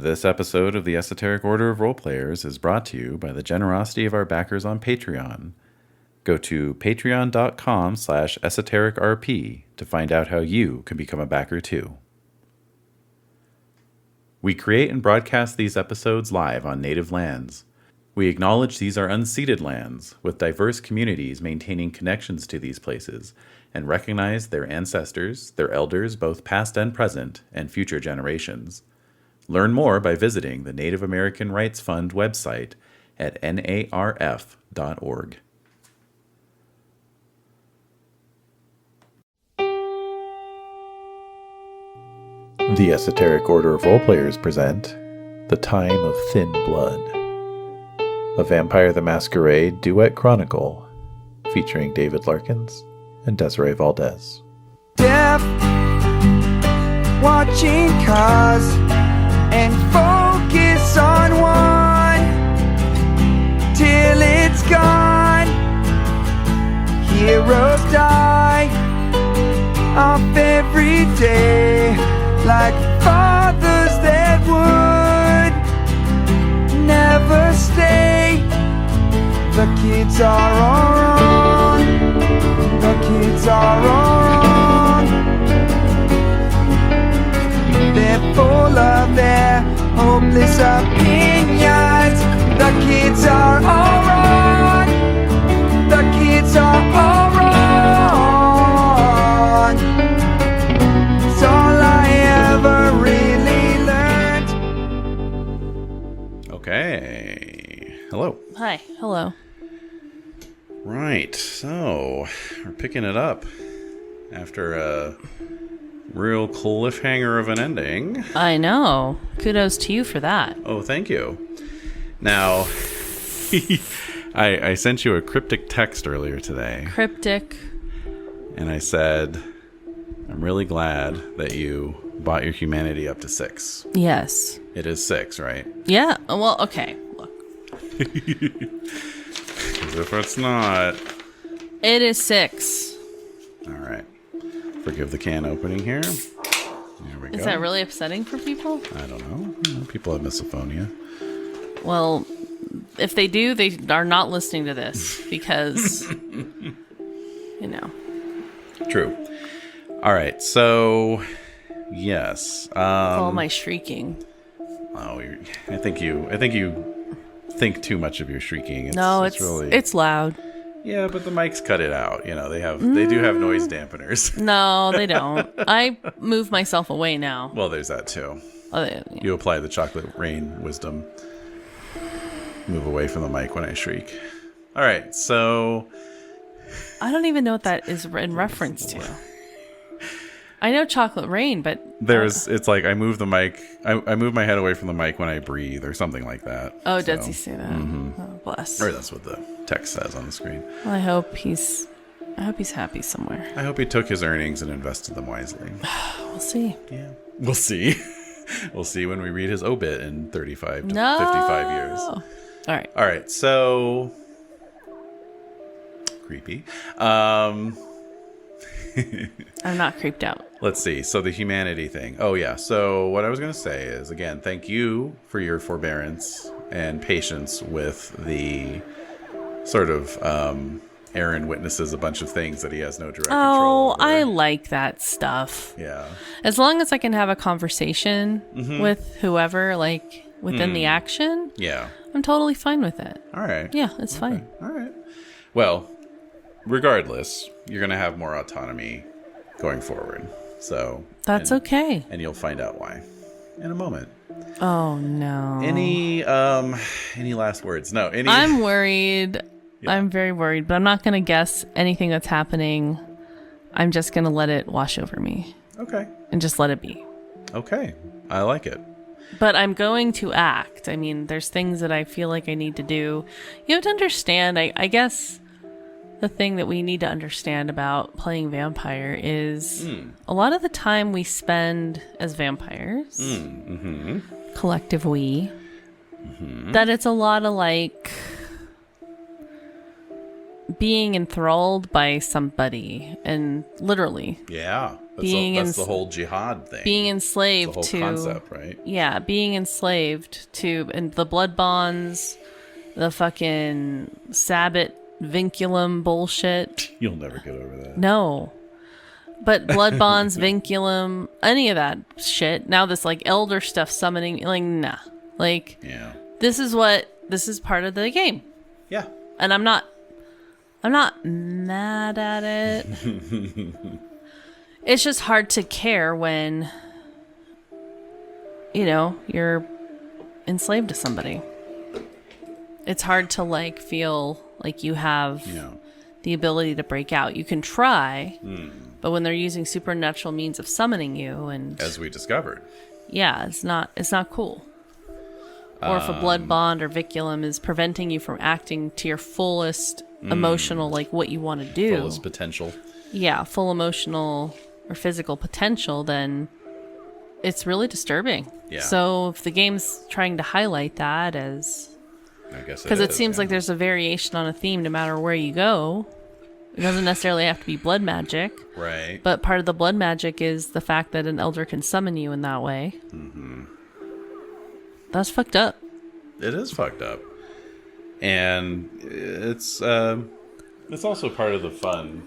This episode of the Esoteric Order of Roleplayers is brought to you by the generosity of our backers on Patreon. Go to patreon.com/esotericrp to find out how you can become a backer too. We create and broadcast these episodes live on native lands. We acknowledge these are unceded lands, with diverse communities maintaining connections to these places, and recognize their ancestors, their elders, both past and present, and future generations. Learn more by visiting the Native American Rights Fund website at narf.org. The Esoteric Order of Roleplayers present The Time of Thin Blood, a Vampire the Masquerade duet chronicle featuring David Larkins and Desiree Valdez. Deaf, watching cars, and focus on one till it's gone. Heroes die off every day, like fathers that would never stay. The kids are all wrong. The kids are all wrong. They're full of their hopeless opinions. The kids are all wrong. The kids are all wrong. It's all I ever really learned. Okay. Hello. Hi. Hello. Right, so we're picking it up after a real cliffhanger of an ending. I know. Kudos to you for that. Oh, thank you. Now, I sent you a cryptic text earlier today. Cryptic. And I said, I'm really glad that you bought your humanity up to 6. Yes. It is 6, right? Yeah. Well, okay. Look. As if it's not. It is 6. All right. Forgive the can opening here. There we go. Is that really upsetting for people? I don't know. People have misophonia. Well, if they do, they are not listening to this because, you know. True. All right. So, yes. All my shrieking. Oh, I think you think too much of your shrieking. It's loud. Yeah, but the mics cut it out. You know, they do have noise dampeners. No, they don't. I move myself away now. Well, there's that too. Oh, yeah. You apply the chocolate rain wisdom. Move away from the mic when I shriek. All right, so I don't even know what that is in reference to. I know chocolate rain, but it's like I move the mic. I move my head away from the mic when I breathe, or something like that. Oh, does he say that? Mm-hmm. Oh, bless. Or that's what the text says on the screen. Well, I hope he's happy somewhere. I hope he took his earnings and invested them wisely. We'll see. Yeah, we'll see. We'll see when we read his obit in 35 to 55 years. All right. So creepy. I'm not creeped out. Let's see. So the humanity thing. Oh, yeah. So what I was going to say is, again, thank you for your forbearance and patience with the sort of Aaron witnesses a bunch of things that he has no direct control over. I like that stuff. Yeah. As long as I can have a conversation with whoever, like, within the action. Yeah. I'm totally fine with it. All right. Yeah, it's fine. All right. Well, regardless, you're going to have more autonomy going forward. So that's okay. And you'll find out why in a moment. Oh no. Any last words? No. I'm worried. Yeah. I'm very worried, but I'm not going to guess anything that's happening. I'm just going to let it wash over me. Okay. And just let it be. Okay. I like it. But I'm going to act. I mean, there's things that I feel like I need to do. You have to understand, I guess the thing that we need to understand about playing vampire is a lot of the time we spend as vampires, collective we, that it's a lot of like being enthralled by somebody, and literally Yeah. That's the whole jihad thing. being enslaved the whole to concept, right? Yeah, being enslaved to, and the blood bonds, the fucking Sabbat vinculum bullshit. You'll never get over that. No. But blood bonds, vinculum, any of that shit. Now this like elder stuff summoning, like nah. Like Yeah. this is part of the game. Yeah. And I'm not mad at it. It's just hard to care when you're enslaved to somebody. It's hard to like feel like you have the ability to break out. You can try, but when they're using supernatural means of summoning you, and As we discovered. yeah, it's not cool. Or if a blood bond or vinculum is preventing you from acting to your fullest emotional, like what you want to do. Fullest potential. Yeah, full emotional or physical potential, then it's really disturbing. Yeah. So if the game's trying to highlight that as... I guess Because it seems like there's a variation on a theme no matter where you go. It doesn't necessarily have to be blood magic. Right. But part of the blood magic is the fact that an elder can summon you in that way. Mm-hmm. That's fucked up. It is fucked up. And it's also part of the fun,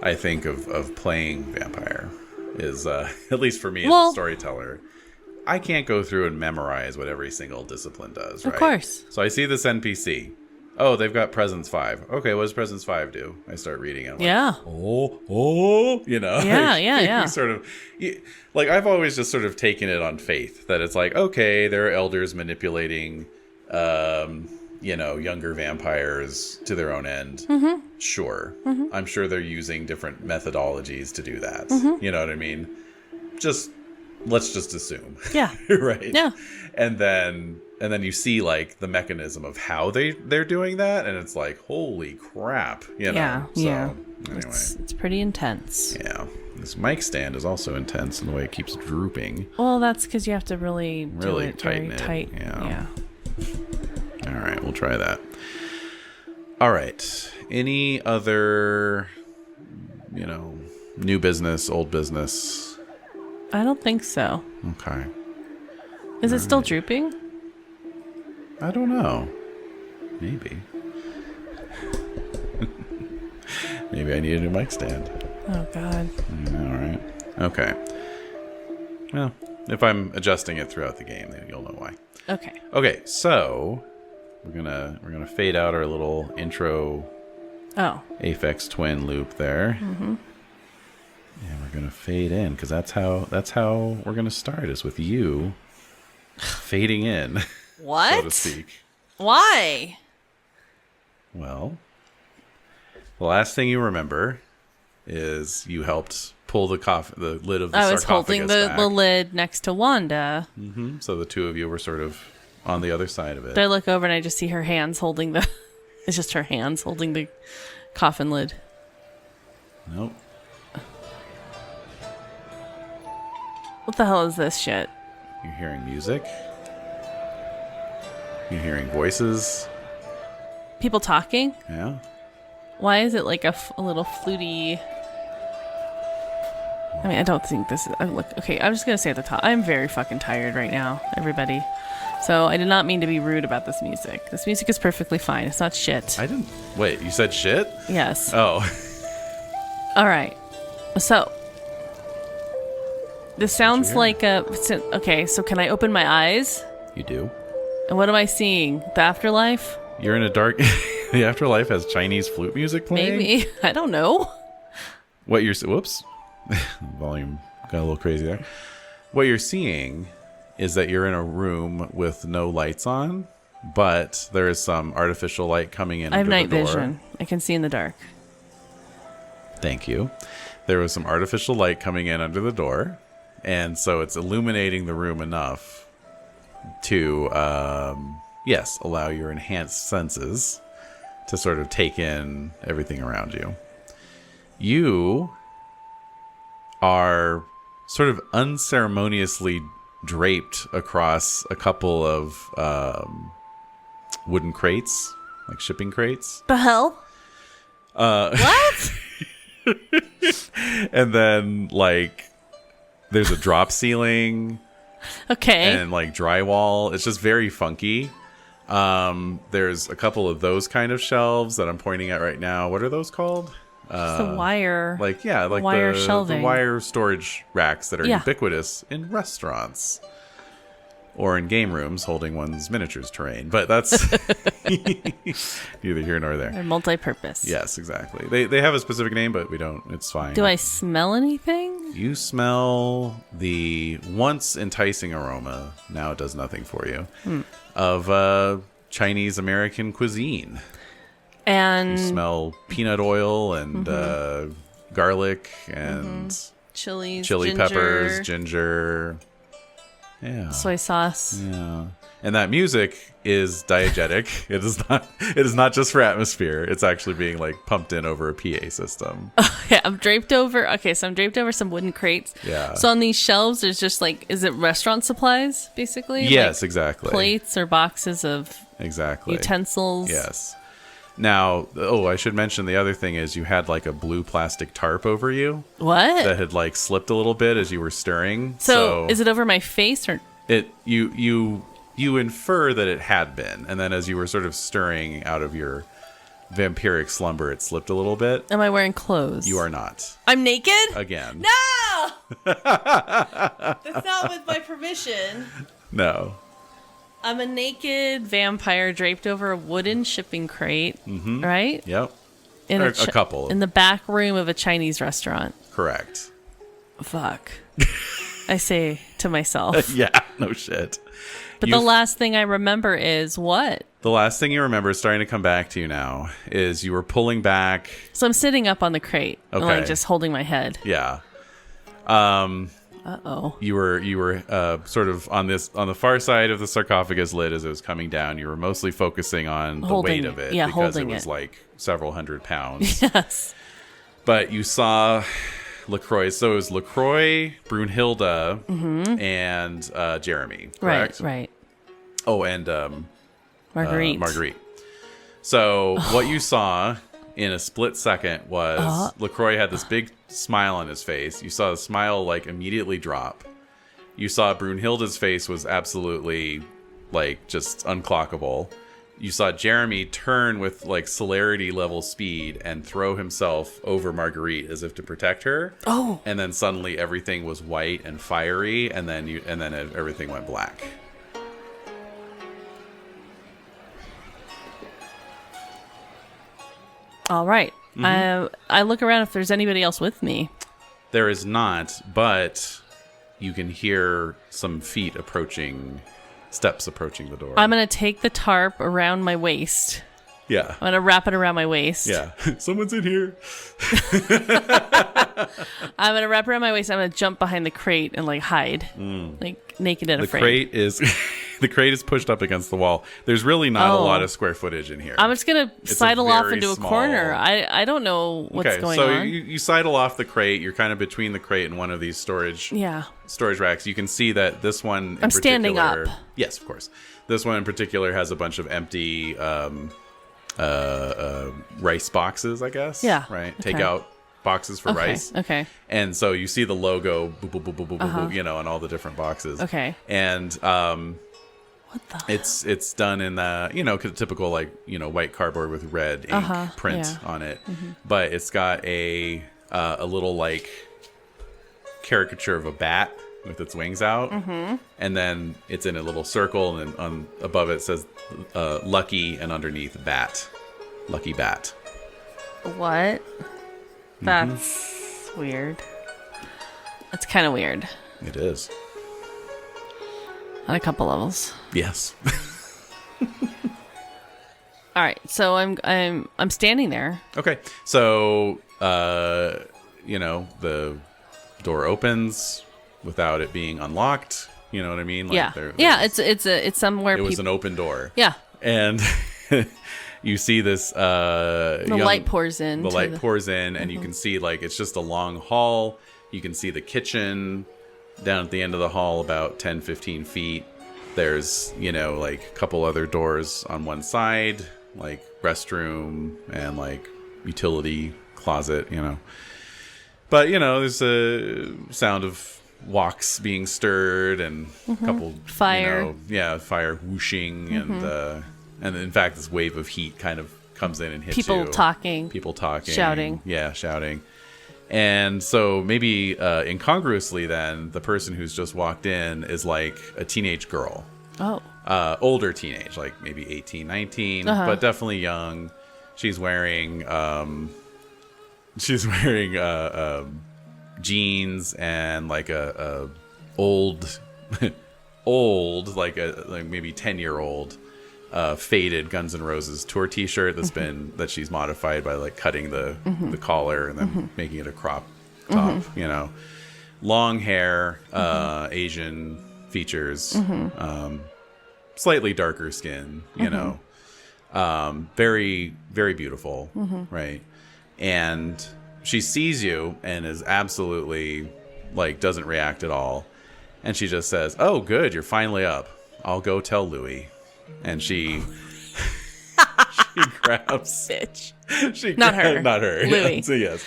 I think, of playing vampire. Is at least for me as a storyteller, I can't go through and memorize what every single discipline does, right? Of course. So I see this NPC. Oh, they've got Presence 5. Okay, what does Presence 5 do? I start reading it. Yeah. Yeah. You sort of, like, I've always just sort of taken it on faith that it's like, okay, there are elders manipulating, younger vampires to their own end. Mm-hmm. Sure. Mm-hmm. I'm sure they're using different methodologies to do that. Mm-hmm. You know what I mean? Let's just assume. Yeah. Right. Yeah. And then you see like the mechanism of how they're doing that, and it's like, holy crap, Yeah. So, yeah. Anyway, it's pretty intense. yeah. This mic stand is also intense in the way it keeps drooping. Well, that's because you have to really do it tighten very it. tight. Yeah. All right, we'll try that. All right. Any other, new business, old business? I don't think so. Okay. Is it still drooping? I don't know. Maybe. Maybe I need a new mic stand. Oh, God. All right. Okay. Well, if I'm adjusting it throughout the game, then you'll know why. Okay. Okay, so we're gonna fade out our little intro Aphex Twin loop there. Mm-hmm. And we're gonna fade in because that's how we're gonna start, is with you fading in. What? So to speak. Why? Well, the last thing you remember is you helped pull the lid of the sarcophagus I was holding back. the lid next to Wanda. Mm-hmm. So the two of you were sort of on the other side of it. I look over and I just see her hands holding the... It's just her hands holding the coffin lid. Nope. What the hell is this shit? You're hearing music. You're hearing voices. People talking? Yeah. Why is it like a little fluty... I mean, I don't think this is... Okay, I'm just going to say at the top, I'm very fucking tired right now, everybody. So I did not mean to be rude about this music. This music is perfectly fine. It's not shit. I didn't... Wait, you said shit? Yes. Oh. All right. So... This sounds like a... Okay, so can I open my eyes? You do. And what am I seeing? The afterlife? You're in a dark... The afterlife has Chinese flute music playing? Maybe. I don't know. What you're... Whoops. Volume got a little crazy there. What you're seeing is that you're in a room with no lights on, but there is some artificial light coming in. I have under night the door. vision. I can see in the dark. Thank you. There was some artificial light coming in under the door, and so it's illuminating the room enough to, allow your enhanced senses to sort of take in everything around you. You are sort of unceremoniously draped across a couple of wooden crates, like shipping crates. The hell? What? And then like there's a drop ceiling Okay. and like drywall. It's just very funky. There's a couple of those kind of shelves that I'm pointing at right now. What are those called? It's the wire. Like wire the shelving. wire storage racks that are Yeah. ubiquitous in restaurants or in game rooms holding one's miniatures terrain. But that's neither here nor there. They're multi-purpose. Yes, exactly. They have a specific name, but we don't. It's fine. Do I smell anything? You smell the once enticing aroma, now it does nothing for you, of Chinese American cuisine. And You smell peanut oil and garlic and chilies, chili ginger, peppers, ginger. Yeah. soy sauce. Yeah. And that music is diegetic. It is not just for atmosphere. It's actually being like pumped in over a PA system. Okay, I'm draped over some wooden crates. Yeah. So on these shelves, there's just like, is it restaurant supplies, basically? Yes, Like exactly. plates or boxes of Exactly. utensils. Yes. Now, I should mention the other thing is you had like a blue plastic tarp over you What? that had like slipped a little bit as you were stirring. So is it over my face or? You infer that it had been, and then as you were sort of stirring out of your vampiric slumber, it slipped a little bit. Am I wearing clothes? You are not. I'm naked? Again. No! That's not with my permission. No. I'm a naked vampire draped over a wooden shipping crate, right? Yep. In Or a couple. In the back room of a Chinese restaurant. Correct. Fuck. I say to myself. Yeah, no shit. But the last thing I remember is what? The last thing you remember is starting to come back to you now is you were pulling back. So I'm sitting up on the crate, and like Okay. just holding my head. Yeah. Uh-oh. You were sort of on the far side of the sarcophagus lid as it was coming down. You were mostly focusing on the Holding weight it. of it Yeah, because it holding was it. like several hundred pounds. Yes. But you saw LaCroix. So it was LaCroix, Brunhilde, and Jeremy. Correct? Right. Oh, and Marguerite. Marguerite. So what you saw in a split second was LaCroix had this big smile on his face. You saw the smile like immediately drop. You saw Brunhilde's face was absolutely like just unclockable. You saw Jeremy turn with like celerity level speed and throw himself over Marguerite as if to protect her. Oh. And then suddenly everything was white and fiery, and then everything went black. All right. I look around if there's anybody else with me. There is not, but you can hear some feet steps approaching the door. I'm going to take the tarp around my waist. Yeah. I'm going to wrap it around my waist. Yeah. Someone's in here. I'm going to wrap it around my waist. I'm going to jump behind the crate and like hide. Like naked and afraid. The crate is pushed up against the wall. There's really not a lot of square footage in here. I'm just going to It's sidle off very into a small- corner. I don't know what's going so on. you sidle off the crate. You're kind of between the crate and one of these storage racks. You can see that this one in I'm standing particular- up. Yes, of course. This one in particular has a bunch of empty rice boxes, I guess. Yeah. Right? Okay. Takeout boxes for rice. Okay. And so you see the logo, boop, boop, boop, boop, boop, boop, on all the different boxes. Okay. And What the? it's done in the typical white cardboard with red ink print on it, but it's got a little like caricature of a bat with its wings out, and then it's in a little circle, and then above it says "Lucky" and underneath "Bat," Lucky Bat. What? That's weird. That's kind of weird It is. on a couple levels. Yes. All right, so I'm standing there. Okay. So the door opens without it being unlocked. You know what I mean? Like It's somewhere. It was an open door. Yeah. And you see this. The light pours in. The light pours in, and you can see like it's just a long hall. You can see the kitchen down at the end of the hall, about 10, 15 feet. There's like a couple other doors on one side, like restroom and like utility closet, But, there's a sound of walks being stirred and a couple Fire. Fire whooshing and in fact this wave of heat kind of comes in and hits People you. talking. Shouting. Yeah, shouting. And so maybe incongruously then, the person who's just walked in is like a teenage girl. Oh. Older teenage, like maybe 18, 19, but definitely young. She's wearing jeans and like a old like maybe 10-year-old faded Guns N' Roses tour T-shirt that she's modified by like cutting the collar and then making it a crop top. Long hair, Asian features, slightly darker skin. Very, very beautiful, right? And she sees you and is absolutely like doesn't react at all, and she just says, "Oh, good, you're finally up. I'll go tell Louie." And she grabs Bitch. not Not her. Louie. So yes,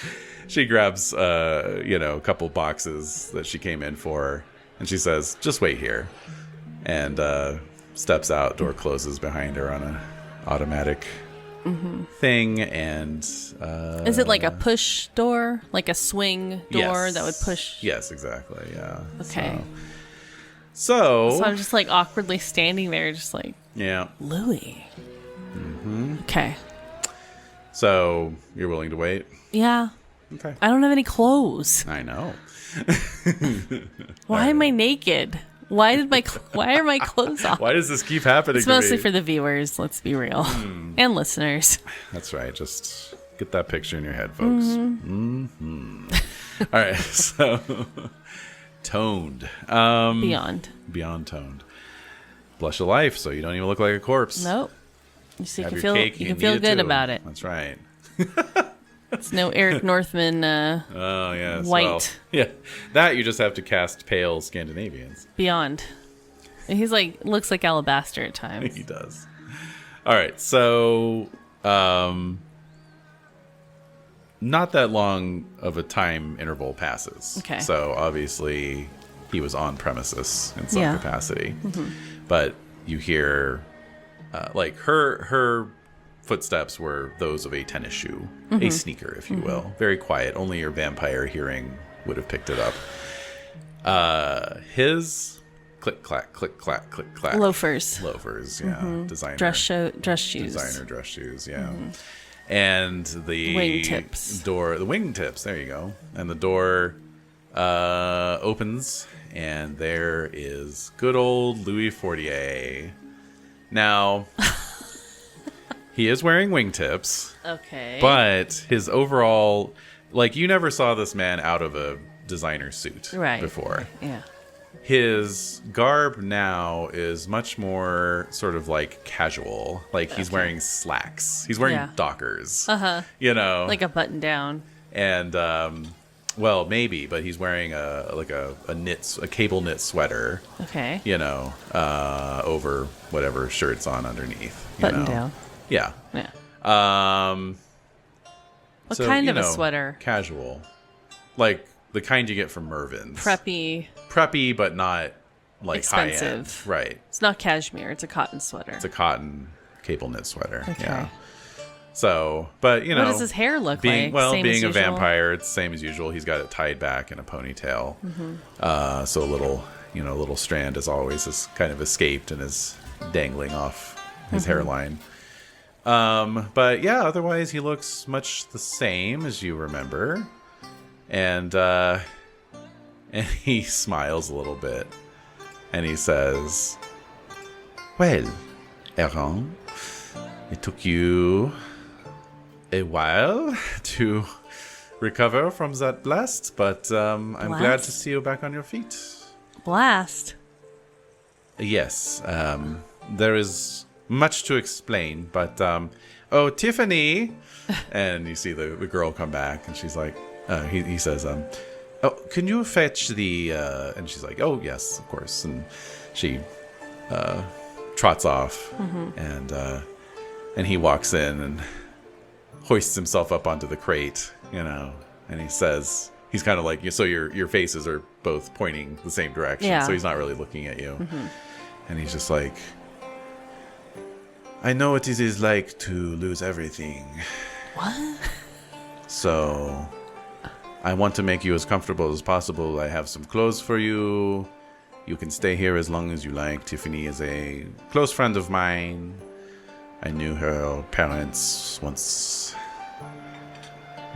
she grabs a couple boxes that she came in for, and she says, "Just wait here," and steps out. Door closes behind her on a automatic thing, and is it like a push door, like a swing door that would push? Yes, exactly. Yeah. Okay. So I'm just like awkwardly standing there, just like, yeah, Louie. Okay. So you're willing to wait? Yeah. Okay. I don't have any clothes. I know. Why am I naked? Why are my clothes off? Why does this keep happening? It's mostly for the viewers. Let's be real, and listeners. That's right. Just get that picture in your head, folks. All right. So toned. Beyond toned. Blush of life, so you don't even look like a corpse. Nope. You see, you Have can your feel cake, you can feel good about it. That's right. It's no Eric Northman. Oh yes. White. Well, yeah. That you just have to cast pale Scandinavians. Beyond. He's like looks like alabaster at times. He does. All right. So, not that long of a time interval passes. Okay. So obviously he was on premises in some capacity, but you hear like her footsteps were those of a tennis shoe, a sneaker, if you will. Very quiet. Only your vampire hearing would have picked it up. His click clack, click clack, click clack. Loafers, yeah. Designer dress shoes, designer dress shoes, yeah. And the wingtips. The wingtips. There you go. And the door opens, and there is good old Louis Fortier. Now. He is wearing wingtips. Okay. But his overall, like, you never saw this man out of a designer suit before. Yeah. His garb now is much more sort of like casual. Like he's wearing slacks. He's wearing Dockers. Like a button down. And well, maybe, but he's wearing a cable knit sweater. Okay. Over whatever shirt's on underneath. Button down. Yeah. Yeah. What So, kind of a sweater? Casual. Like the kind you get from Mervyn's. Preppy, but not like expensive. High-end. Right. It's not cashmere. It's a cotton sweater. It's a cotton cable knit sweater. Okay. Yeah. So, but what does his hair look like? Well, same being as a usual? vampire, it's the same as usual. He's got it tied back in a ponytail. So a little strand, as always, has kind of escaped and is dangling off his hairline. But yeah, otherwise he looks much the same as you remember. And he smiles a little bit. And he says, "Well, Aaron, it took you a while to recover from that blast, but I'm glad to see you back on your feet." Blast? Yes, there is much to explain, but oh, Tiffany, and you see the girl come back, and she's like, he says, "Oh, can you fetch the?" And she's like, "Oh, yes, of course." And she trots off, and he walks in and hoists himself up onto the crate, and he says, he's kind of like, so your faces are both pointing the same direction, Yeah. so he's not really looking at you. And he's just like, I know what it is like to lose everything. What? So I want to make you as comfortable as possible. I have some clothes for you. You can stay here as long as you like. Tiffany is a close friend of mine. I knew her parents once.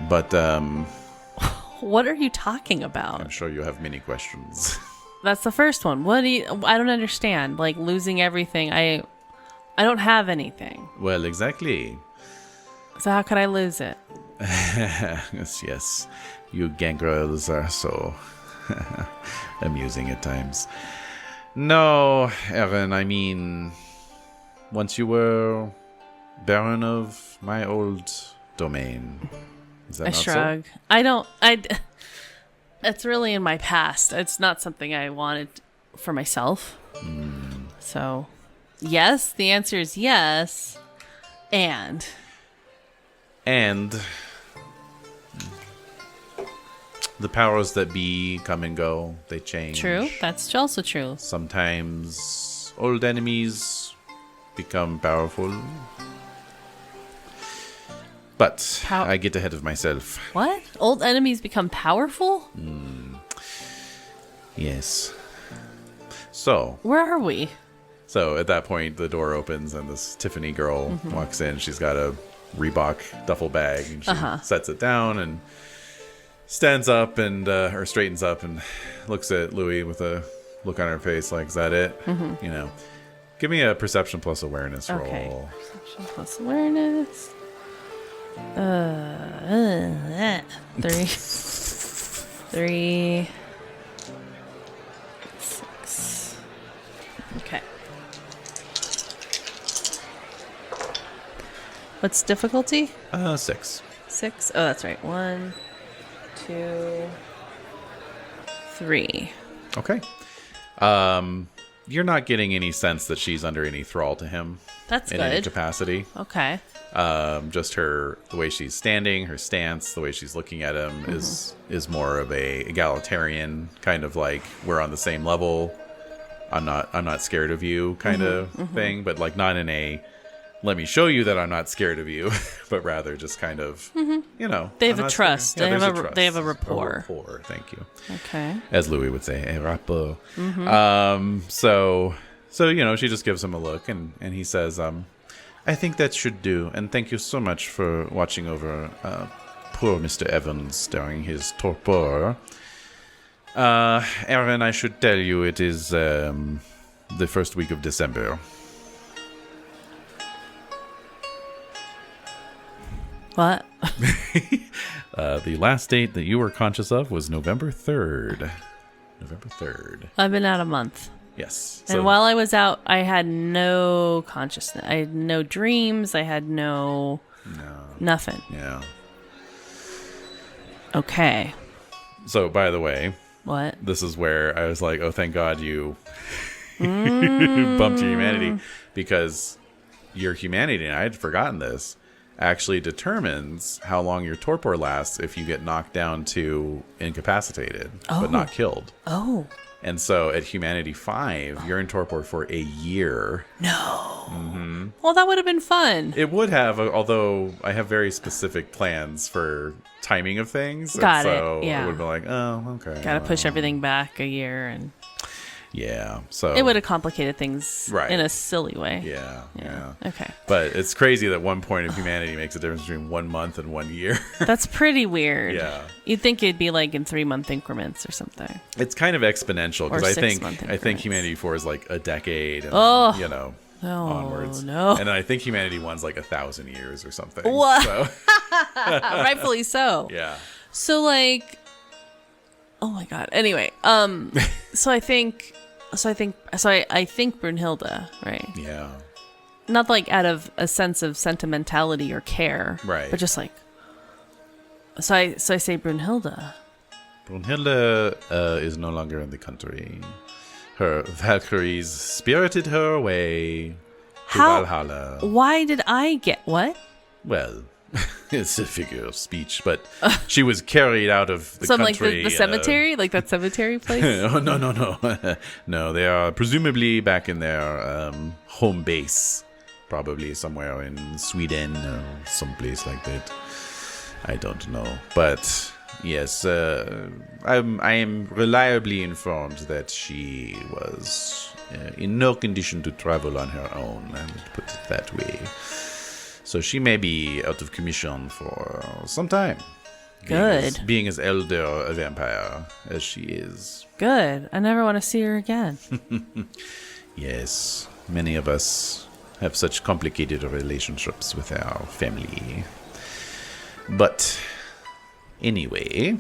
But What are you talking about? I'm sure you have many questions. That's the first one. I don't understand. Like losing everything. I don't have anything. Well, exactly. So how could I lose it? Yes. You gangrels are so amusing at times. No, Erin, I mean, once you were Baron of my old domain. Is that I not shrug. It's really in my past. It's not something I wanted for myself. So, yes, the answer is yes. And the powers that be come and go. They change. true. That's also true. Sometimes old enemies become powerful. But I get ahead of myself. What? Old enemies become powerful? Yes. So Where are we? at that point, the door opens and this Tiffany girl walks in. She's got a Reebok duffel bag and she sets it down and stands up and or straightens up and looks at Louis with a look on her face like, is that it? Give me a perception plus awareness Okay. roll. Perception plus awareness. 3. 6. Okay. What's difficulty? 6. 6. Oh, that's right. 1, 2, 3. Okay. You're not getting any sense that she's under any thrall to him. That's in any good. capacity. Okay. Just the way she's standing, her stance, the way she's looking at him is more of a egalitarian kind of like, we're on the same level. I'm not scared of you kind of thing, but like not in a let me show you that I'm not scared of you, but rather just kind of They have a trust. They have a rapport. A rapport. Thank you. Okay. As Louis would say, a rapport. So she just gives him a look and he says, I think that should do. And thank you so much for watching over poor Mr. Evans during his torpor. Aaron, I should tell you it is the first week of December. What? The last date that you were conscious of was November 3rd. November 3rd. I've been out a month. Yes. And while I was out, I had no consciousness. I had no dreams. I had nothing. Yeah. Okay. So, by the way, What? this is where I was like, oh, thank God you bumped your humanity. Because your humanity, and I had forgotten this, actually determines how long your torpor lasts if you get knocked down to incapacitated, but not killed. Oh. And so at Humanity 5, you're in torpor for a year. No. Well, that would have been fun. It would have, although I have very specific plans for timing of things. Got and it, so yeah. it would be like, oh, okay. Gotta push everything back a year, and Yeah. So it would have complicated things Right. in a silly way. Yeah. Okay. But it's crazy that one point of humanity makes a difference between 1 month and 1 year. That's pretty weird. Yeah. You'd think it'd be like in 3-month increments or something. It's kind of exponential Or because 6 month I think increments. Humanity 4 is like a decade and onwards. No. And then I think Humanity 1's like 1,000 years or something. What? So, Rightfully so. yeah. So like, oh my god. Anyway, so I think Brunhilde, right? Yeah. Not like out of a sense of sentimentality or care, Right. But just like, so I say Brunhilde. Brunhilde is no longer in the country. Her Valkyries spirited her away to How? Valhalla. Why did I get what? Well, it's a figure of speech, but she was carried out of the Some country. like the cemetery, like that cemetery place. Oh, no. No, they are presumably back in their home base, probably somewhere in Sweden or someplace like that. I don't know, but yes, I am reliably informed that she was in no condition to travel on her own, and put it that way. So she may be out of commission for some time. Good. Being as elder a vampire as she is. Good. I never want to see her again. Yes, many of us have such complicated relationships with our family. But anyway,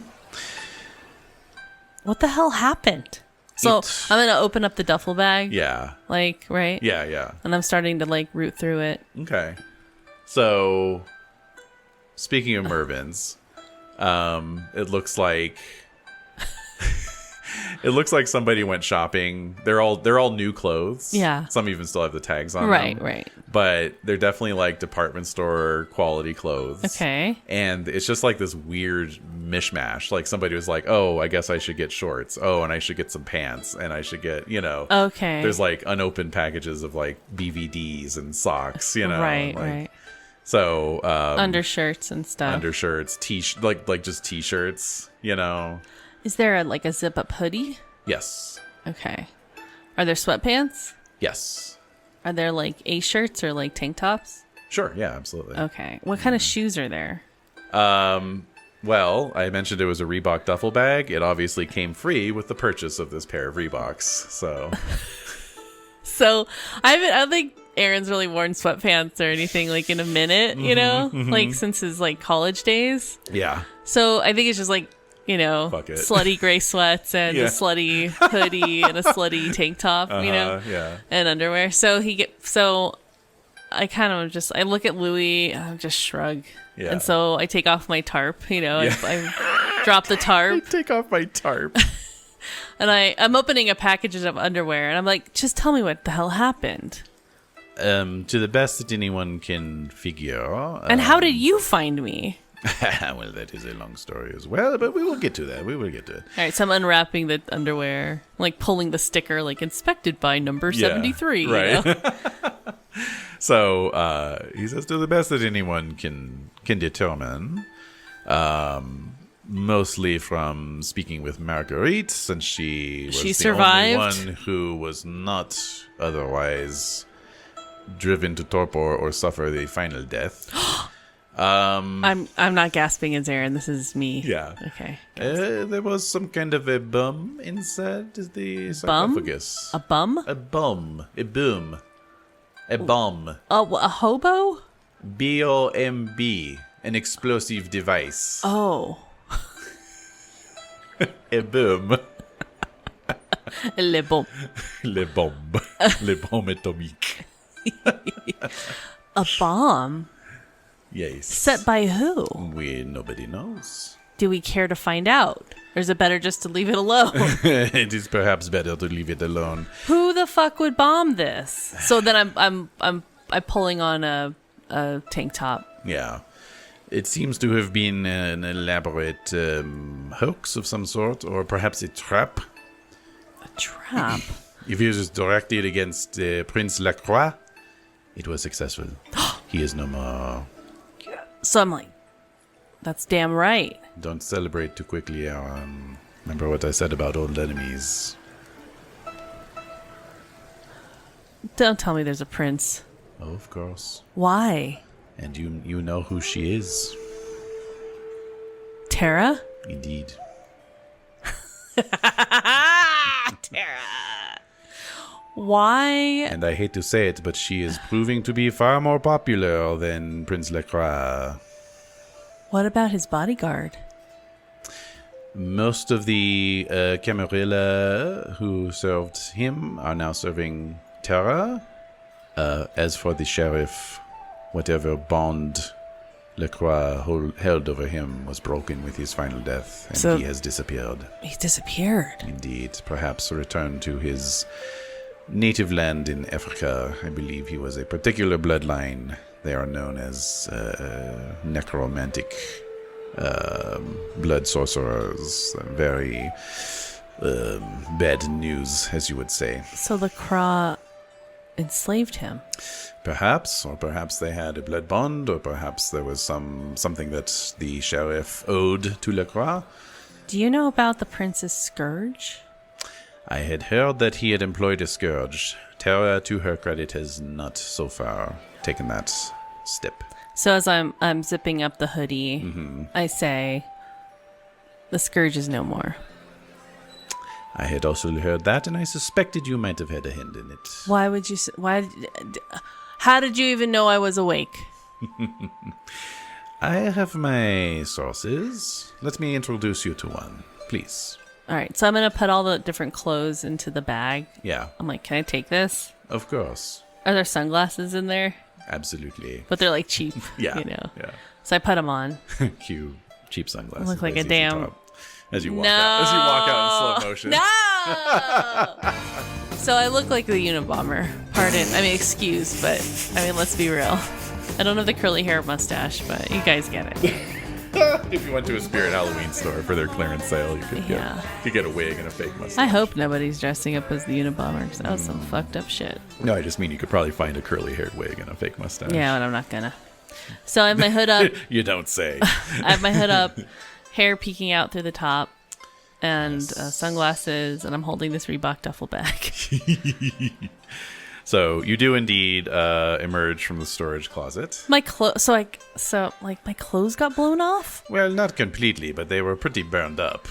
What the hell happened? So I'm going to open up the duffel bag. yeah. Like, right? Yeah. And I'm starting to like root through it. Okay. So, speaking of Mervyn's, it looks like somebody went shopping. They're all new clothes. Yeah. Some even still have the tags on Right, them. right. But they're definitely like department store quality clothes. Okay. And it's just like this weird mishmash. Like somebody was like, "Oh, I guess I should get shorts. Oh, and I should get some pants, and I should get, Okay. There's like unopened packages of like BVDs and socks, Right, like, right. So Undershirts and stuff. undershirts, like just t-shirts, Is there a zip up hoodie? Yes. Okay. Are there sweatpants? Yes. Are there like A shirts or like tank tops? Sure. Yeah, absolutely. Okay. What kind of shoes are there? Well, I mentioned it was a Reebok duffel bag. It obviously came free with the purchase of this pair of Reeboks. So So I don't think Aaron's really worn sweatpants or anything like in a minute, like since his like college days. yeah. So I think it's just like, Fuck it. slutty gray sweats and Yeah. a slutty hoodie and a slutty tank top, Yeah. and underwear. So I kind of just, I look at Louis and I just shrug. Yeah. And so I take off my tarp, I drop the tarp Take off my tarp. and I'm opening a package of underwear and I'm like, just tell me what the hell happened. To the best that anyone can figure. And how did you find me? Well, that is a long story as well, but we will get to that. We will get to it. All right, so I'm unwrapping the underwear, like pulling the sticker, like inspected by number 73. Right. So he says, to the best that anyone can determine, mostly from speaking with Marguerite, since she was the survived? only one who was not otherwise driven to torpor or suffer the final death. I'm not gasping as Aaron. This is me. Yeah. Okay. There was some kind of a bum inside the sarcophagus. A bum? A bum. A boom. A bomb. Oh, a hobo? BOMB. An explosive device. Oh. A boom. Le bum. Le bombe. Le bombe atomique. A bomb? Yes. Set by who? Nobody knows. Do we care to find out? Or is it better just to leave it alone? It is perhaps better to leave it alone. Who the fuck would bomb this? So then I'm pulling on a tank top. Yeah. It seems to have been an elaborate hoax of some sort, or perhaps a trap. A trap? If it was directed against Prince Lacroix, it was successful. He is no more. So I'm like, that's damn right. Don't celebrate too quickly, Aaron. Remember what I said about old enemies. Don't tell me there's a prince. Oh, of course. Why? And you know who she is. Tara? Indeed. Tara. Why? And I hate to say it, but she is proving to be far more popular than Prince Lacroix. What about his bodyguard? Most of the Camarilla who served him are now serving Tara. As for the sheriff, whatever bond Lacroix held over him was broken with his final death, and So- he has disappeared. He's disappeared. Indeed, perhaps returned to his native land in Africa. I believe he was a particular bloodline They are known as necromantic blood sorcerers. Very bad news, as you would say. So the Kra enslaved him. Perhaps, or perhaps they had a blood bond, or perhaps there was something that the sheriff owed to Lacroix. Do you know about the Prince's Scourge? I had heard that he had employed a scourge. Terra, to her credit, has not so far taken that step. So as I'm zipping up the hoodie, I say, the Scourge is no more. I had also heard that, and I suspected you might have had a hand in it. Why would you? How did you even know I was awake? I have my sources. Let me introduce you to one, please. All right, so I'm gonna put all the different clothes into the bag. Yeah, I'm like, can I take this? of course. Are there sunglasses in there? Absolutely. But they're like cheap. Yeah. You know. Yeah. So I put them on. Cue cheap sunglasses. Look like That's a easy damn- top. As you walk out. As you walk out in slow motion. No. So I look like the Unabomber. Pardon. I mean, excuse, but I mean, let's be real. I don't have the curly hair mustache, but you guys get it. If you went to a Spirit Halloween store for their clearance sale, you could get a wig and a fake mustache. I hope nobody's dressing up as the Unabomber, because that was some fucked up shit. No, I just mean you could probably find a curly-haired wig and a fake mustache. Yeah, but I'm not gonna. So I have my hood up. You don't say. I have my hood up, hair peeking out through the top, and sunglasses, and I'm holding this Reebok duffel bag. So you do indeed emerge from the storage closet. My clothes. So my clothes got blown off. Well, not completely, but they were pretty burned up.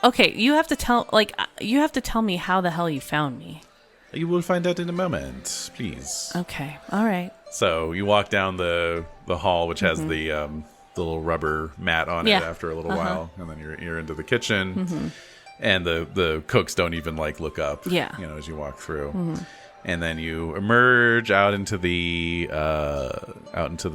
Okay, you have to tell me how the hell you found me. You will find out in a moment, please. Okay, all right. So you walk down the hall, which has the little rubber mat on it after a little while, and then you're into the kitchen, and the cooks don't even look up. Yeah, as you walk through, and then you emerge out into the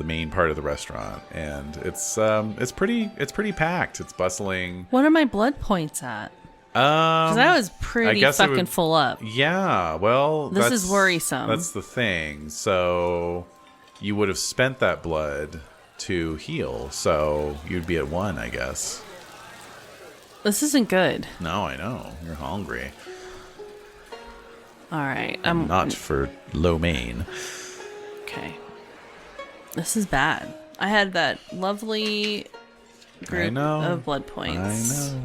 main part of the restaurant, and it's pretty packed. It's bustling. What are my blood points at? Because I was pretty fucking full up. Yeah, well, this is worrisome. That's the thing. So you would have spent that blood to heal, so you'd be at 1, I guess. This isn't good. No, I know. You're hungry. All right. I'm not for lo mein. Okay. This is bad. I had that lovely group of blood points. I know.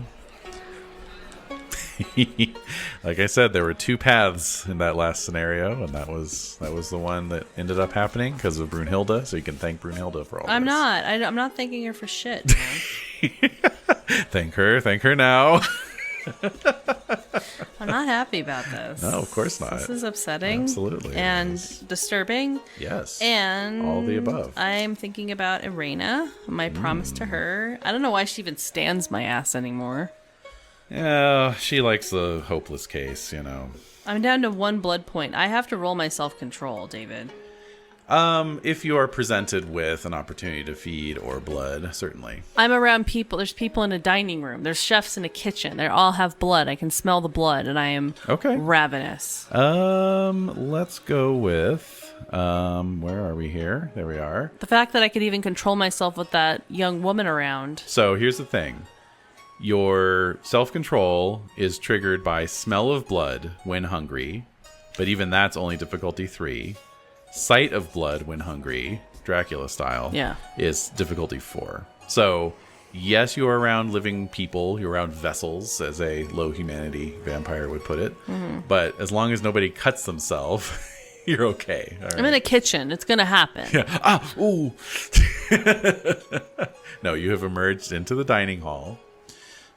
Like I said, there were 2 paths in that last scenario, and that was the one that ended up happening because of Brunhilde. So you can thank Brunhilde for all this. I'm not thanking her for shit, man. Thank her now. I'm not happy about this. No, of course not. This is upsetting. Absolutely. And disturbing. Yes. And all the above. I'm thinking about Irena, my promise to her. I don't know why she even stands my ass anymore. Yeah, she likes the hopeless case, I'm down to 1 blood point. I have to roll my self-control, David. If you are presented with an opportunity to feed or blood, certainly. I'm around people. There's people in a dining room. There's chefs in a kitchen. They all have blood. I can smell the blood, and I am ravenous. Let's go with, where are we here? There we are. The fact that I could even control myself with that young woman around. So here's the thing. Your self-control is triggered by smell of blood when hungry, but even that's only difficulty 3. Sight of blood when hungry, Dracula style, is difficulty 4. So, yes, you are around living people, you're around vessels, as a low humanity vampire would put it, but as long as nobody cuts themselves, you're okay. All right? I'm in a kitchen. It's going to happen. Yeah. Ooh. No, you have emerged into the dining hall.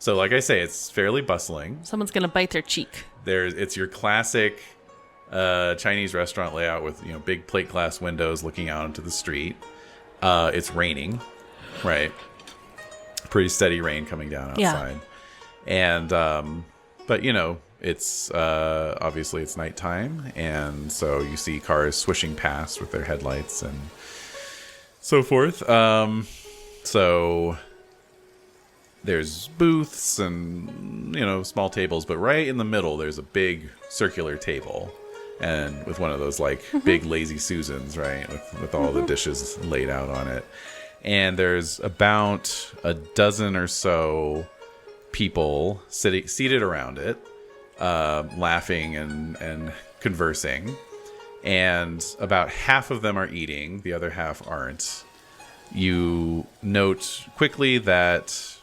So, like I say, it's fairly bustling. Someone's going to bite their cheek. It's your classic Chinese restaurant layout with big plate glass windows looking out into the street. It's raining, right? Pretty steady rain coming down outside. And but it's obviously it's nighttime, and so you see cars swishing past with their headlights and so forth. So there's booths and small tables, but right in the middle there's a big circular table. and with one of those like big lazy Susans, right, with all the dishes laid out on it. And there's about a dozen or so people seated around it, laughing and conversing. And about half of them are eating, the other half aren't. You note quickly that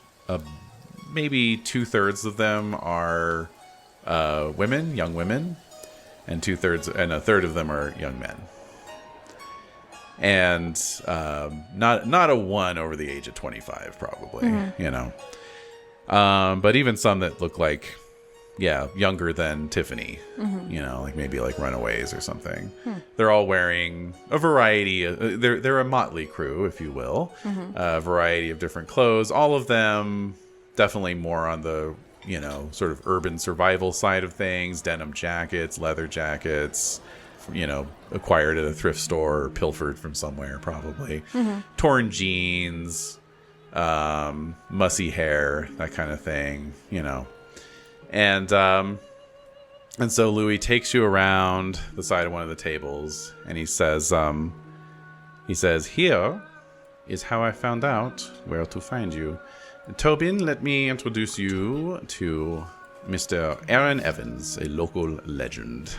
maybe 2/3 of them are women, young women, and a third of them are young men. And not a one over the age of 25, probably, you know. But even some that look like, younger than Tiffany, you know, like maybe like runaways or something. They're all wearing a variety. They're a motley crew, if you will. A variety of different clothes. All of them definitely more on the, you know, sort of urban survival side of things. Denim jackets, leather jackets, you know, acquired at a thrift store or pilfered from somewhere, probably. Torn jeans, mussy hair, that kind of thing, you know. And so Louis takes you around the side of one of the tables, and he says, "Here is how I found out where to find you. Tobin, let me introduce you to Mr. Aaron Evans, a local legend."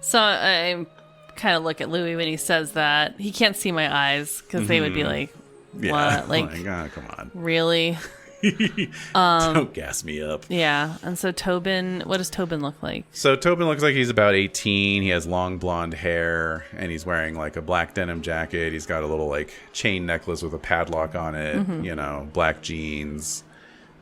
So I kind of look at Louis when he says that. He can't see my eyes because they would be like, "What? Yeah, Like, come on, really?" don't gas me up. Yeah. And so Tobin, what does Tobin look like? So Tobin looks like he's about 18. He has long blonde hair, and he's wearing like a black denim jacket. He's got a little like chain necklace with a padlock on it, you know, black jeans,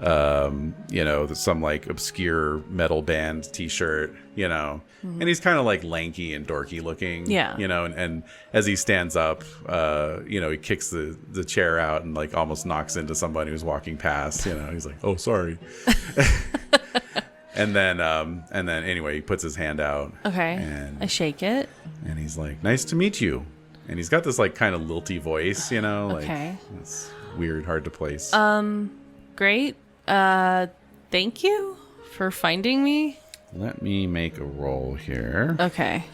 you know, some like obscure metal band t-shirt, you know, and he's kind of like lanky and dorky looking, you know, and as he stands up, you know, he kicks the chair out and like almost knocks into somebody who's walking past, you know, he's like, "Oh, sorry." and then anyway, he puts his hand out. Okay. And I shake it. And he's like, "Nice to meet you." And he's got this like kind of lilty voice, you know, like it's weird, hard to place. Great. Thank you for finding me. Let me make a roll here. Okay.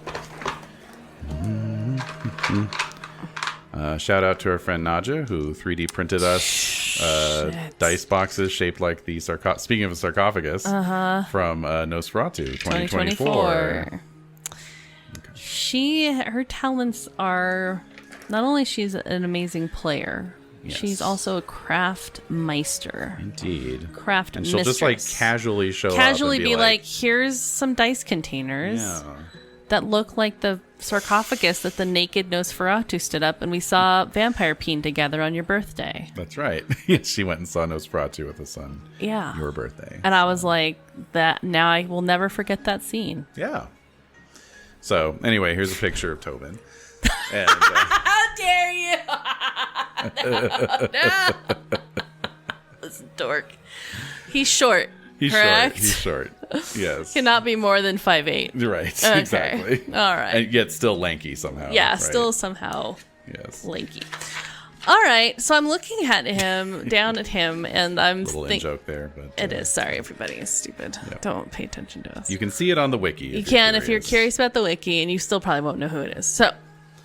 Shout out to our friend Nadja, who 3D printed us dice boxes shaped like the speaking of a sarcophagus from Nosferatu 2024. Okay. Her talents are not only she's an amazing player. Yes. She's also a craft meister. Indeed. Craft and she'll mistress. just like casually show up Casually and be like, "Here's some dice containers that look like the sarcophagus that the naked Nosferatu stood up and we saw vampire peen together on your birthday." That's right. Yes, she went and saw Nosferatu with the sun. Yeah. Your birthday. And I was like, that. Now I will never forget that scene. Yeah. So anyway, here's a picture of Tobin. And, how dare you? No. This dork. He's short. He's correct? He's short. Yes. Cannot be more than 5'8". Right. Okay. Exactly. All right. And yet still lanky somehow. Yeah, right? still somehow lanky. All right. So I'm looking at him, down at him, and I'm little in-joke there, but it is. Sorry, everybody. It's stupid. Yep. Don't pay attention to us. You can see it on the wiki. You can if you're curious about the wiki, and you still probably won't know who it is. So,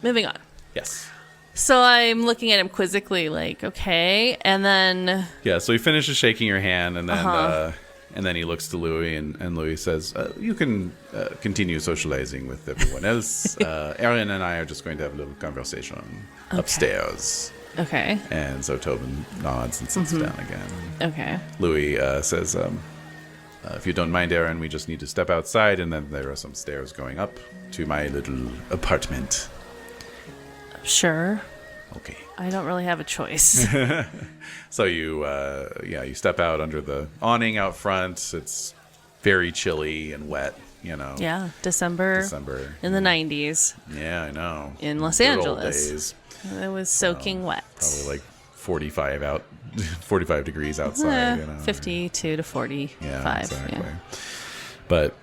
moving on. Yes. So I'm looking at him quizzically, like, okay, and then so he finishes shaking your hand, and then he looks to Louis, and Louis says, "You can continue socializing with everyone else. Aaron and I are just going to have a little conversation upstairs." Okay. And so Tobin nods and sits down again. Okay. Louis says, "If you don't mind, Aaron, we just need to step outside, and then there are some stairs going up to my little apartment." Sure. Okay. I don't really have a choice. So you step out under the awning out front. It's very chilly and wet, you know. Yeah, December in the 90s. Yeah, I know. In Los Good Angeles. old days. It was soaking wet. Probably like 45 degrees outside, you know. 52 to 45. Yeah, exactly. Yeah. But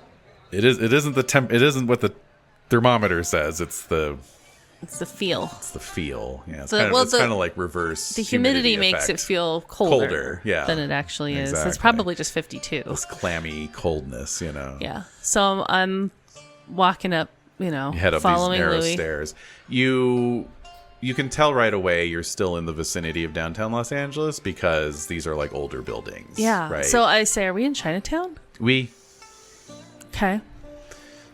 it isn't what the thermometer says. It's the feel. It's the feel. Yeah. It's kind of like reverse. The humidity makes it feel colder than it actually is. It's probably just 52. This clammy coldness, you know. Yeah. So I'm walking up, You head up these following narrow Louis. stairs. You can tell right away you're still in the vicinity of downtown Los Angeles because these are like older buildings. Yeah. Right. So I say, are we in Chinatown? Okay.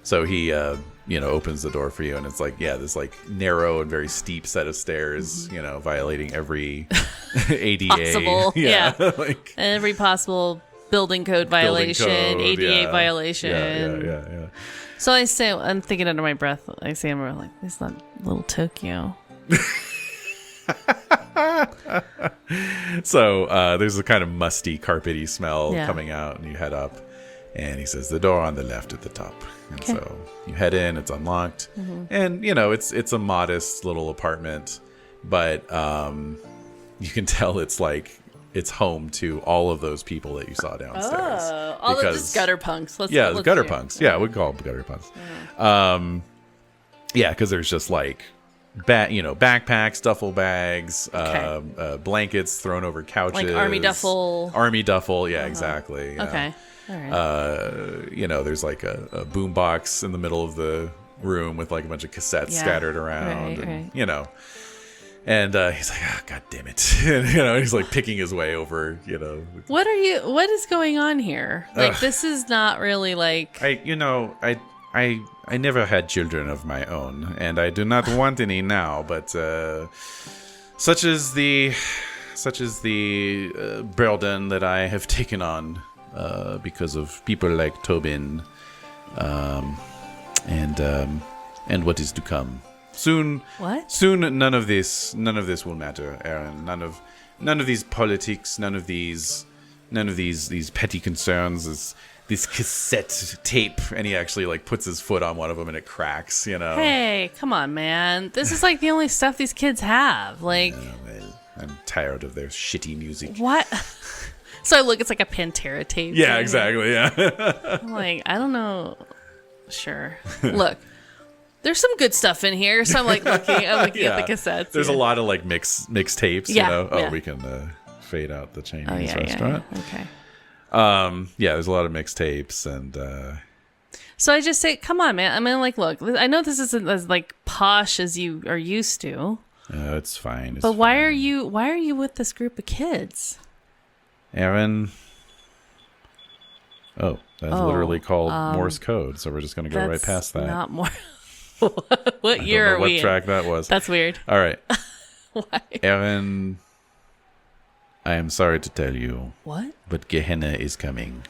So he, opens the door for you, and it's like, this like narrow and very steep set of stairs, violating every ADA. Possible. Yeah. Like Every possible building code violation, code, ADA violation. Yeah. So I say, I'm thinking under my breath, I say, I'm like, it's not little Tokyo. So there's a kind of musty, carpety smell Yeah. coming out, and you head up, and he says, the door on the left at the top. And Okay. so you head in, it's unlocked, and, it's a modest little apartment, but you can tell it's like, it's home to all of those people that you saw downstairs. Oh, all of these gutter punks. The let's gutter hear. punks. Yeah, we call them gutter punks. Because there's just like, backpacks, duffel bags, Okay. blankets thrown over couches, Like army duffel. Army duffel. Yeah, exactly. Yeah. Okay. All right. There's like a boom box in the middle of the room with like a bunch of cassettes Yeah. scattered around, Right. And he's like, God damn it. And, he's like picking his way over, What is going on here? Like, this is not really like. I never had children of my own, and I do not want any now, but such is the burden that I have taken on because of people like Tobin, and what is to come. Soon, none of this will matter, Aaron. None of these politics, none of these petty concerns. This cassette tape, and he actually like puts his foot on one of them and it cracks. Hey, come on, man! This is like the only stuff these kids have. Like, Well, I'm tired of their shitty music. what? So I look, it's like a Pantera tape. Yeah, thing. exactly. Yeah. I'm like, I don't know. Sure. Look, there's some good stuff in here. So I'm like looking at the cassettes. There's a lot of like mix tapes. Yeah, Oh, yeah. we can fade out the Chinese Oh, yeah, restaurant. yeah. Okay. There's a lot of mixtapes, and So I just say, come on, man. I mean, like, look, I know this isn't as like posh as you are used to, it's fine. but why are you with this group of kids? Aaron? Oh, that's literally called Morse code. So we're just going to go right past that. Not more. What year are we? What track that was? That's weird. All right, Why? Aaron. I am sorry to tell you, What? but Gehenna is coming.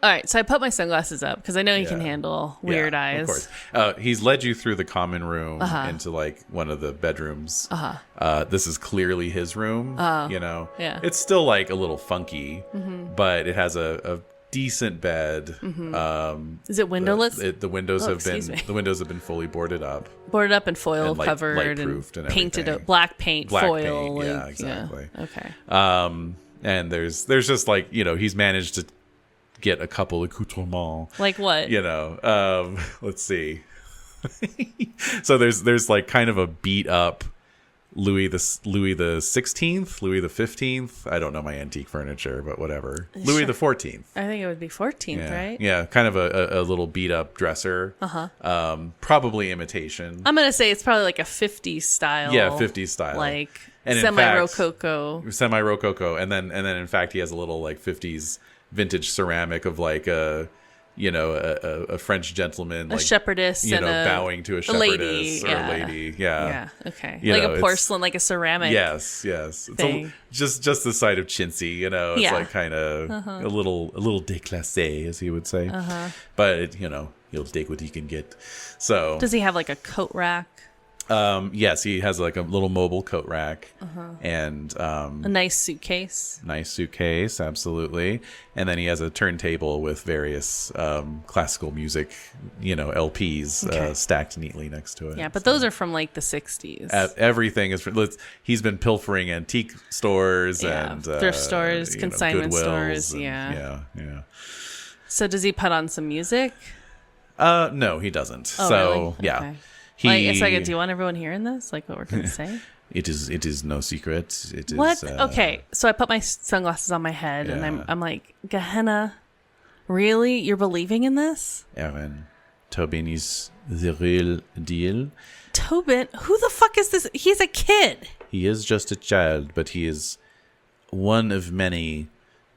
All right, so I put my sunglasses up because I know he can Yeah. handle weird Yeah, eyes. Of course. He's led you through the common room into like one of the bedrooms. This is clearly his room. Yeah. It's still like a little funky, but it has a decent bed. Is it windowless? The windows have excuse me. been fully boarded up. Boarded up and foil And covered light-proofed and painted everything. black paint Black foil. paint, yeah, like, exactly. Okay. And there's just like, he's managed to get a couple accoutrements. Like what? Let's see. So there's like kind of a beat up Louis the 16th, Louis the 15th. I don't know my antique furniture, but whatever. Louis the 14th. I think it would be 14th, Yeah. right? Yeah, kind of a little beat up dresser. Probably imitation. I'm gonna say it's probably like a 50s style. Yeah, 50s style. Like And in semi-rococo. Semi-rococo, and then in fact he has a little like 50s vintage ceramic of like a French gentleman, A like, shepherdess and a bowing to a shepherdess lady, or a lady. Yeah. Okay. You like know, a it's- porcelain, like a ceramic. Yes. It's thing. just the sight of chintzy. It's Yeah. like kind of a little déclassé, as he would say. But he'll take what he can get. So Does he have like a coat rack? yes, he has like a little mobile coat rack and A nice suitcase? nice suitcase, absolutely. And then he has a turntable with various classical music, LPs Okay. stacked neatly next to it. Yeah, but those are from like the 60s. Everything is. He's been pilfering antique stores Yeah, and thrift stores, consignment Goodwills stores, and- yeah. yeah. So does he put on some music? No, he doesn't. Oh, so really? yeah, Okay. Like, a second, do you want everyone hearing this? Like what we're going to say? It is no secret. It is. What? Okay, so I put my sunglasses on my head and Yeah. I'm like, Gehenna, really? You're believing in this? Aaron, Tobin is the real deal. Tobin? Who the fuck is this? He's a kid. He is just a child, but he is one of many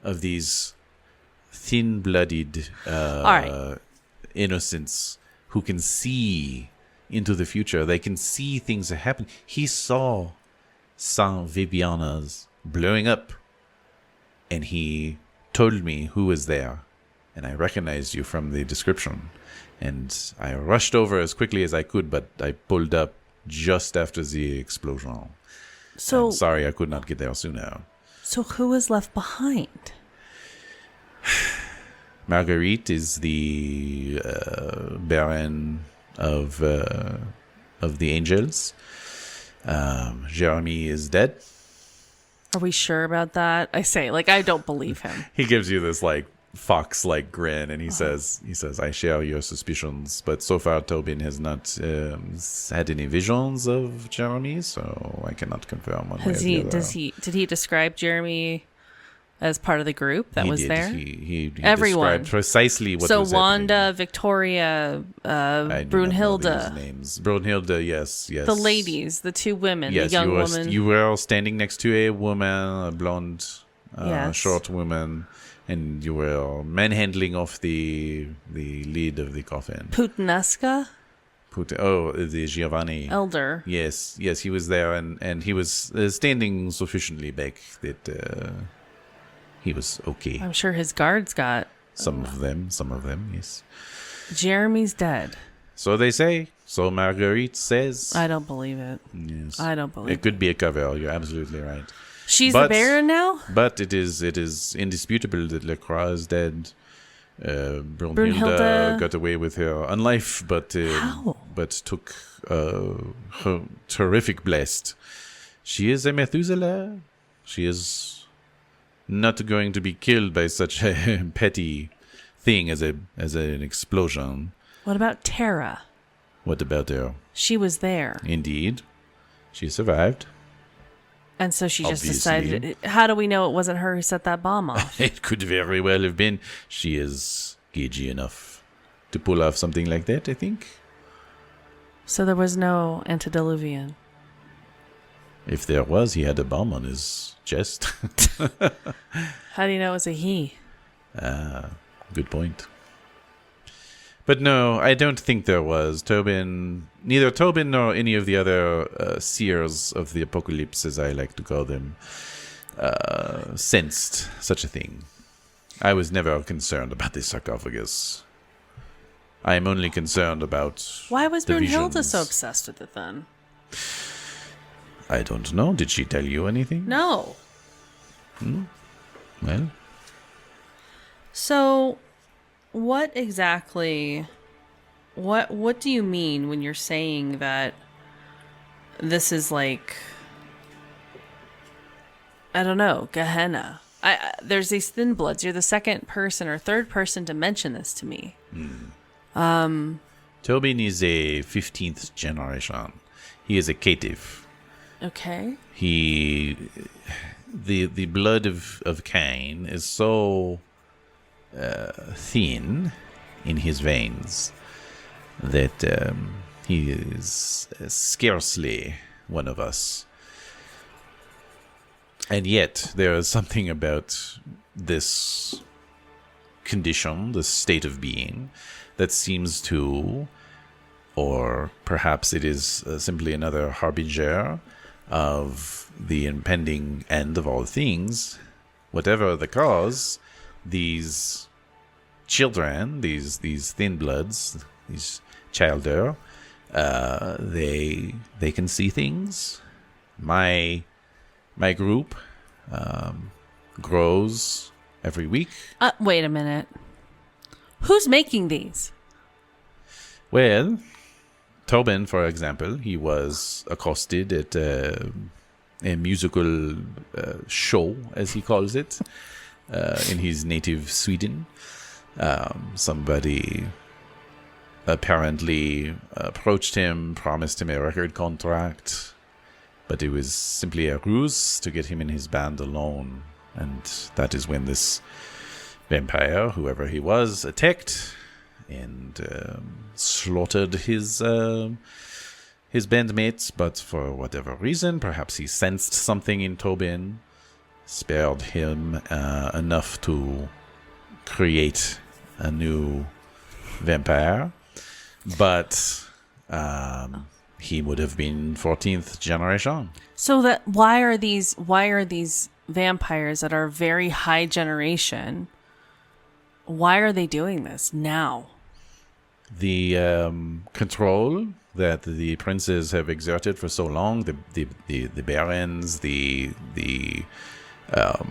of these thin-blooded right. innocents who can see into the future. They can see things that happen. He saw Saint Vibiana's blowing up, and he told me who was there, and I recognized you from the description. And I rushed over as quickly as I could, but I pulled up just after the explosion. So I'm sorry I could not get there sooner. So who was left behind? Marguerite is the Baron of the Angels. Jeremy is dead. Are we sure about that? I say, like, I don't believe him. He gives you this like fox-like grin, and he says, "I share your suspicions, but so far Tobin has not had any visions of Jeremy, so I cannot confirm one way or the other." Did he describe Jeremy as part of the group that was there? He Everyone. described precisely what so was Wanda, happening. Victoria, I do not know these Brunhilde, names. Brunhilde, yes. the ladies, the two women, Yes, the young woman. You were standing next to a woman, a blonde, Yes. short woman, and you were manhandling off the lid of the coffin. Puttanesca, The Giovanni. elder. Yes, he was there, and he was standing sufficiently back that he was okay. I'm sure his guards got. Some of them, yes. Jeremy's dead. So they say. So Marguerite says. I don't believe it. Yes. I don't believe it. Could be a cover. You're absolutely right. She's the Baron now? But it is indisputable that Lacroix is dead. Brunhilde got away with her unlife, but took her terrific blast. She is a Methuselah. She is not going to be killed by such a petty thing as an explosion. What about Tara? What about her? She was there. Indeed. She survived. And so she just Obviously. decided. How do we know it wasn't her who set that bomb off? It could very well have been. She is gaugy enough to pull off something like that, I think. So there was no antediluvian. If there was, he had a bomb on his chest. How do you know it was a he? Good point. But no, I don't think there was. Neither Tobin nor any of the other seers of the apocalypse, as I like to call them, sensed such a thing. I was never concerned about this sarcophagus. I am only concerned about Why was the Brunhilde visions. so obsessed with it then? I don't know. Did she tell you anything? No. Well, So, what exactly? What do you mean when you're saying that this is like, I don't know, Gehenna? There's these thin bloods. You're the second person or third person to mention this to me. Tobin is a 15th generation. He is a caitiff. Okay. The blood of Cain is so thin in his veins that he is scarcely one of us. And yet, there is something about this condition, this state of being, that seems to, or perhaps it is simply another harbinger of the impending end of all things. Whatever the cause, these children, these thin bloods, these childer, they can see things. My group grows every week. Wait a minute. Who's making these? Well, Tobin, for example, he was accosted at a musical show, as he calls it, in his native Sweden. Somebody apparently approached him, promised him a record contract, but it was simply a ruse to get him in his band alone. And that is when this vampire, whoever he was, attacked and slaughtered his bandmates, but for whatever reason, perhaps he sensed something in Tobin, spared him enough to create a new vampire, but he would have been 14th generation. So that why are these vampires that are very high generation? Why are they doing this now? The control that the princes have exerted for so long, the barons, the what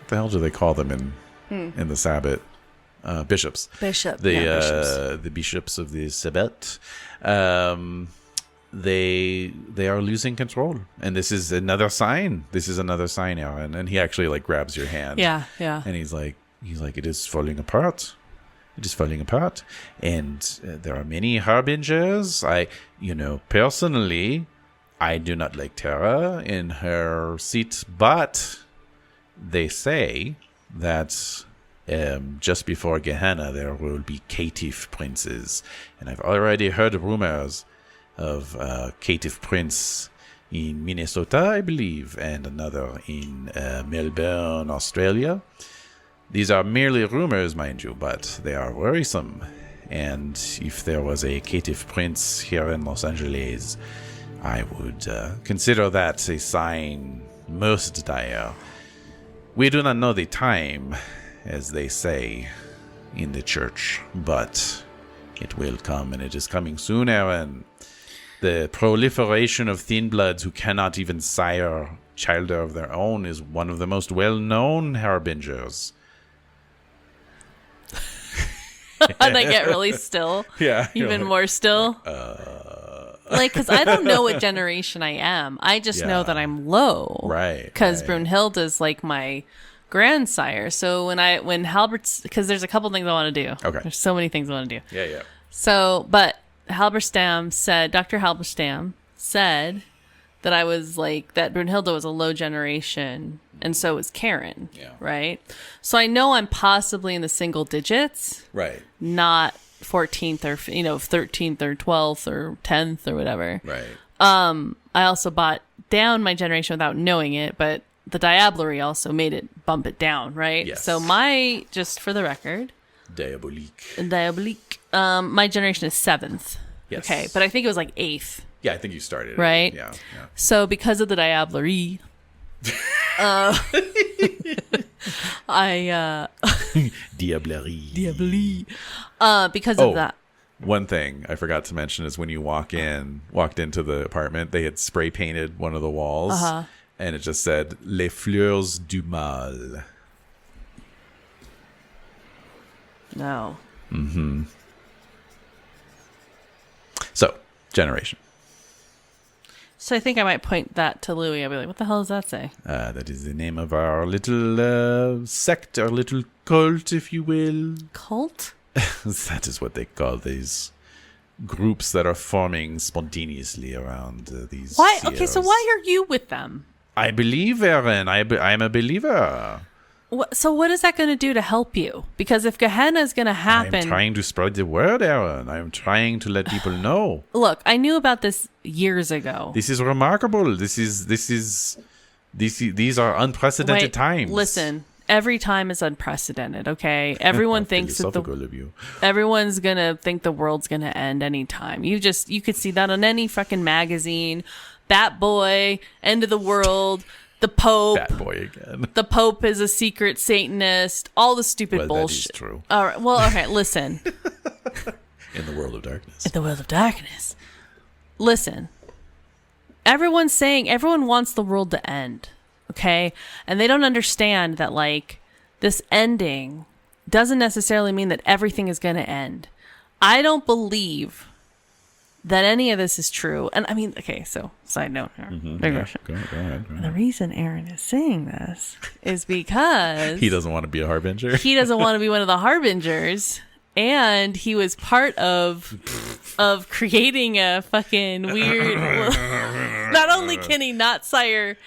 the hell do they call them in the Sabbat? Bishops. Bishops. The bishops of the Sabbat. They are losing control, and this is another sign. Aaron, and he actually like grabs your hand. Yeah. And he's like, it is falling apart. It is falling apart, and there are many harbingers. Personally, I do not like Tara in her seat, but they say that just before Gehenna there will be caitiff princes, and I've already heard rumors of a caitiff prince in Minnesota, I believe, and another in Melbourne, Australia. These are merely rumors, mind you, but they are worrisome. And if there was a caitiff prince here in Los Angeles, I would consider that a sign most dire. We do not know the time, as they say in the church, but it will come, and it is coming soon, Aaron. The proliferation of thin bloods who cannot even sire child of their own is one of the most well-known harbingers. And I get really still. Yeah. Even more still. Because I don't know what generation I am. I just know that I'm low. Right. Because Brunhilde is like my grandsire. So when Halbert's, because there's a couple things I want to do. Okay. There's so many things I want to do. Yeah. So, but Dr. Halberstam said that I was like, that Brunhilde was a low generation, and so was Karen. Yeah. Right? So I know I'm possibly in the single digits. Right. Not 14th or 13th or 12th or 10th or whatever. Right. I also bought down my generation without knowing it, but the Diablerie also made it bump it down, right? Yes. So just for the record, Diabolique. my generation is 7th. Yes. Okay, but I think it was like 8th. Yeah, I think you started. Right? Yeah. So because of the Diablerie, Diablerie. because of that. One thing I forgot to mention is when you walked into the apartment, they had spray painted one of the walls, and it just said "Les fleurs du mal." No. Mm-hmm. So, generation. So I think I might point that to Louis. I'll be like, what the hell does that say? That is the name of our little sect, our little cult, if you will. Cult? That is what they call these groups that are forming spontaneously around these. Why? COs. Okay, so why are you with them? I believe, Aaron. I'm a believer. So what is that going to do to help you? Because if Gehenna is going to happen... I'm trying to spread the word, Aaron. I'm trying to let people know. Look, I knew about this years ago. This is remarkable. These are unprecedented times. Listen, every time is unprecedented, okay? Everyone thinks that everyone's going to think the world's going to end anytime. You could see that on any fucking magazine. Bat Boy, End of the World... The Pope. Bad boy again. The Pope is a secret Satanist. All the stupid bullshit. That is true. All right. Well, okay. Listen. In the world of darkness. In the world of darkness. Listen. Everyone wants the world to end. Okay? And they don't understand that, like, this ending doesn't necessarily mean that everything is going to end. I don't believe that any of this is true. And I mean, okay, so side note here. Digression. Go ahead. The reason Aaron is saying this is because he doesn't want to be a harbinger. He doesn't want to be one of the harbingers. And he was part of creating a fucking weird not only can he not sire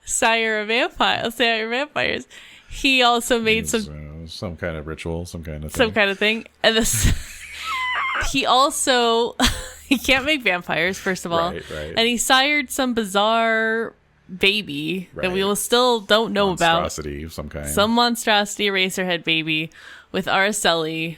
vampires, he also made some some kind of ritual, some kind of thing. Some kind of thing. And this, he also, he can't make vampires, first of all. Right. And he sired some bizarre baby that we Right. will still don't know about. Monstrosity of some kind. Some monstrosity eraserhead baby with Araceli.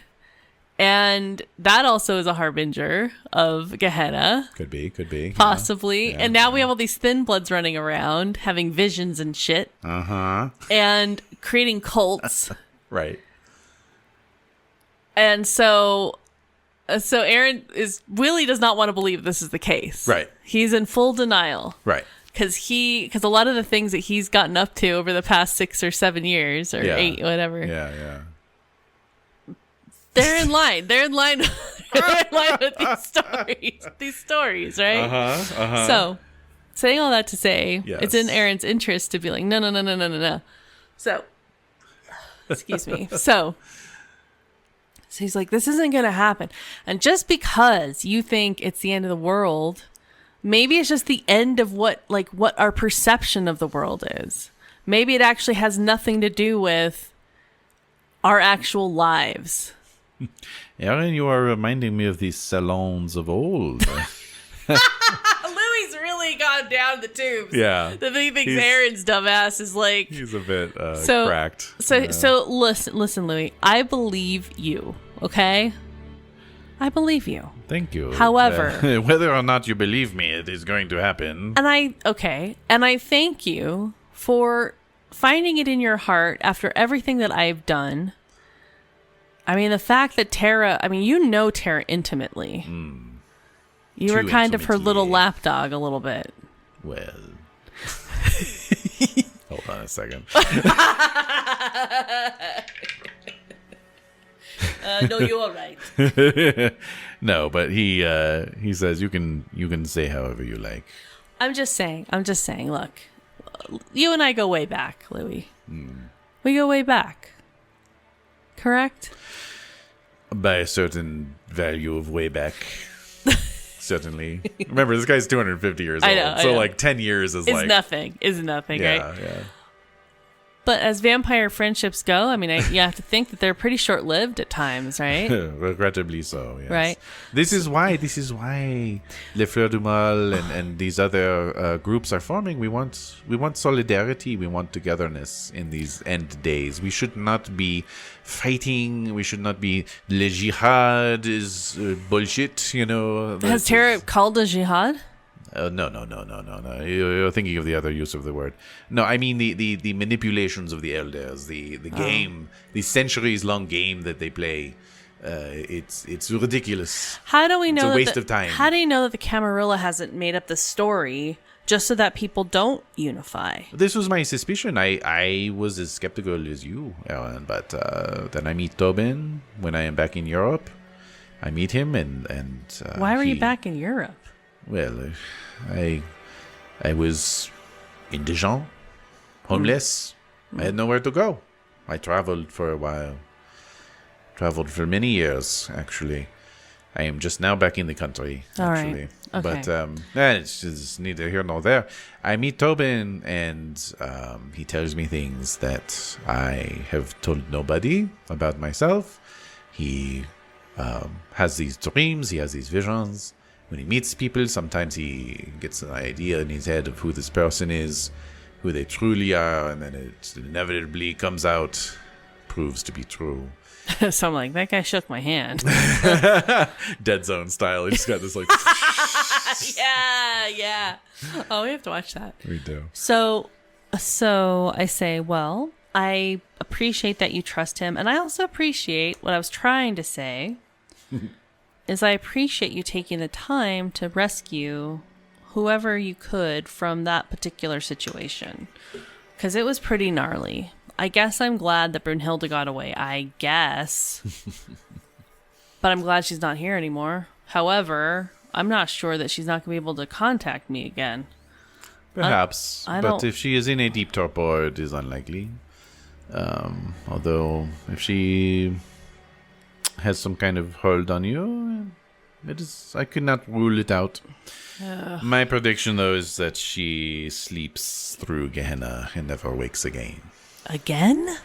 And that also is a harbinger of Gehenna. Could be. Possibly. Yeah. And now we have all these thin bloods running around, having visions and shit. Uh-huh. And creating cults. Right. And so Aaron really does not want to believe this is the case. Right. He's in full denial. Right. Because a lot of the things that he's gotten up to over the past 6 or 7 years or 8, whatever. Yeah. They're in line. They're in line with these stories, right? Uh-huh. So, saying all that to say, Yes. it's in Aaron's interest to be like, no. So, excuse me. So he's like, this isn't going to happen. And just because you think it's the end of the world, maybe it's just the end of what our perception of the world is. Maybe it actually has nothing to do with our actual lives. Aaron, you are reminding me of these salons of old. Louis really gone down the tubes. Yeah. The thing thinks Aaron's dumbass is like... He's a bit cracked. So listen, Louis. I believe you, okay? I believe you. Thank you. However... whether or not you believe me, it is going to happen. And I thank you for finding it in your heart after everything that I've done. I mean, the fact that Tara, you know Tara intimately. You were kind of her little lapdog a little bit. Well. Hold on a second. No, you are right. No, but he says you can say however you like. I'm just saying, look. You and I go way back, Louis. We go way back. Correct? By a certain value of way back. Certainly. Remember, this guy's 250 years old. I so, know. 10 years is nothing. Is nothing, right? Yeah. But as vampire friendships go, you have to think that they're pretty short-lived at times, right? Regrettably so, yes. Right. This is why Les Fleurs du Mal and these other groups are forming. We want solidarity. We want togetherness in these end days. We should not be fighting. We should not be... Le jihad is bullshit, Has Tara called a jihad? No. You're thinking of the other use of the word. No, I mean the manipulations of the elders, the game, the centuries-long game that they play. It's ridiculous. How do we know? It's a waste of time. How do you know that the Camarilla hasn't made up the story just so that people don't unify? This was my suspicion. I was as skeptical as you, Aaron, but then I meet Tobin when I am back in Europe. I meet him and why were you back in Europe? Well, I was indigent, homeless. I had nowhere to go. I traveled for a while. Traveled for many years, actually. I am just now back in the country, actually. All right. Okay. But it's just neither here nor there. I meet Tobin, and he tells me things that I have told nobody about myself. He has these dreams. He has these visions. When he meets people, sometimes he gets an idea in his head of who this person is, who they truly are, and then it inevitably comes out, proves to be true. So I'm like, that guy shook my hand. Dead Zone style. He just got this Yeah. Oh, we have to watch that. We do. So I say, well, I appreciate that you trust him, and I also appreciate what I was trying to say. Is I appreciate you taking the time to rescue whoever you could from that particular situation. Because it was pretty gnarly. I guess I'm glad that Brunhilde got away. I guess. But I'm glad she's not here anymore. However, I'm not sure that she's not going to be able to contact me again. Perhaps. But if she is in a deep torpor, it is unlikely. Although, if she has some kind of hold on you, I could not rule it out. My prediction, though, is that she sleeps through Gehenna and never wakes again. Again?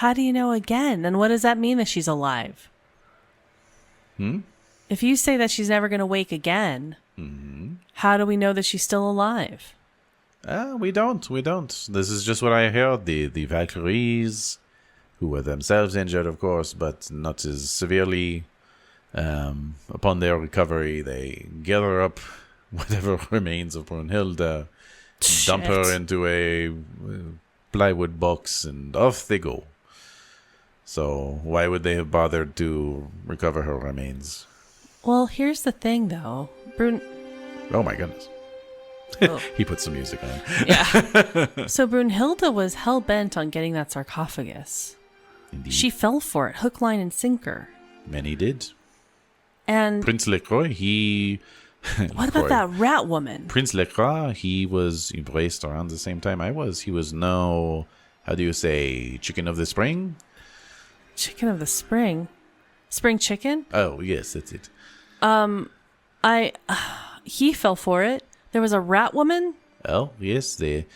How do you know again? And what does that mean that she's alive? If you say that she's never going to wake again, how do we know that she's still alive? We don't. This is just what I heard. The Valkyries, who were themselves injured, of course, but not as severely. Upon their recovery, they gather up whatever remains of Brunhilde, dump her into a plywood box, and off they go. So why would they have bothered to recover her remains? Well, here's the thing, though. Oh my goodness. Oh. He put some music on. Yeah. So Brunhilde was hell-bent on getting that sarcophagus. Indeed. She fell for it, hook, line, and sinker. Many did. And Prince Lecroix, what about that rat woman? Prince Lecroix, he was embraced around the same time I was. He was no, how do you say, chicken of the spring? Chicken of the spring? Spring chicken? Oh, yes, that's it. He fell for it. There was a rat woman? Oh, yes, the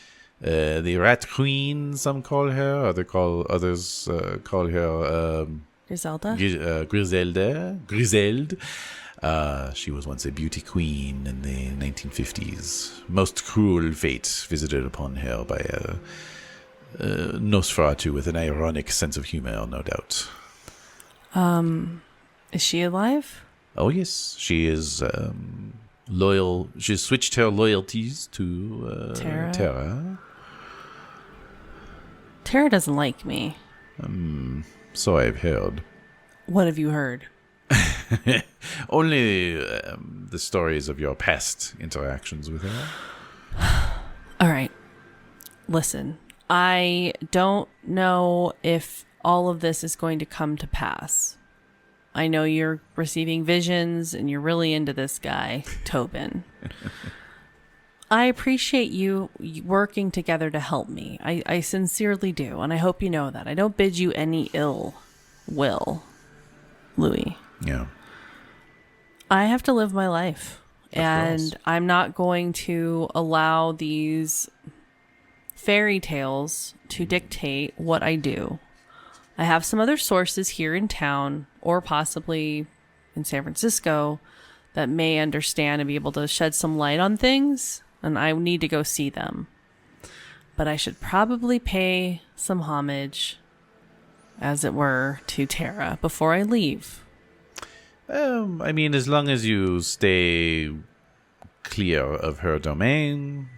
rat queen, some call her. Others call her Griselda? Griselde. She was once a beauty queen in the 1950s. Most cruel fate visited upon her by a Nosferatu with an ironic sense of humor, no doubt. Is she alive? Oh, yes. She is loyal. She's switched her loyalties to Terra. Terra doesn't like me. So I've heard. What have you heard? Only the stories of your past interactions with her. All right. Listen, I don't know if all of this is going to come to pass. I know you're receiving visions and you're really into this guy, Tobin. I appreciate you working together to help me. I sincerely do, and I hope you know that. I don't bid you any ill will, Louis. Yeah. I have to live my life, and course. I'm not going to allow these fairy tales to dictate what I do. I have some other sources here in town, or possibly in San Francisco, that may understand and be able to shed some light on things, and I need to go see them. But I should probably pay some homage, as it were, to Terra before I leave. I mean, as long as you stay clear of her domain.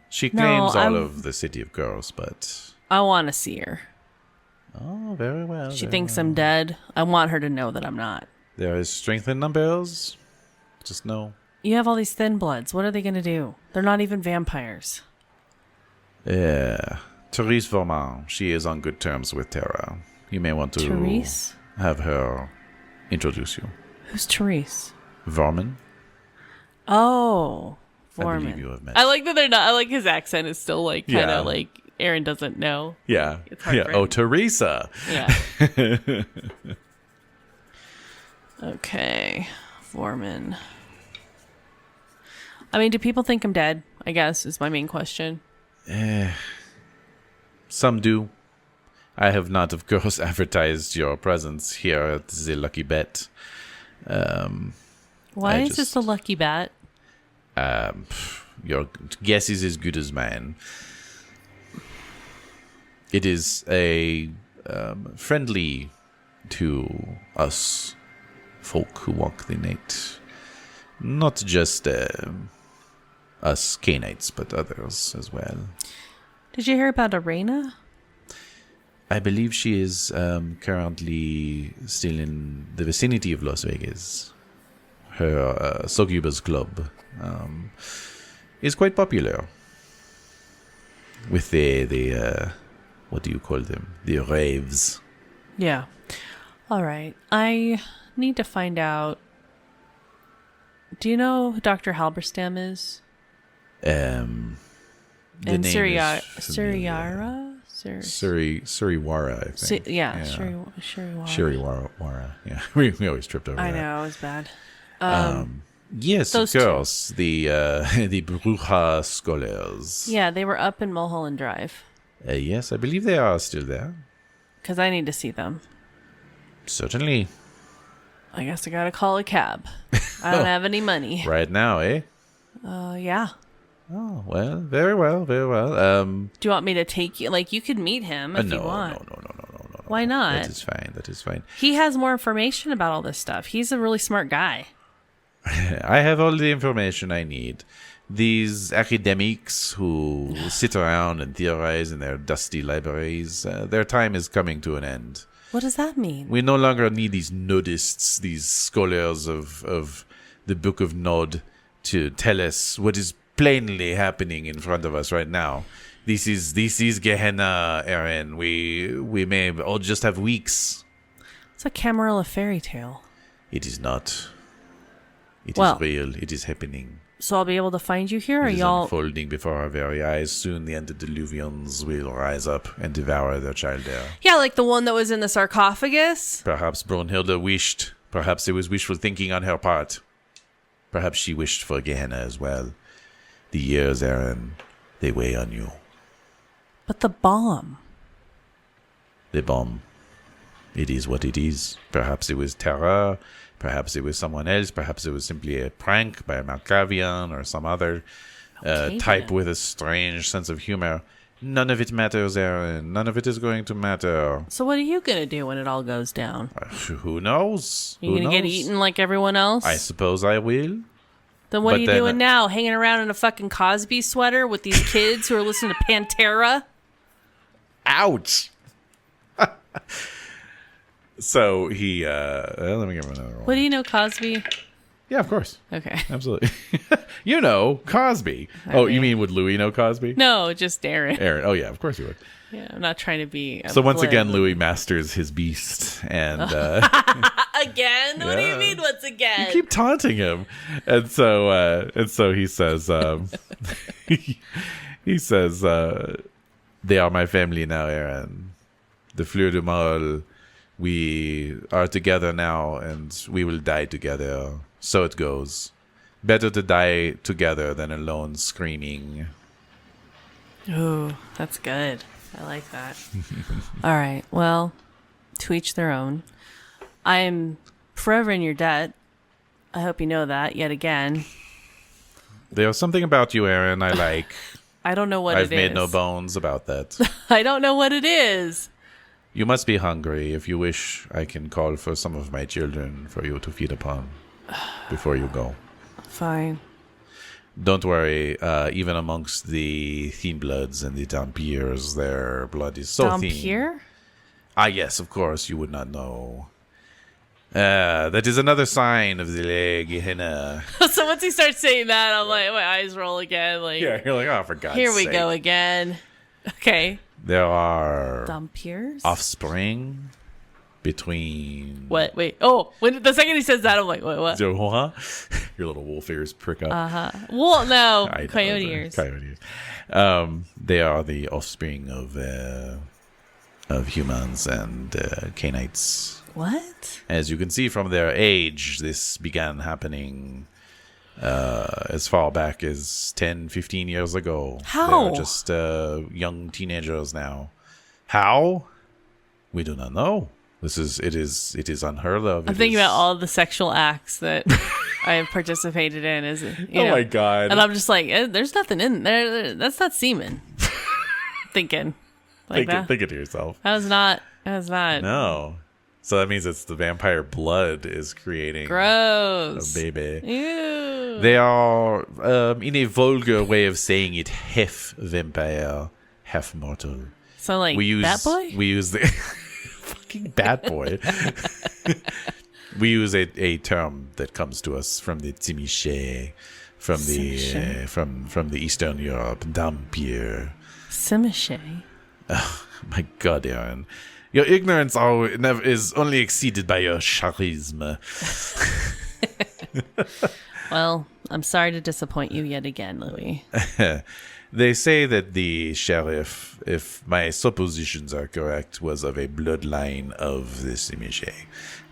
She claims all of the City of Girls, but... I want to see her. Oh, very well. She thinks I'm dead. I want her to know that I'm not. There is strength in numbers. Just know. You have all these thin bloods. What are they going to do? They're not even vampires. Yeah. Therese Vermont. She is on good terms with Terra. You may want to Therese? Have her introduce you. Who's Therese? Vorman. Oh, I Vorman. believe you have met. I like that they're not. I like his accent is still like kind of Yeah. like Aaron doesn't know. Yeah. It's hard for Oh, him. Teresa. Yeah. Okay, Vorman. I mean, do people think I'm dead? I guess is my main question. Some do. I have not, of course, advertised your presence here at the Lucky Bet. Why is this a lucky bat? Your guess is as good as mine. It is a friendly to us folk who walk the night. Not just us Canaanites, but others as well. Did you hear about Arena? I believe she is currently still in the vicinity of Las Vegas. Her Succubus Club is quite popular with the what do you call them? The raves. Yeah. All right. I need to find out. Do you know who Dr. Halberstam is? The And name is Suriara? Suriwara, I think. Suriwara. Suriwara. Yeah, we always tripped over I that. know, it was bad. Yes, of Those two. course. The Bruja Scholars. Yeah, they were up in Mulholland Drive. Yes, I believe they are still there. because I need to see them. Certainly. I guess I gotta call a cab. I don't have any money. Right now, eh? Yeah. Oh, well, very well, very well. Do you want me to take you? Like, you could meet him if you want. No. Why not? That is fine. He has more information about all this stuff. He's a really smart guy. I have all the information I need. These academics who sit around and theorize in their dusty libraries, their time is coming to an end. What does that mean? We no longer need these nodists, these scholars of the Book of Nod to tell us what is plainly happening in front of us right now. This is Gehenna, Aaron. We may all just have weeks. It's a Camarilla fairy tale. It is not. It Well, is real. It is happening. So I'll be able to find you here, or It is y'all? unfolding before our very eyes. Soon the antediluvians will rise up and devour their child there. Yeah, like the one that was in the sarcophagus. Perhaps Brunhilde wished. Perhaps it was wishful thinking on her part. Perhaps she wished for Gehenna as well. The years, Aaron, they weigh on you. But the bomb. The bomb. It is what it is. Perhaps it was terror. Perhaps it was someone else. Perhaps it was simply a prank by a Malkavian or some other type with a strange sense of humor. None of it matters, Aaron. None of it is going to matter. So what are you gonna do when it all goes down? Who knows? You gonna get eaten like everyone else? I suppose I will. Then what but are you then- doing now? Hanging around in a fucking Cosby sweater with these kids who are listening to Pantera? Ouch! So he, let me give him another one. What do you know, Cosby? Yeah, of course. Okay. Absolutely. You know Cosby. Oh, you mean would Louis know Cosby? No, just Darren. Aaron. Oh, yeah, of course he would. Yeah, I'm not trying to be. So once flip. again, Louis masters his beast, and Again? What do you Yeah. mean? Once again? you keep taunting him, and so he says, he says, they are my family now, Aaron. The Fleur de Mal, we are together now, and we will die together. So it goes. Better to die together than alone screaming. Ooh, that's good. I like that. All right. Well, to each their own. I am forever in your debt. I hope you know that yet again. There's something about you, Aaron, I like. I don't know what I've it made is. no bones about that. I don't know what it is. You must be hungry. If you wish, I can call for some of my children for you to feed upon before you go. Fine. Don't worry, even amongst the thin bloods and the Dampiers, their blood is so thin. Dampier? Ah, yes, of course, you would not know. That is another sign of the Gehenna. So once he starts saying that, I'm like, my eyes roll again. Like, Yeah, you're like, oh, for God's here we sake. go again. Okay. There are Dampiers? offspring between... What? Wait. Oh, when the second he says that, I'm like, wait, what? Your little wolf ears prick up. Well, no. I know, Coyote the ears. Coyote ears. They are the offspring of humans and Canaanites. What? As you can see from their age, this began happening as far back as 10, 15 years ago. How? They're just young teenagers now. How? We do not know. It is unheard of. I'm thinking about all the sexual acts that I have participated in. Oh my God. And I'm just like, there's nothing in there. That's not semen. Thinking like that. Think it to yourself. That was not. No. So that means it's the vampire blood is creating Gross. a baby. Ew. They are, in a vulgar way of saying it, half vampire, half mortal. So like Bat Boy? We use the fucking Bat Boy. We use a term that comes to us from the Timiche, from the Eastern Europe, Dampier. Simiche. My God, Aaron. Your ignorance is only exceeded by your charisma. Well, I'm sorry to disappoint you yet again, Louis. They say that the sheriff, if my suppositions are correct, was of a bloodline of the Simiche.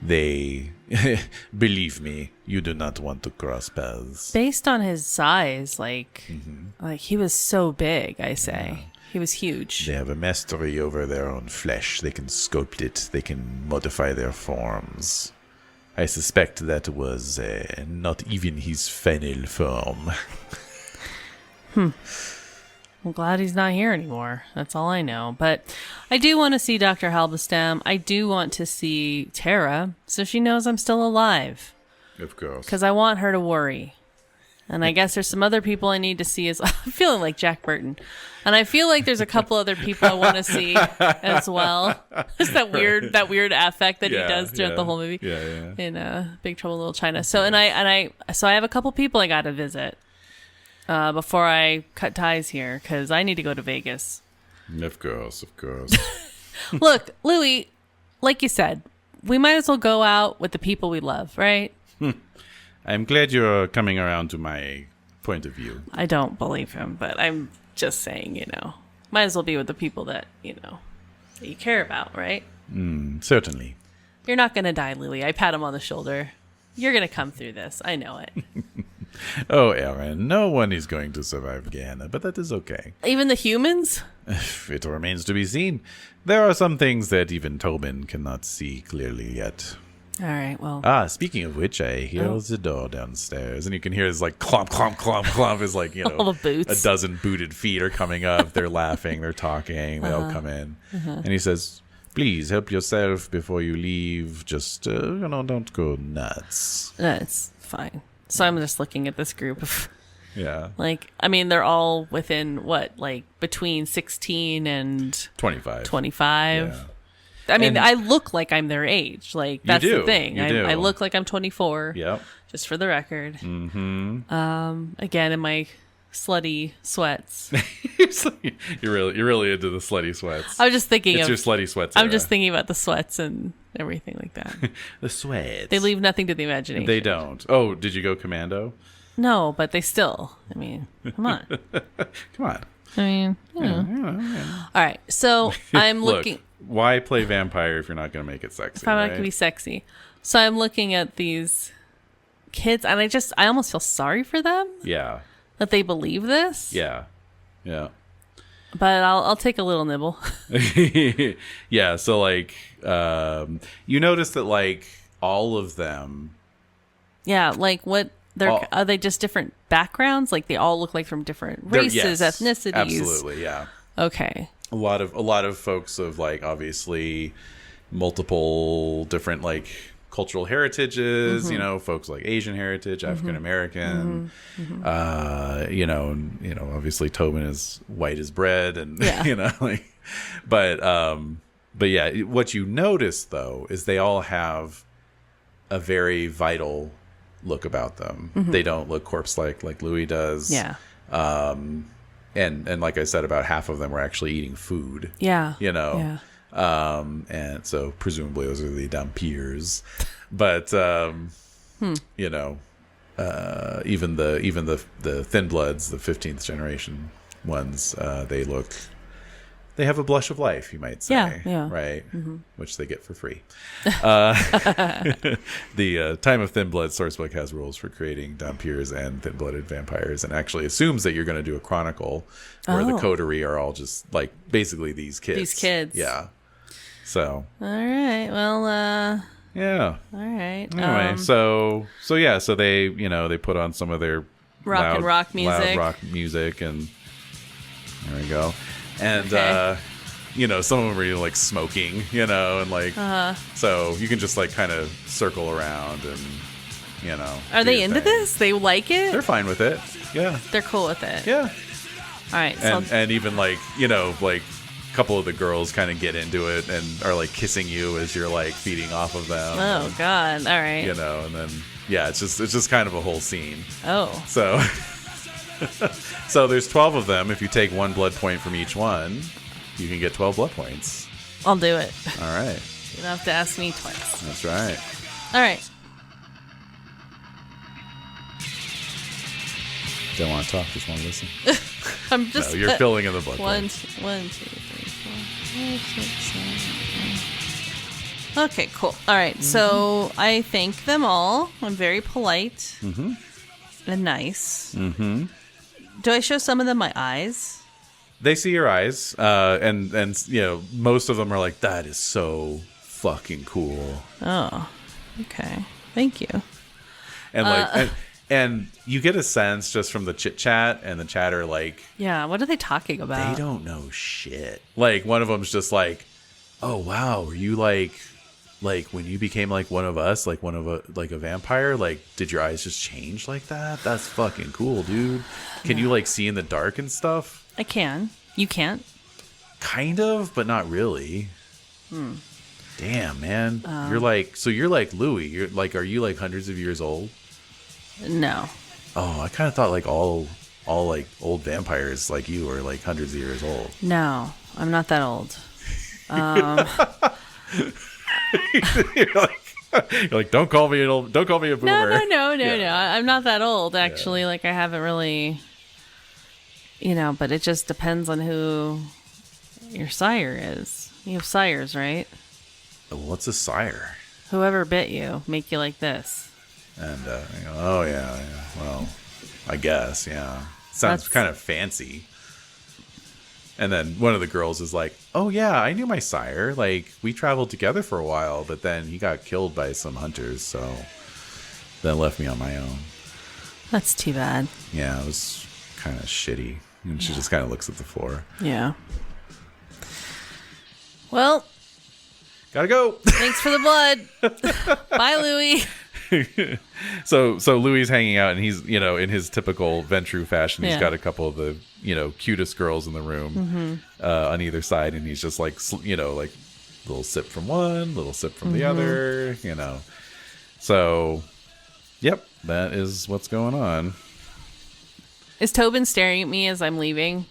They, believe me, you do not want to cross paths. Based on his size, like he was so big, I say. He was huge. They have a mastery over their own flesh. They can sculpt it. They can modify their forms. I suspect that was not even his final form. I'm glad he's not here anymore. That's all I know. But I do want to see Dr. Halberstam. I do want to see Tara, so she knows I'm still alive. Of course. Because I want her to worry. And I guess there's some other people I need to see as I'm feeling like Jack Burton. And I feel like there's a couple other people I want to see as well. Just that weird affect that he does throughout the whole movie. In Big Trouble in Little China. So I have a couple people I got to visit before I cut ties here, because I need to go to Vegas. Of course. Look, Louis, like you said, we might as well go out with the people we love, right? I'm glad you're coming around to my point of view. I don't believe him, but I'm just saying, might as well be with the people that, that you care about, right? Certainly. You're not going to die, Louis. I pat him on the shoulder. You're going to come through this. I know it. Oh, Aaron, no one is going to survive Gehenna, but that is okay. Even the humans? It remains to be seen. There are some things that even Tobin cannot see clearly yet. All right, well. Speaking of which, I hear the door downstairs, and you can hear this like clomp, clomp, clomp, clomp. Is like, all the boots. A dozen booted feet are coming up. They're laughing, they're talking, they all come in. And he says, please help yourself before you leave. Just, don't go nuts. That's fine. So I'm just looking at this group of, yeah. They're all within between 16 and 25. Yeah. I look like I'm their age. That's the thing. I look like I'm 24. Yep. Just for the record. Mm-hmm. Again, in my slutty sweats. You're really into the slutty sweats. I was just thinking it's your slutty sweats. I'm just thinking about the sweats and everything like that. The sweats. They leave nothing to the imagination. They don't. Oh, did you go commando? No, but they still. Come on. Come on. All right. So I'm looking. Look, why play vampire if you're not going to make it sexy? If I'm not going to be sexy. So I'm looking at these kids, and I almost feel sorry for them. Yeah. That they believe this. Yeah. But I'll take a little nibble. Yeah. So you notice that all of them. Yeah. What are they just different backgrounds? They all look like from different races, ethnicities. Absolutely. Yeah. Okay. A lot of folks of obviously multiple different cultural heritages, folks like Asian heritage, African American, obviously Tobin is white as bread, and but yeah, what you notice though is they all have a very vital look about them. They don't look corpse-like Louis does. Yeah. And like I said, about half of them were actually eating food. Yeah. Yeah. And so presumably those are the Dampiers, but even the Thin Bloods, the 15th generation ones, they have a blush of life, you might say. Yeah. Right. Which they get for free. The Time of Thin Blood sourcebook has rules for creating Dampiers and thin-blooded vampires, and actually assumes that you're going to do a chronicle where the coterie are all just basically these kids. Yeah. So. All right. Well. Yeah. All right. Anyway, so they they put on some of their rock music. Loud rock music, and there we go. And okay. Some of them are smoking, and so you can just kind of circle around and Are they into this? They like it? They're fine with it. Yeah. They're cool with it. Yeah. All right. And even a couple of the girls kind of get into it and are kissing you as you're feeding off of them. Oh God! All right. And then it's just kind of a whole scene. Oh. So. So there's 12 of them. If you take 1 blood point from each one, you can get 12 blood points. I'll do it. All right. You don't have to ask me twice. That's right. All right. Don't want to talk, just want to listen. I'm just. No, you're filling in the blood points. 1, 2, 3, 4, 5, 6, 7, 8. Okay, cool. All right, so I thank them all. I'm very polite and nice. Mm-hmm. Do I show some of them my eyes? They see your eyes, and most of them are like, "That is so fucking cool." Oh, okay. Thank you. And and you get a sense just from the chit chat and the chatter, like, Yeah, what are they talking about? they don't know shit. Like, one of them's just like, "Oh wow, were you like when you became like one of us, like a vampire? Like, did your eyes just change like that? That's fucking cool, dude. Can you like see in the dark and stuff?" I can. You can't? Kind of, but not really. Damn, man. You're like Louis. You're like, are you like hundreds of years old? No. Oh, I kind of thought like all like old vampires like you are like hundreds of years old. No, I'm not that old. You're like, don't call me a boomer. No. I'm not that old, actually. Like, I haven't really, but it just depends on who your sire is. You have sires, right? What's a sire? Whoever bit you, make you like this. And oh yeah, well, I guess, yeah. Sounds kind of fancy. And then one of the girls is like, "Oh yeah, I knew my sire. Like, we traveled together for a while, but then he got killed by some hunters, so then left me on my own." That's too bad. Yeah, it was kind of shitty. And she just kind of looks at the floor. Yeah. Well, gotta go. Thanks for the blood. Bye, Louis. So Louis hanging out, and he's in his typical Ventru fashion. He's got a couple of the cutest girls in the room on either side, and he's just like like little sip from one, little sip from the other. So yep, that is what's going on. Is Tobin staring at me as I'm leaving?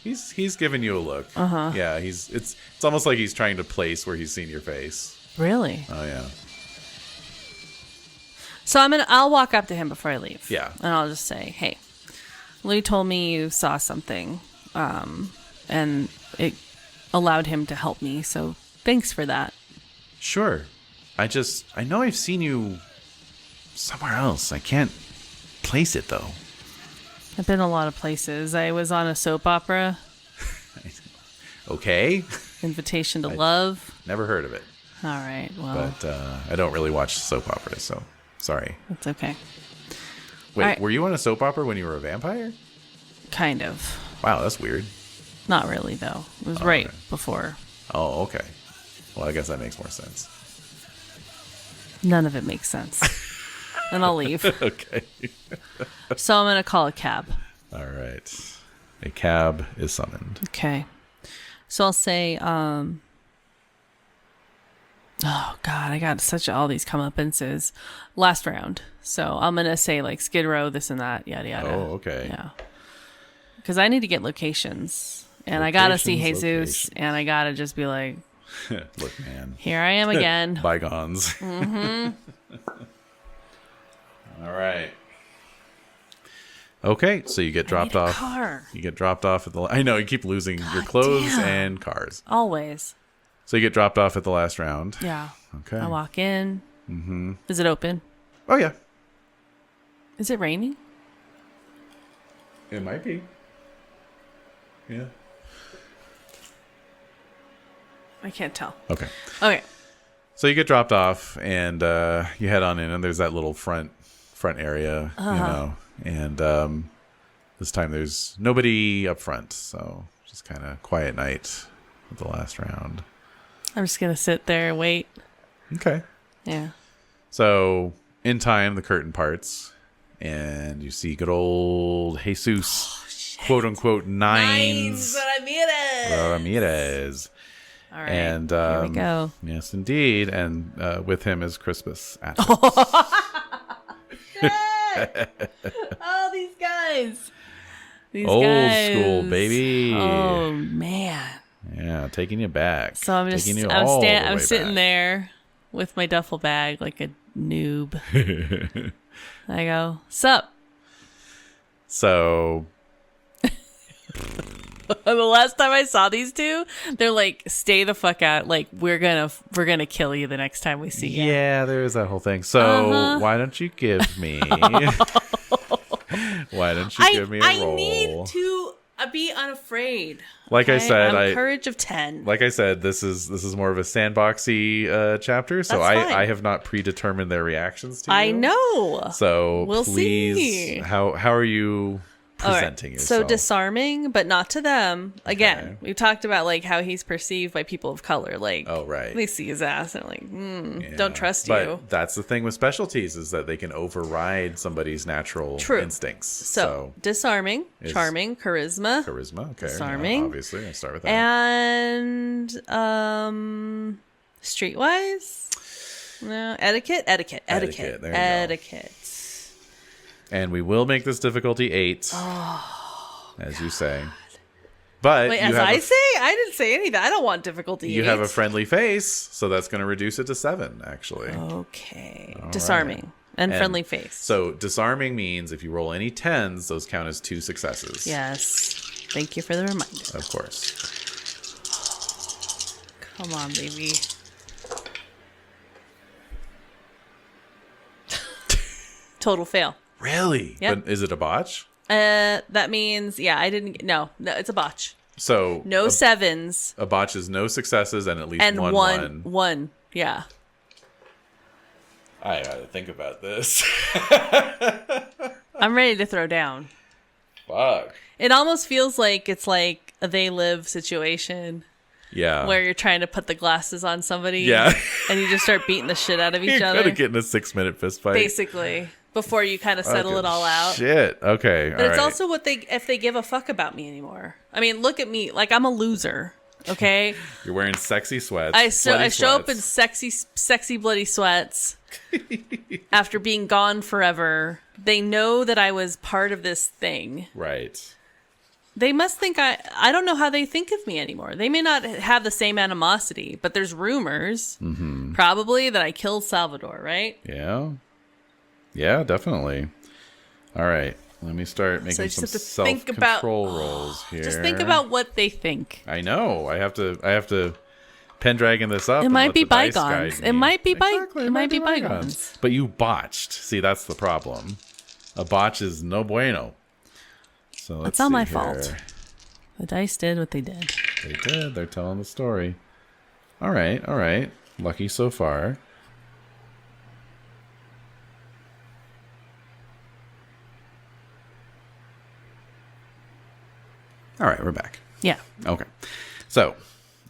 He's giving you a look. Yeah, it's almost like he's trying to place where he's seen your face. Really? Oh yeah. So I'll walk up to him before I leave. Yeah. And I'll just say, "Hey, Louis told me you saw something, and it allowed him to help me. So thanks for that." Sure. I know I've seen you somewhere else. I can't place it though. I've been a lot of places. I was on a soap opera. Okay. Invitation to Love. Never heard of it. All right. Well, but I don't really watch soap operas, so sorry. That's okay. Wait, right. Were you on a soap opera when you were a vampire? Kind of. Wow, that's weird. Not really, though. It was right before. Oh, okay. Well, I guess that makes more sense. None of it makes sense. And I'll leave. Okay. So I'm going to call a cab. All right. A cab is summoned. Okay. So I'll say, oh God, I got all these comeuppances last round. So I'm going to say like Skid Row, this and that, yada, yada. Oh, okay. Yeah. Because I need to get locations. And I got to see Jesus. And I got to just be like, look, man. Here I am again. Bygones. Mm-hmm. All right. Okay, so you get dropped off. Car. You get dropped off at the. I know you keep losing your clothes and cars. Always. So you get dropped off at the last round. Yeah. Okay. I walk in. Mm-hmm. Is it open? Oh yeah. Is it raining? It might be. Yeah. I can't tell. Okay. Okay. So you get dropped off, and you head on in, and there's that little front area, and this time there's nobody up front, so just kind of quiet night at the last round. I'm just gonna sit there and wait. Okay. Yeah. So in time, the curtain parts, and you see good old Jesus, quote unquote nines Ramirez. All right, and here we go. Yes, indeed, and with him is Crispus. Oh, these guys! Old school, baby. Oh man! Yeah, taking you back. So I'm sitting there with my duffel bag like a noob. I go, "Sup?" So. The last time I saw these two, they're like, "Stay the fuck out! Like we're gonna kill you the next time we see you." Yeah, there is that whole thing. So why don't you give me? Why don't you give me a roll? I need to Be unafraid. Like I said, I'm courage of 10. Like I said, this is more of a sandboxy chapter, so That's fine. I have not predetermined their reactions to you. I know. So We'll please, see. how are you presenting yourself? So disarming, but not to them. Again, we talked about like how he's perceived by people of color. Like, oh right, they see his ass and they're like, don't trust but you. That's the thing with specialties is that they can override somebody's natural instincts. So disarming, charming, charisma. Okay, disarming. Obviously, I start with that. And streetwise, no etiquette. There you go. And we will make this difficulty 8, as you say. But wait, as I say, I didn't say anything. I don't want difficulty. You 8. have a friendly face, so that's going to reduce it to 7, actually. Okay, all disarming and friendly face. So disarming means if you roll any 10s, those count as 2 successes. Yes, thank you for the reminder. Of course. Come on, baby. Total fail. Really? Yep. But is it a botch? That means I didn't. No, it's a botch. So no 7s. A botch is no successes and at least and one. Yeah. I gotta think about this. I'm ready to throw down. Fuck. It almost feels like it's like a they live situation. Yeah. Where you're trying to put the glasses on somebody. Yeah. And you just start beating the shit out of each other. You're gonna get in a 6-minute fist fight. Basically. Before you kind of settle it all out. Shit. Okay. But it's also if they give a fuck about me anymore. I mean, look at me. Like, I'm a loser. Okay? You're wearing sexy sweats. I show up in sexy bloody sweats after being gone forever. They know that I was part of this thing. Right. They must think I don't know how they think of me anymore. They may not have the same animosity, but there's rumors probably that I killed Salvador, right? Yeah. Yeah, definitely. All right. Let me start making some self-control rolls here. Just think about what they think. I know. I have to Pendragon this up. It might be bygones. It might be bygones. But you botched. See, that's the problem. A botch is no bueno. So let's It's not my here. fault. The dice did what they did. They did. They're telling the story. All right. Lucky so far. All right, we're back. Yeah. Okay. So,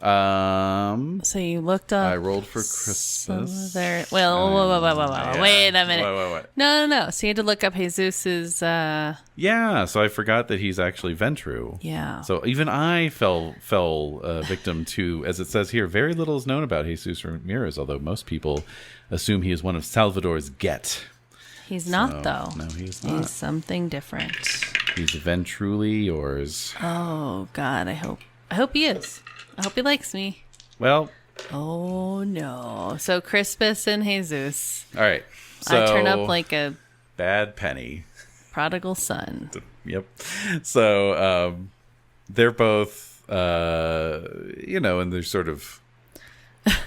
so you looked up. I rolled for Christmas. Whoa. Wait a minute. What? No. So you had to look up Jesus's. Yeah. So I forgot that he's actually Ventru. Yeah. So even I fell victim to, as it says here, very little is known about Jesus Ramirez, although most people assume he is one of Salvador's get. He's not, though. No, he's not. He's something different. He's Ventruly yours. Oh God, I hope he is. I hope he likes me. Well. Oh no. So Crispus and Jesus. All right. So I turn up like a bad penny. Prodigal son. Yep. So they're both in their sort of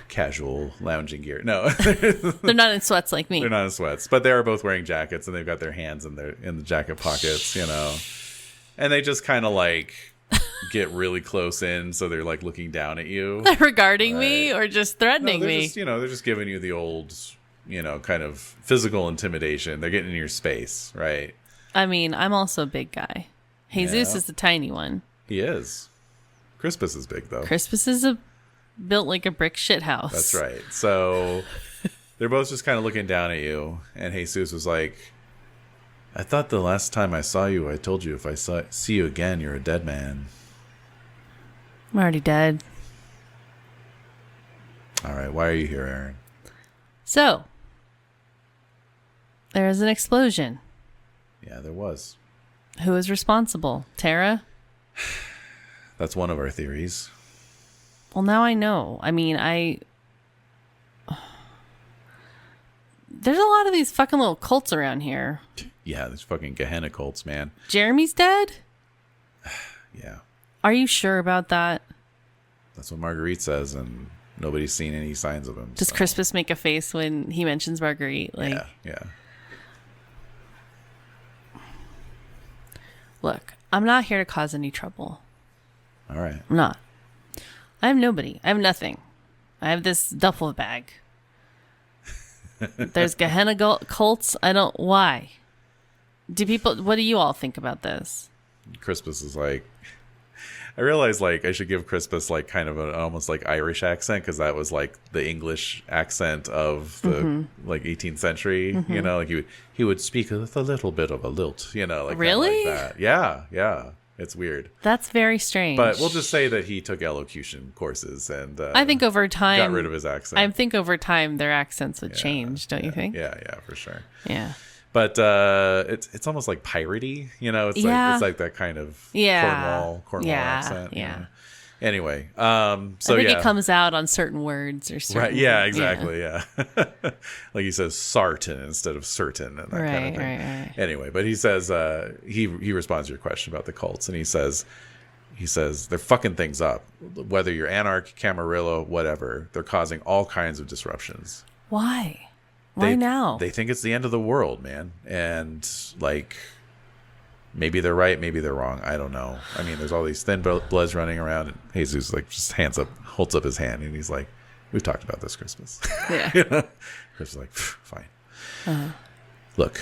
casual lounging gear. No. They're not in sweats like me. They're not in sweats, but they are both wearing jackets and they've got their hands in the jacket pockets, And they just kind of like get really close in, so they're like looking down at you. Regarding me or just threatening me? They're just giving you the old, kind of physical intimidation. They're getting in your space, right? I mean, I'm also a big guy. Jesus is the tiny one. He is. Crispus is big, though. Crispus is built like a brick shit house. That's right. So they're both just kind of looking down at you, and Jesus was like, I thought the last time I saw you, I told you if I see you again, you're a dead man. I'm already dead. All right. Why are you here, Aaron? So, there is an explosion. Yeah, there was. Who is responsible? Tara? That's one of our theories. Well, now I know. I mean, there's a lot of these fucking little cults around here. Yeah, there's fucking Gehenna cults, man. Jeremy's dead? Yeah. Are you sure about that? That's what Marguerite says, and nobody's seen any signs of him. Does Crispus make a face when he mentions Marguerite? Yeah. Look, I'm not here to cause any trouble. All right. I'm not. I have nobody. I have nothing. I have this duffel bag. There's Gehenna cults. Why? What do you all think about this? Crispus is like, I realized like I should give Crispus like kind of an almost like Irish accent, because that was like the English accent of the like 18th century. You know, like he would speak with a little bit of a lilt. You know, like really like that. Yeah. It's weird. That's very strange. But we'll just say that he took elocution courses, and I think over time got rid of his accent. I think over time their accents would change. Don't you think? Yeah, for sure. Yeah. But it's almost like piratey, you know. It's like that kind of Cornwall accent. Yeah. You know? Anyway, so I think it comes out on certain words or certain. Right. Yeah. Exactly. Yeah. Like he says "sartin" instead of "certain" and that kind of thing. Right. Anyway, but he says he responds to your question about the cults, and he says they're fucking things up. Whether you're Anarch, Camarillo, whatever, they're causing all kinds of disruptions. Why? Why now? They think it's the end of the world, man. And like, maybe they're right, maybe they're wrong. I don't know. I mean, there's all these thin bloods running around, and Jesus like just holds up his hand, and he's like, "We've talked about this, Christmas." Yeah. You know? Chris is like, "Fine. Look,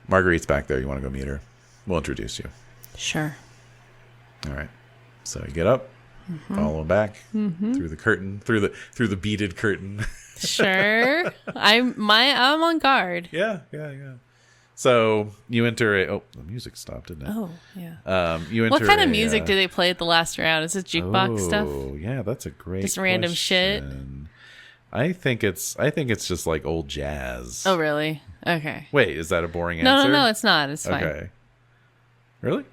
Marguerite's back there. You want to go meet her? We'll introduce you." Sure. All right. So you get up, follow him back through the curtain, through the beaded curtain. Sure. I'm on guard. Yeah. So you enter the music stopped, didn't it? Oh, yeah. You enter what kind of music do they play at the last round? Is it jukebox stuff? Oh, yeah, that's a great Just random shit? I think it's just like old jazz. Oh, really? Okay. Wait, is that a boring answer? No, it's not. It's fine. Okay. Really?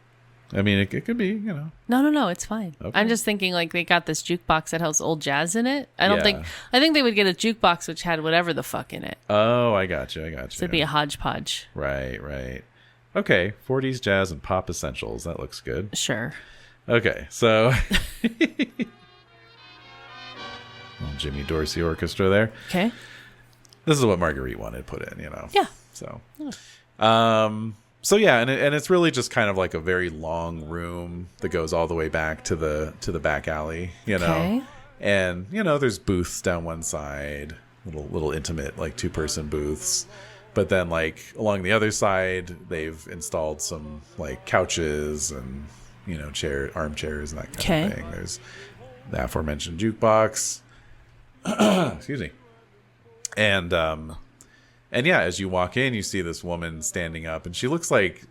I mean, it could be, you know. No, it's fine. Okay. I'm just thinking like they got this jukebox that has old jazz in it. I think they would get a jukebox which had whatever the fuck in it. Oh, I got you. So it'd be a hodgepodge. Right. Okay, 40s jazz and pop essentials. That looks good. Sure. Okay, so little Jimmy Dorsey orchestra there. Okay. This is what Marguerite wanted to put in, you know. Yeah. So yeah, and it's really just kind of like a very long room that goes all the way back to the back alley, you know. Okay. And you know, there's booths down one side, little intimate like 2-person booths. But then like along the other side, they've installed some like couches and, you know, armchairs and that kind of thing. There's the aforementioned jukebox. Excuse me. And yeah, as you walk in, you see this woman standing up, and she looks like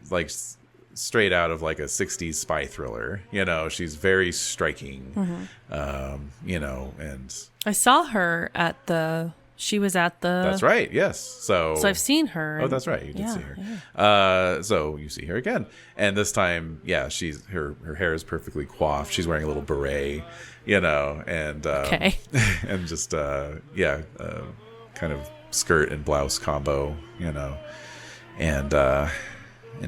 straight out of like a 60s spy thriller. You know, she's very striking. You know, and I saw her she was at the. That's right. Yes. So I've seen her. Oh, that's right. You did see her. Yeah. So you see her again, and this time, yeah, her hair is perfectly coiffed. She's wearing a little beret, you know, and and just kind of skirt and blouse combo, you know, and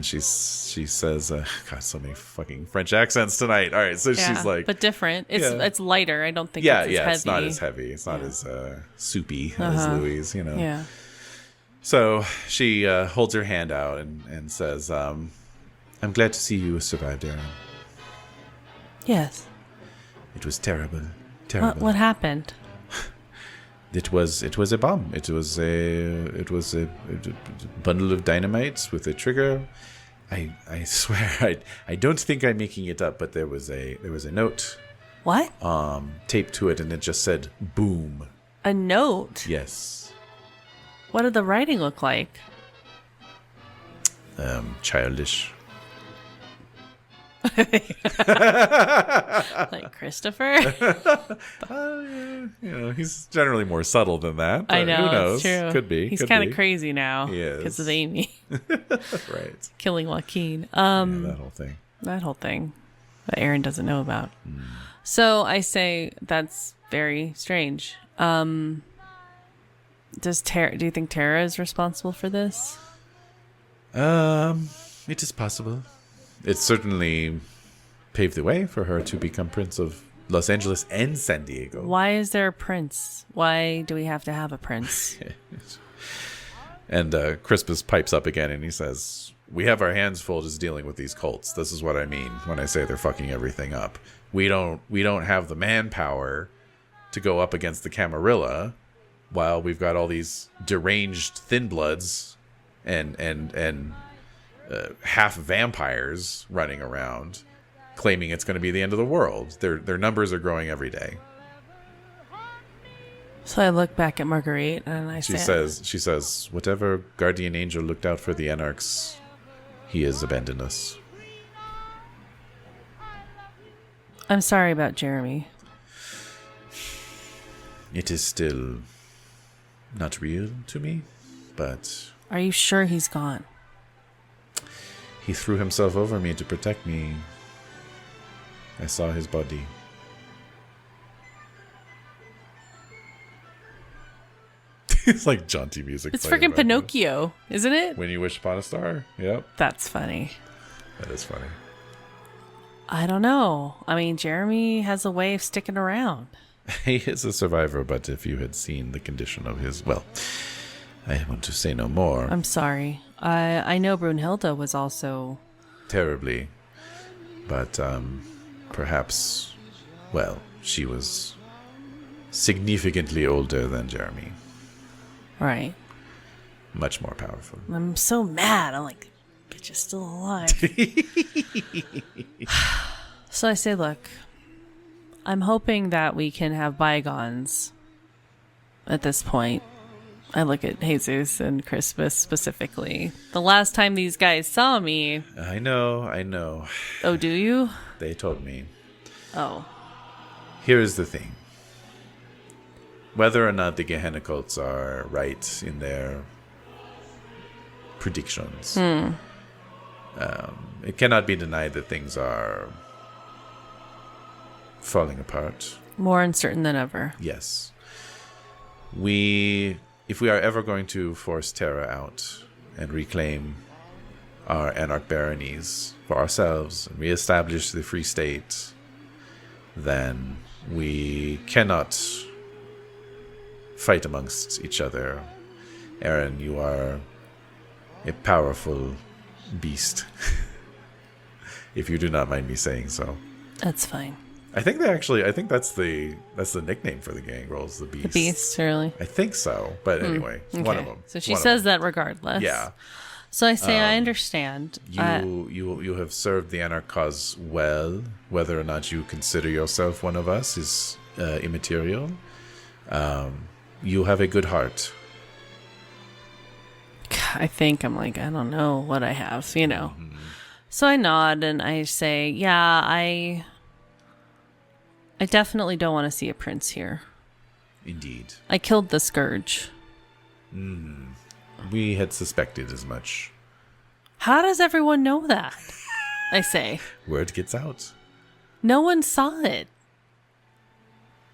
she says, God, so many fucking French accents tonight. All right, so she's like, but different. It's lighter. I don't think. It's as heavy. It's not as heavy. It's not as soupy as Louis, you know. Yeah. So she holds her hand out and says, "I'm glad to see you survived, Aaron. Yes. It was terrible. What happened? It was a bomb. It was a bundle of dynamite with a trigger. I swear I don't think I'm making it up, but there was a note What? taped to it, and it just said boom. A note? Yes. What did the writing look like? Childish. Like Christopher? You know, he's generally more subtle than that. I know. Who knows? It's true. Could be. He's kind of crazy now. He is. Because of Amy. Right. Killing Joaquin. That whole thing. That whole thing that Aaron doesn't know about. So I say that's very strange. Do you think Tara is responsible for this? It is possible. It certainly paved the way for her to become Prince of Los Angeles and San Diego. Why is there a prince? Why do we have to have a prince? And Crispus pipes up again, and he says, we have our hands full just dealing with these cults. This is what I mean when I say they're fucking everything up. We don't have the manpower to go up against the Camarilla while we've got all these deranged thin bloods and half vampires running around claiming it's going to be the end of the world. Their numbers are growing every day. So I look back at Marguerite and she says, whatever guardian angel looked out for the anarchs, he has abandoned us. I'm sorry about Jeremy. It is still not real to me, but... Are you sure he's gone? He threw himself over me to protect me. I saw his body. It's like jaunty music. It's freaking Pinocchio, isn't it? When You Wish Upon a Star. Yep. That's funny. That is funny. I don't know. I mean, Jeremy has a way of sticking around. He is a survivor, but if you had seen the condition of his... Well, I want to say no more. I'm sorry. I know Brunhilde was also... Terribly. But perhaps... Well, she was significantly older than Jeremy. Right. Much more powerful. I'm so mad. I'm like, bitch is still alive. So I say, look, I'm hoping that we can have bygones at this point. I look at Jesus and Christmas specifically. The last time these guys saw me... I know. Oh, do you? They told me. Oh. Here is the thing. Whether or not the Gehenna cults are right in their predictions, it cannot be denied that things are falling apart. More uncertain than ever. Yes. If we are ever going to force Terra out and reclaim our Anarch baronies for ourselves and reestablish the Free State, then we cannot fight amongst each other. Aaron, you are a powerful beast. If you do not mind me saying so. That's fine. I think that's the nickname for the gang rolls, the Beast. The Beast, really? I think so. But anyway, okay. one of them. So she says that regardless. Yeah. So I say I understand. You have served the Anarch cause well. Whether or not you consider yourself one of us is immaterial. You have a good heart. I think I'm like, I don't know what I have, you know. Mm-hmm. So I nod and I say, yeah, I definitely don't want to see a prince here. Indeed. I killed the Scourge. We had suspected as much. How does everyone know that? I say. Word gets out. No one saw it.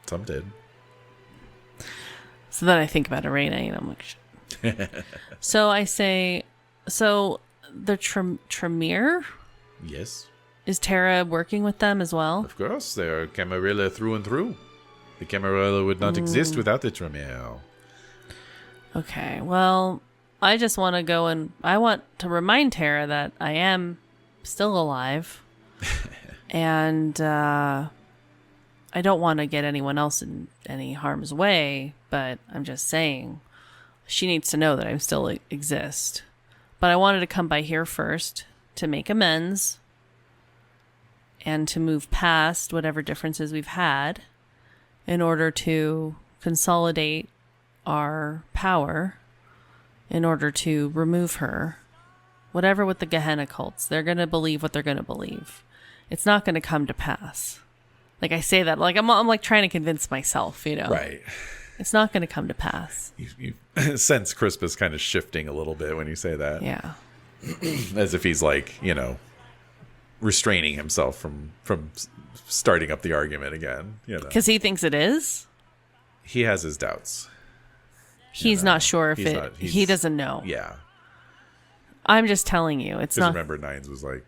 Some did. So then I think about Arena and I'm like, shit. So I say, so the Tremere? Yes. Is Terra working with them as well? Of course, they're Camarilla through and through. The Camarilla would not exist without the Tremere. Okay, well, I just want to go and I want to remind Terra that I am still alive. And I don't want to get anyone else in any harm's way, but I'm just saying she needs to know that I still exist. But I wanted to come by here first to make amends and to move past whatever differences we've had in order to consolidate our power, in order to remove her. Whatever with the Gehenna cults, they're going to believe what they're going to believe. It's not going to come to pass. Like I say that, like I'm like trying to convince myself, you know. Right. It's not going to come to pass. You sense Crispus kind of shifting a little bit when you say that. Yeah. As if he's like, you know, restraining himself from starting up the argument again. You know, because he thinks it is. He has his doubts. He's not sure if he doesn't know. Yeah. I'm just telling you, it's not. Remember, Nines was like,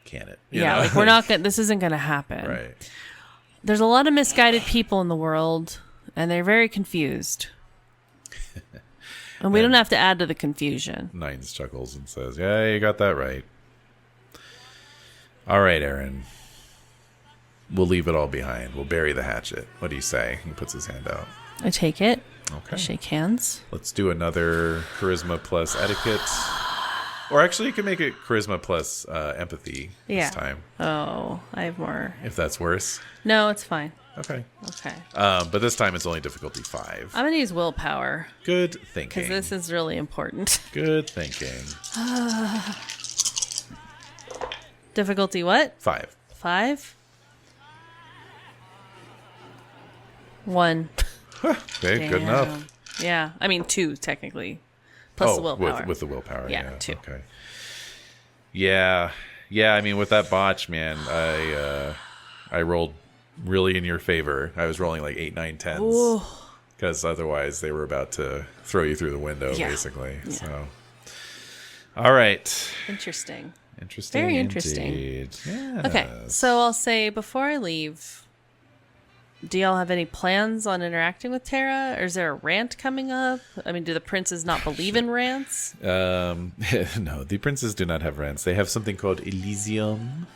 "Can it?" Yeah, like we're not gonna. This isn't gonna happen. Right. There's a lot of misguided people in the world, and they're very confused. And we don't have to add to the confusion. Nines chuckles and says, "Yeah, you got that right." All right, Aaron. We'll leave it all behind. We'll bury the hatchet. What do you say? He puts his hand out. I take it. Okay. I shake hands. Let's do another charisma plus etiquette. Or actually, you can make it charisma plus empathy this time. Oh, I have more. If that's worse. No, it's fine. Okay. Okay. But this time it's only difficulty 5. I'm going to use willpower. Good thinking. Because this is really important. Good thinking. Difficulty what? 5. 5? 1. Okay, good enough. Yeah. I mean, 2, technically. Plus the willpower. With the willpower, Yeah, yeah. 2. Okay. Yeah. Yeah, I mean, with that botch, man, I rolled really in your favor. I was rolling like 8, 9, 10s. Because otherwise they were about to throw you through the window, basically. Yeah. So, all right. Interesting. Interesting. Very interesting. Indeed. Yes. Okay, so I'll say before I leave, do y'all have any plans on interacting with Tara? Or is there a rant coming up? I mean, do the princes not believe in rants? No, the princes do not have rants. They have something called Elysium.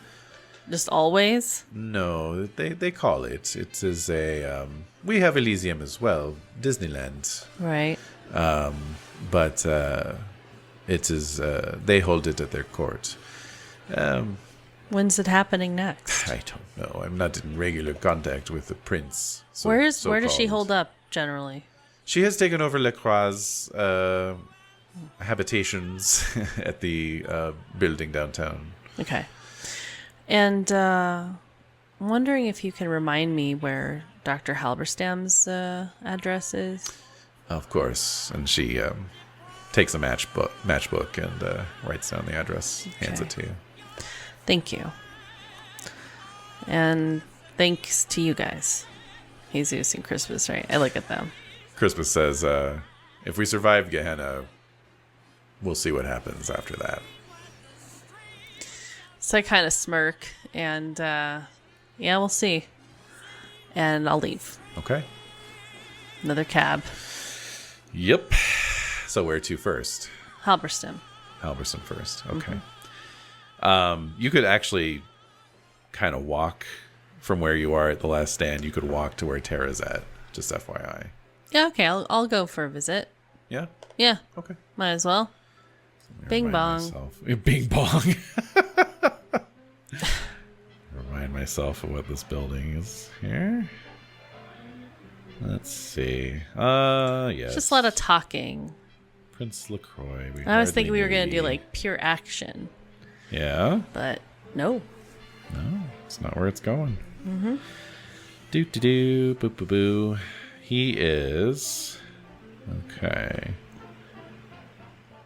Just always? No, they call it. It is a... we have Elysium as well, Disneyland. Right. But it is... they hold it at their court. When's it happening next? I don't know. I'm not in regular contact with the prince. Where does she hold up, generally? She has taken over Lacroix's habitations at the building downtown. Okay. And I'm wondering if you can remind me where Dr. Halberstam's address is? Of course. And she takes a matchbook and writes down the address, hands it to you. Thank you. And thanks to you guys. Jesus and Crispus, right? I look at them. Crispus says, if we survive Gehenna, we'll see what happens after that. So I kind of smirk and, yeah, we'll see. And I'll leave. Okay. Another cab. Yep. So where to first? Halberstam. Halberstam first. Okay. Mm-hmm. You could actually kind of walk from where you are at the last stand. You could walk to where Tara's at. Just FYI. Yeah, okay. I'll go for a visit. Yeah? Yeah. Okay. Might as well. Bing bong. Bing bong. Remind myself of what this building is here. Let's see. Yes. Just a lot of talking. Prince LaCroix. I was thinking we were going to do like pure action. Yeah? But no. No, it's not where it's going. Mm-hmm. Do, boo, boo, boo. He is... Okay.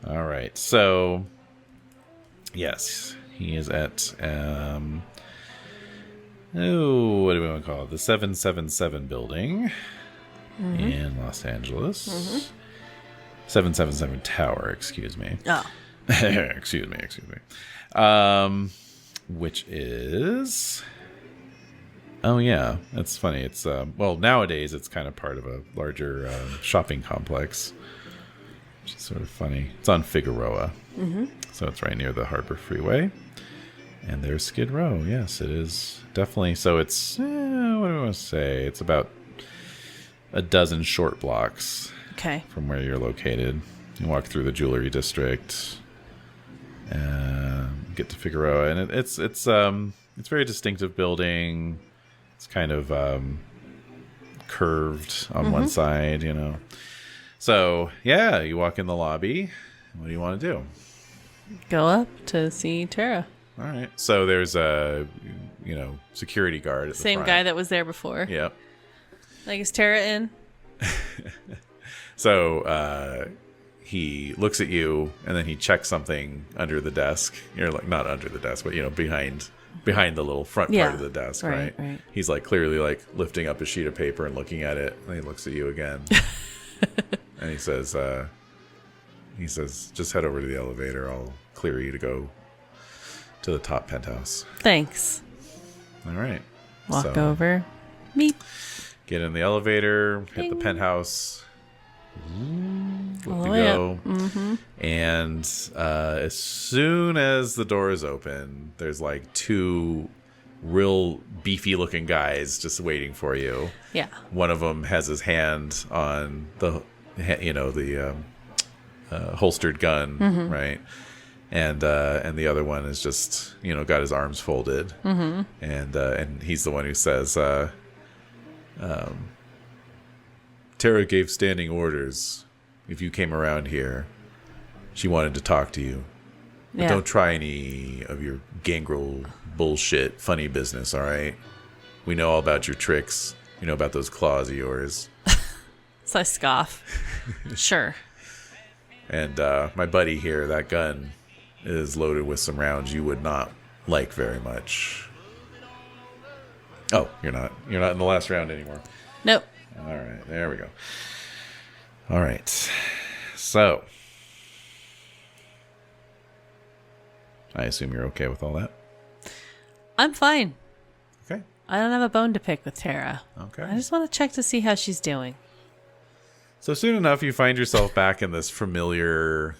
All right. So, yes, he is at... what do we want to call it? The 777 building in Los Angeles. 777 Tower, excuse me. Oh. excuse me. Which is... Oh, yeah. That's funny. It's, well, nowadays it's kind of part of a larger shopping complex. Which is sort of funny. It's on Figueroa. So it's right near the Harbor Freeway. And there's Skid Row. Yes, it is definitely. So it's, what do I want to say? It's about a dozen short blocks from where you're located. You walk through the jewelry district, get to Figueroa, and it's a very distinctive building. It's kind of curved on one side, you know. So yeah, you walk in the lobby. What do you want to do? Go up to see Tara. All right. So there's a, security guard at the Same front. guy that was there before. Yep. Like, is Tara in? So he looks at you, and then he checks something under the desk. You're like, not under the desk, but behind the little front part of the desk, right? He's like clearly like lifting up a sheet of paper and looking at it, and he looks at you again, and he says, "Just head over to the elevator. I'll clear you to go to the top penthouse." Thanks. All right. Walk over. Meep. Get in the elevator, hit the penthouse, Good to Oh, go. yeah. Mm-hmm. And as soon as the door is open, there's like two real beefy looking guys just waiting for you. Yeah. One of them has his hand on the holstered gun, right? And the other one is just got his arms folded, and he's the one who says, "Tara gave standing orders. If you came around here, she wanted to talk to you. But Yeah. don't try any of your gangrel bullshit, funny business. All right? We know all about your tricks. We know about those claws of yours." So I scoff. Sure. And my buddy here, that gun is loaded with some rounds you would not like very much. Oh, you're not in the last round anymore. Nope. All right, there we go. All right. So, I assume you're okay with all that? I'm fine. Okay. I don't have a bone to pick with Tara. Okay. I just want to check to see how she's doing. So soon enough, you find yourself back in this familiar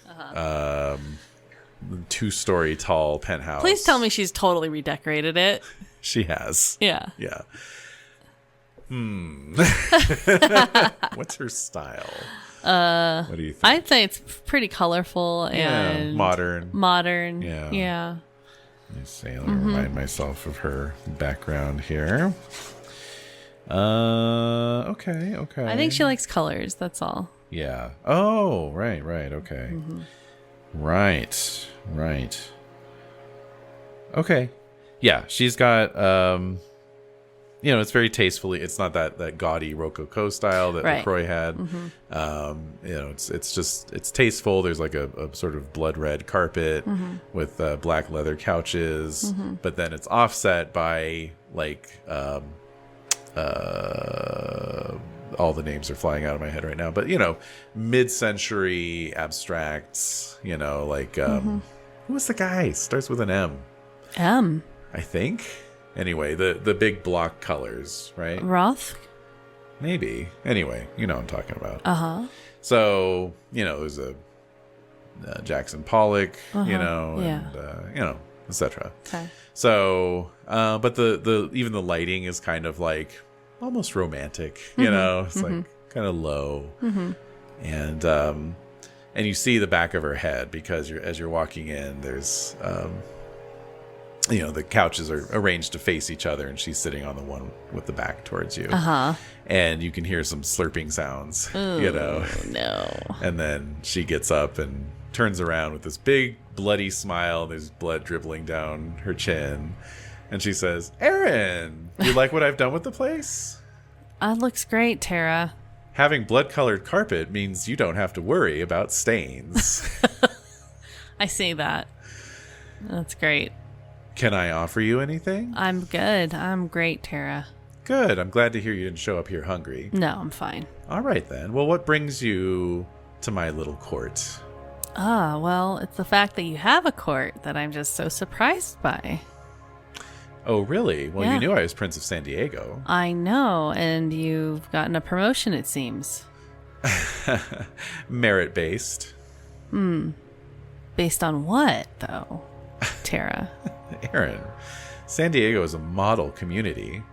2-story tall penthouse. Please tell me she's totally redecorated it. She has. Yeah. Yeah. What's her style? What do you think? I'd say it's pretty colorful Yeah, and modern. Yeah. Yeah. Let me see. Let me remind myself of her background here. Okay. I think she likes colors, that's all. Yeah. Oh, right. Okay. Right. Okay. Yeah, she's got it's very tastefully. It's not that gaudy Rococo style that Right. LaCroix had. It's tasteful. There's like a sort of blood red carpet with black leather couches, but then it's offset by like all the names are flying out of my head right now, but mid-century abstracts, who was the guy? Starts with an M. I think. Anyway, the big block colors, right? Roth? Maybe. Anyway, you know what I'm talking about. Uh-huh. So, there's a Jackson Pollock, Yeah. and, etc. Okay. So, but the even the lighting is kind of like almost romantic, it's like kind of low. And you see the back of her head because as you're walking in, there's the couches are arranged to face each other, and she's sitting on the one with the back towards you. And you can hear some slurping sounds, No. And then she gets up and turns around with this big bloody smile. There's blood dribbling down her chin. And she says, "Aaron, you like what I've done with the place? That looks great, Tara. Having blood-colored carpet means you don't have to worry about stains." I see that. That's great. "Can I offer you anything?" I'm good. I'm great, Tara. "Good. I'm glad to hear you didn't show up here hungry." No, I'm fine. "All right, then. Well, what brings you to my little court?" Well, it's the fact that you have a court that I'm just so surprised by. "Oh, really? Well, Yeah. you knew I was Prince of San Diego." I know, and you've gotten a promotion, it seems. "Merit-based." Based on what, though, Tara? "Aaron, San Diego is a model community.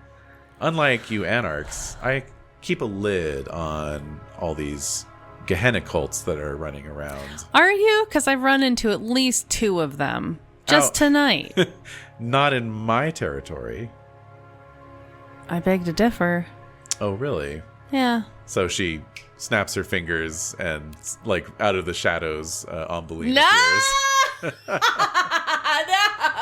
Unlike you anarchs, I keep a lid on all these Gehenna cults that are running around." Are you? Because I've run into at least 2 of them just Ow. tonight. "Not in my territory." I beg to differ. "Oh, really?" Yeah. So she snaps her fingers, and like out of the shadows, Ambeline No! appears. No!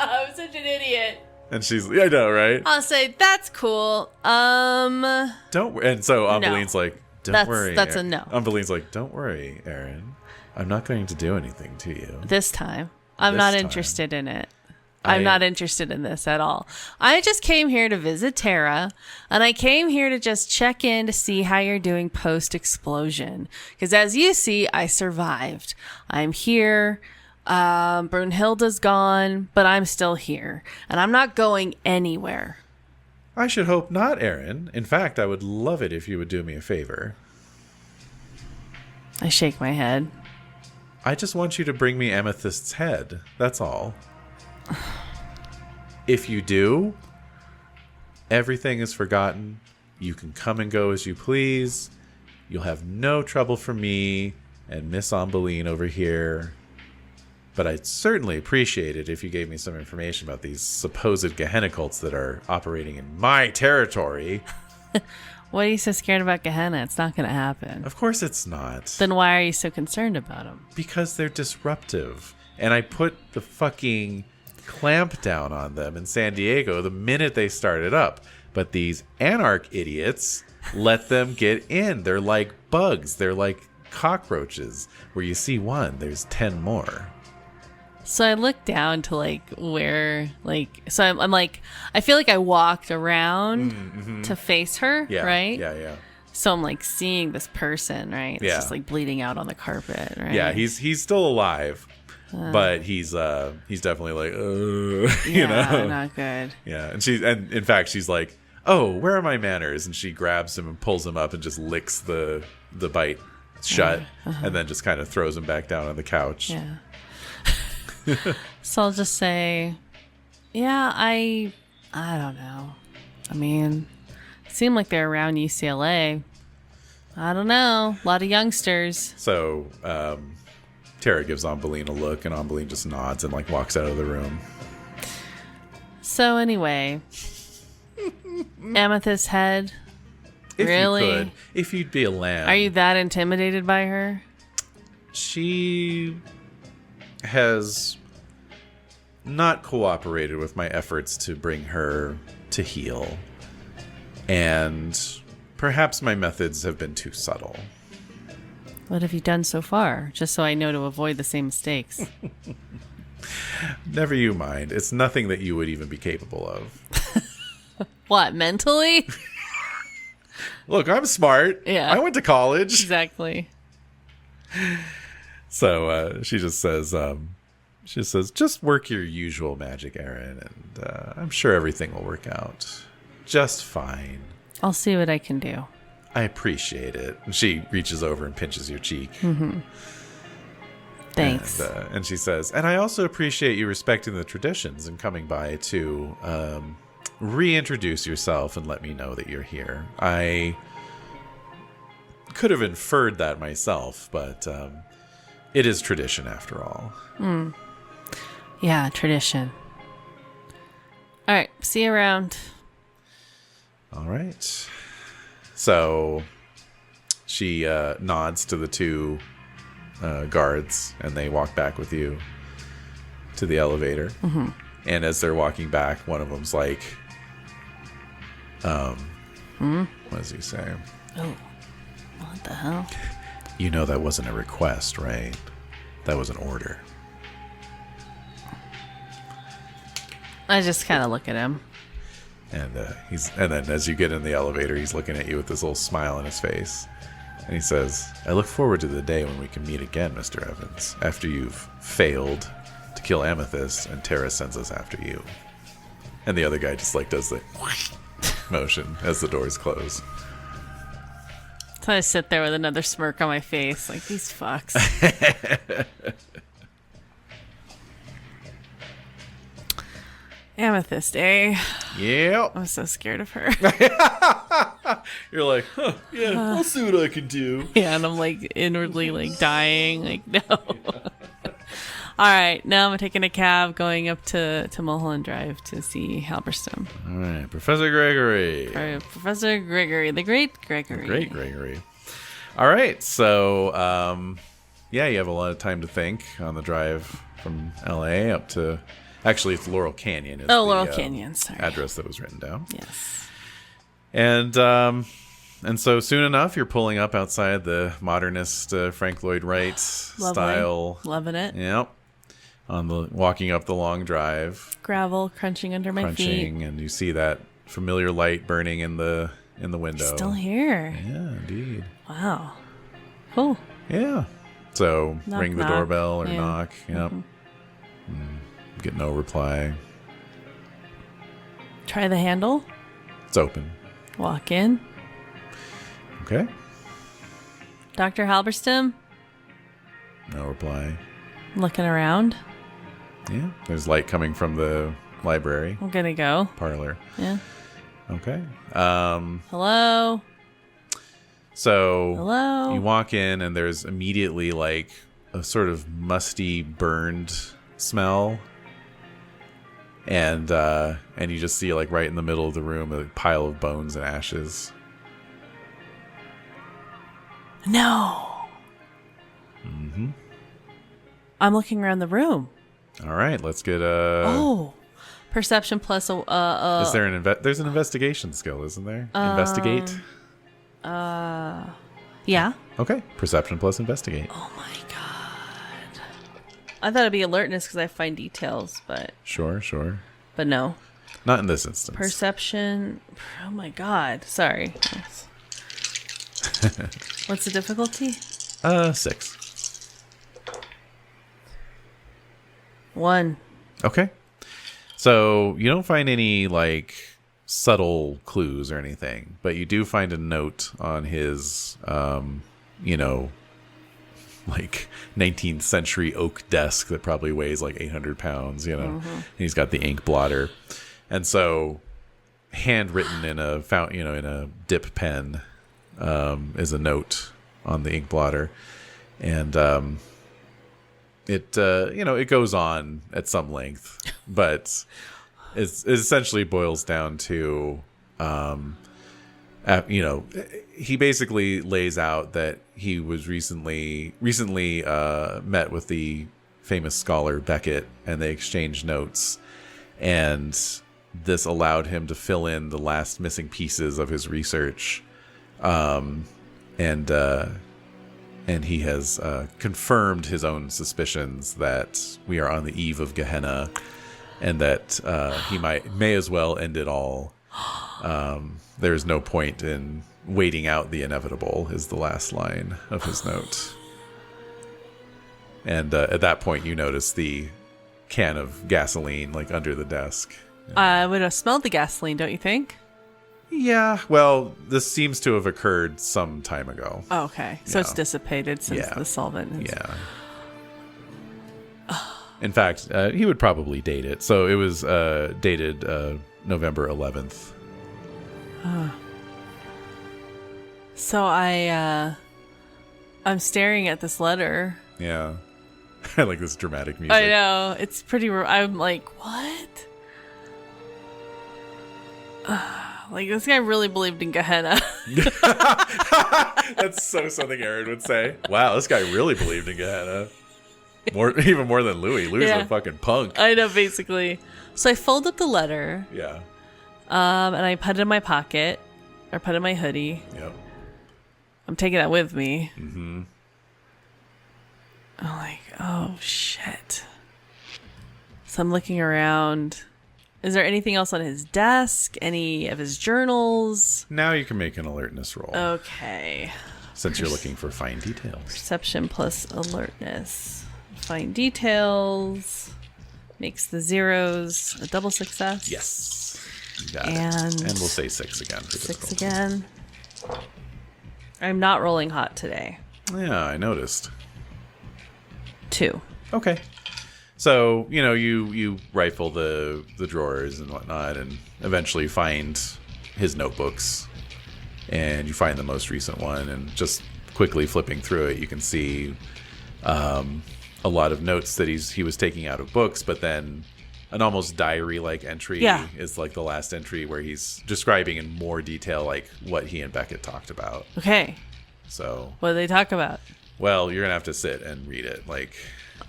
I'm such an idiot. And I know, right? I'll say, that's cool. Don't. And so Ambeline's like, "Don't worry." That's a no. Ambeline's like, "Don't worry, Aaron. I'm not going to do anything to you." This time. I'm This not time. interested in it. I'm not interested in this at all. I just came here to visit Tara, and I came here to just check in to see how you're doing post-explosion. Because as you see, I survived. I'm here. Brunhilde's gone, but I'm still here, and I'm not going anywhere. "I should hope not, Aaron. In fact, I would love it if you would do me a favor." I shake my head. I just want you to bring me Amethyst's head. That's all. If you do, everything is forgotten. You can come and go as you please. You'll have no trouble from me and Miss Ombeline over here. But I'd certainly appreciate it if you gave me some information about these supposed Gehenna cults that are operating in my territory. What are you so scared about Gehenna? It's not going to happen. Of course it's not. Then why are you so concerned about them? Because they're disruptive. And I put the fucking clamp down on them in San Diego the minute they started up. But these anarch idiots let them get in. They're like bugs. They're like cockroaches. Where you see one, there's 10 more. So I look down to like where, like, so I'm like, I feel like I walked around to face her, Yeah, right? Yeah. So I'm like seeing this person, right? It's Yeah. just like bleeding out on the carpet, right? Yeah, he's still alive, but he's definitely like, you Yeah, know, not good. yeah. And in fact she's like, oh, where are my manners? And she grabs him and pulls him up and just licks the bite shut, and then just kind of throws him back down on the couch. Yeah. So I'll just say, yeah, I don't know. I mean, it seemed like they're around UCLA. I don't know. A lot of youngsters. So Tara gives Ombeline a look, and Ombeline just nods and like walks out of the room. So anyway, Amethyst head. If Really? you could, if you'd be a lamb. Are you that intimidated by her? She has not cooperated with my efforts to bring her to heal. And perhaps my methods have been too subtle. What have you done so far? Just so I know to avoid the same mistakes. Never you mind. It's nothing that you would even be capable of. What, mentally? Look, I'm smart. Yeah. I went to college. Exactly. So she just says, just work your usual magic, Aaron, and I'm sure everything will work out just fine. I'll see what I can do. I appreciate it. And she reaches over and pinches your cheek. Thanks. And she says, and I also appreciate you respecting the traditions and coming by to reintroduce yourself and let me know that you're here. I could have inferred that myself, but it is tradition after all. Yeah, tradition. All right, see you around. All right. So she nods to the two guards, and they walk back with you to the elevator. And as they're walking back, one of them's like, what does he say? Oh, what the hell? You know that wasn't a request, right? That was an order. I just kind of look at him. And then as you get in the elevator, he's looking at you with this little smile on his face. And he says, I look forward to the day when we can meet again, Mr. Evans, after you've failed to kill Amethyst and Tara sends us after you. And the other guy just like does the motion as the doors close. So I sit there with another smirk on my face, like, these fucks. Amethyst, eh? Yep. I'm so scared of her. You're like, huh, yeah, I'll see what I can do. Yeah, and I'm like inwardly like dying. Like, no. All right, now I'm taking a cab going up to Mulholland Drive to see Halberstam. All right, Professor Gregory. All right, Professor Gregory, the great Gregory. Great Gregory. All right, so yeah, you have a lot of time to think on the drive from LA up to. Actually, it's Laurel Canyon. Is Laurel Canyon. Sorry. Address that was written down. Yes. And so soon enough, you're pulling up outside the modernist Frank Lloyd Wright style. Loving it. Yep. Walking up the long drive. Gravel crunching under my feet. And you see that familiar light burning in the window. Still here. Yeah, indeed. Wow. Cool. Yeah. So Knock, ring the knock. doorbell or Yeah. knock. Yep. Get no reply. Try the handle. It's open. Walk in. Okay. Dr. Halberstam? No reply. Looking around. Yeah. There's light coming from the library. I'm gonna go. Parlor. Yeah. Okay. Hello? So Hello? you walk in and there's immediately like a sort of musty, burned smell. And you just see like right in the middle of the room a pile of bones and ashes. No. Mm-hmm. I'm looking around the room. All right, let's get a. Perception plus Is there there's an investigation skill, isn't there? Investigate. Yeah. Okay, perception plus investigate. Oh my god. I thought it'd be alertness because I find details, but Sure. no. Not in this instance. Perception. Oh my god. Sorry. What's the difficulty? 6. 1. Okay. So you don't find any like subtle clues or anything, but you do find a note on his, like 19th century oak desk that probably weighs like 800 pounds, And he's got the ink blotter. And so handwritten in a in a dip pen, is a note on the ink blotter. And, it goes on at some length, but it essentially boils down to, he basically lays out that he was recently met with the famous scholar Beckett, and they exchanged notes, and this allowed him to fill in the last missing pieces of his research, and he has confirmed his own suspicions that we are on the eve of Gehenna, and that he may as well end it all. There is no point in waiting out the inevitable, is the last line of his note. And at that point, you notice the can of gasoline like under the desk. I would have smelled the gasoline, don't you think? Yeah, well, this seems to have occurred some time ago. Oh, okay. So Yeah. it's dissipated since the solvent is... Yeah. In fact, he would probably date it. So it was dated November 11th. So I'm staring at this letter. Yeah. I like this dramatic music. I know. It's pretty... I'm like, what? Like, this guy really believed in Gehenna. That's so something Aaron would say. Wow, this guy really believed in Gehenna. Even more than Louis. Louis is a fucking punk. I know, basically. So I fold up the letter. Yeah. And I put it in my pocket. Or put it in my hoodie. Yep. I'm taking that with me. Mm-hmm. I'm like, oh, shit. So I'm looking around. Is there anything else on his desk? Any of his journals? Now you can make an alertness roll. Okay. Since you're looking for fine details. Perception plus alertness. Fine details. Makes the zeros a double success. Yes. You got And it. And we'll say 6 again. For 6 again. I'm not rolling hot today. Yeah, I noticed. 2. Okay. So, you rifle the drawers and whatnot and eventually find his notebooks. And you find the most recent one. And just quickly flipping through it, you can see a lot of notes that he was taking out of books. But then an almost diary-like entry is like the last entry where he's describing in more detail like what he and Beckett talked about. Okay. So What do they talk about? well, you're gonna have to sit and read it. Like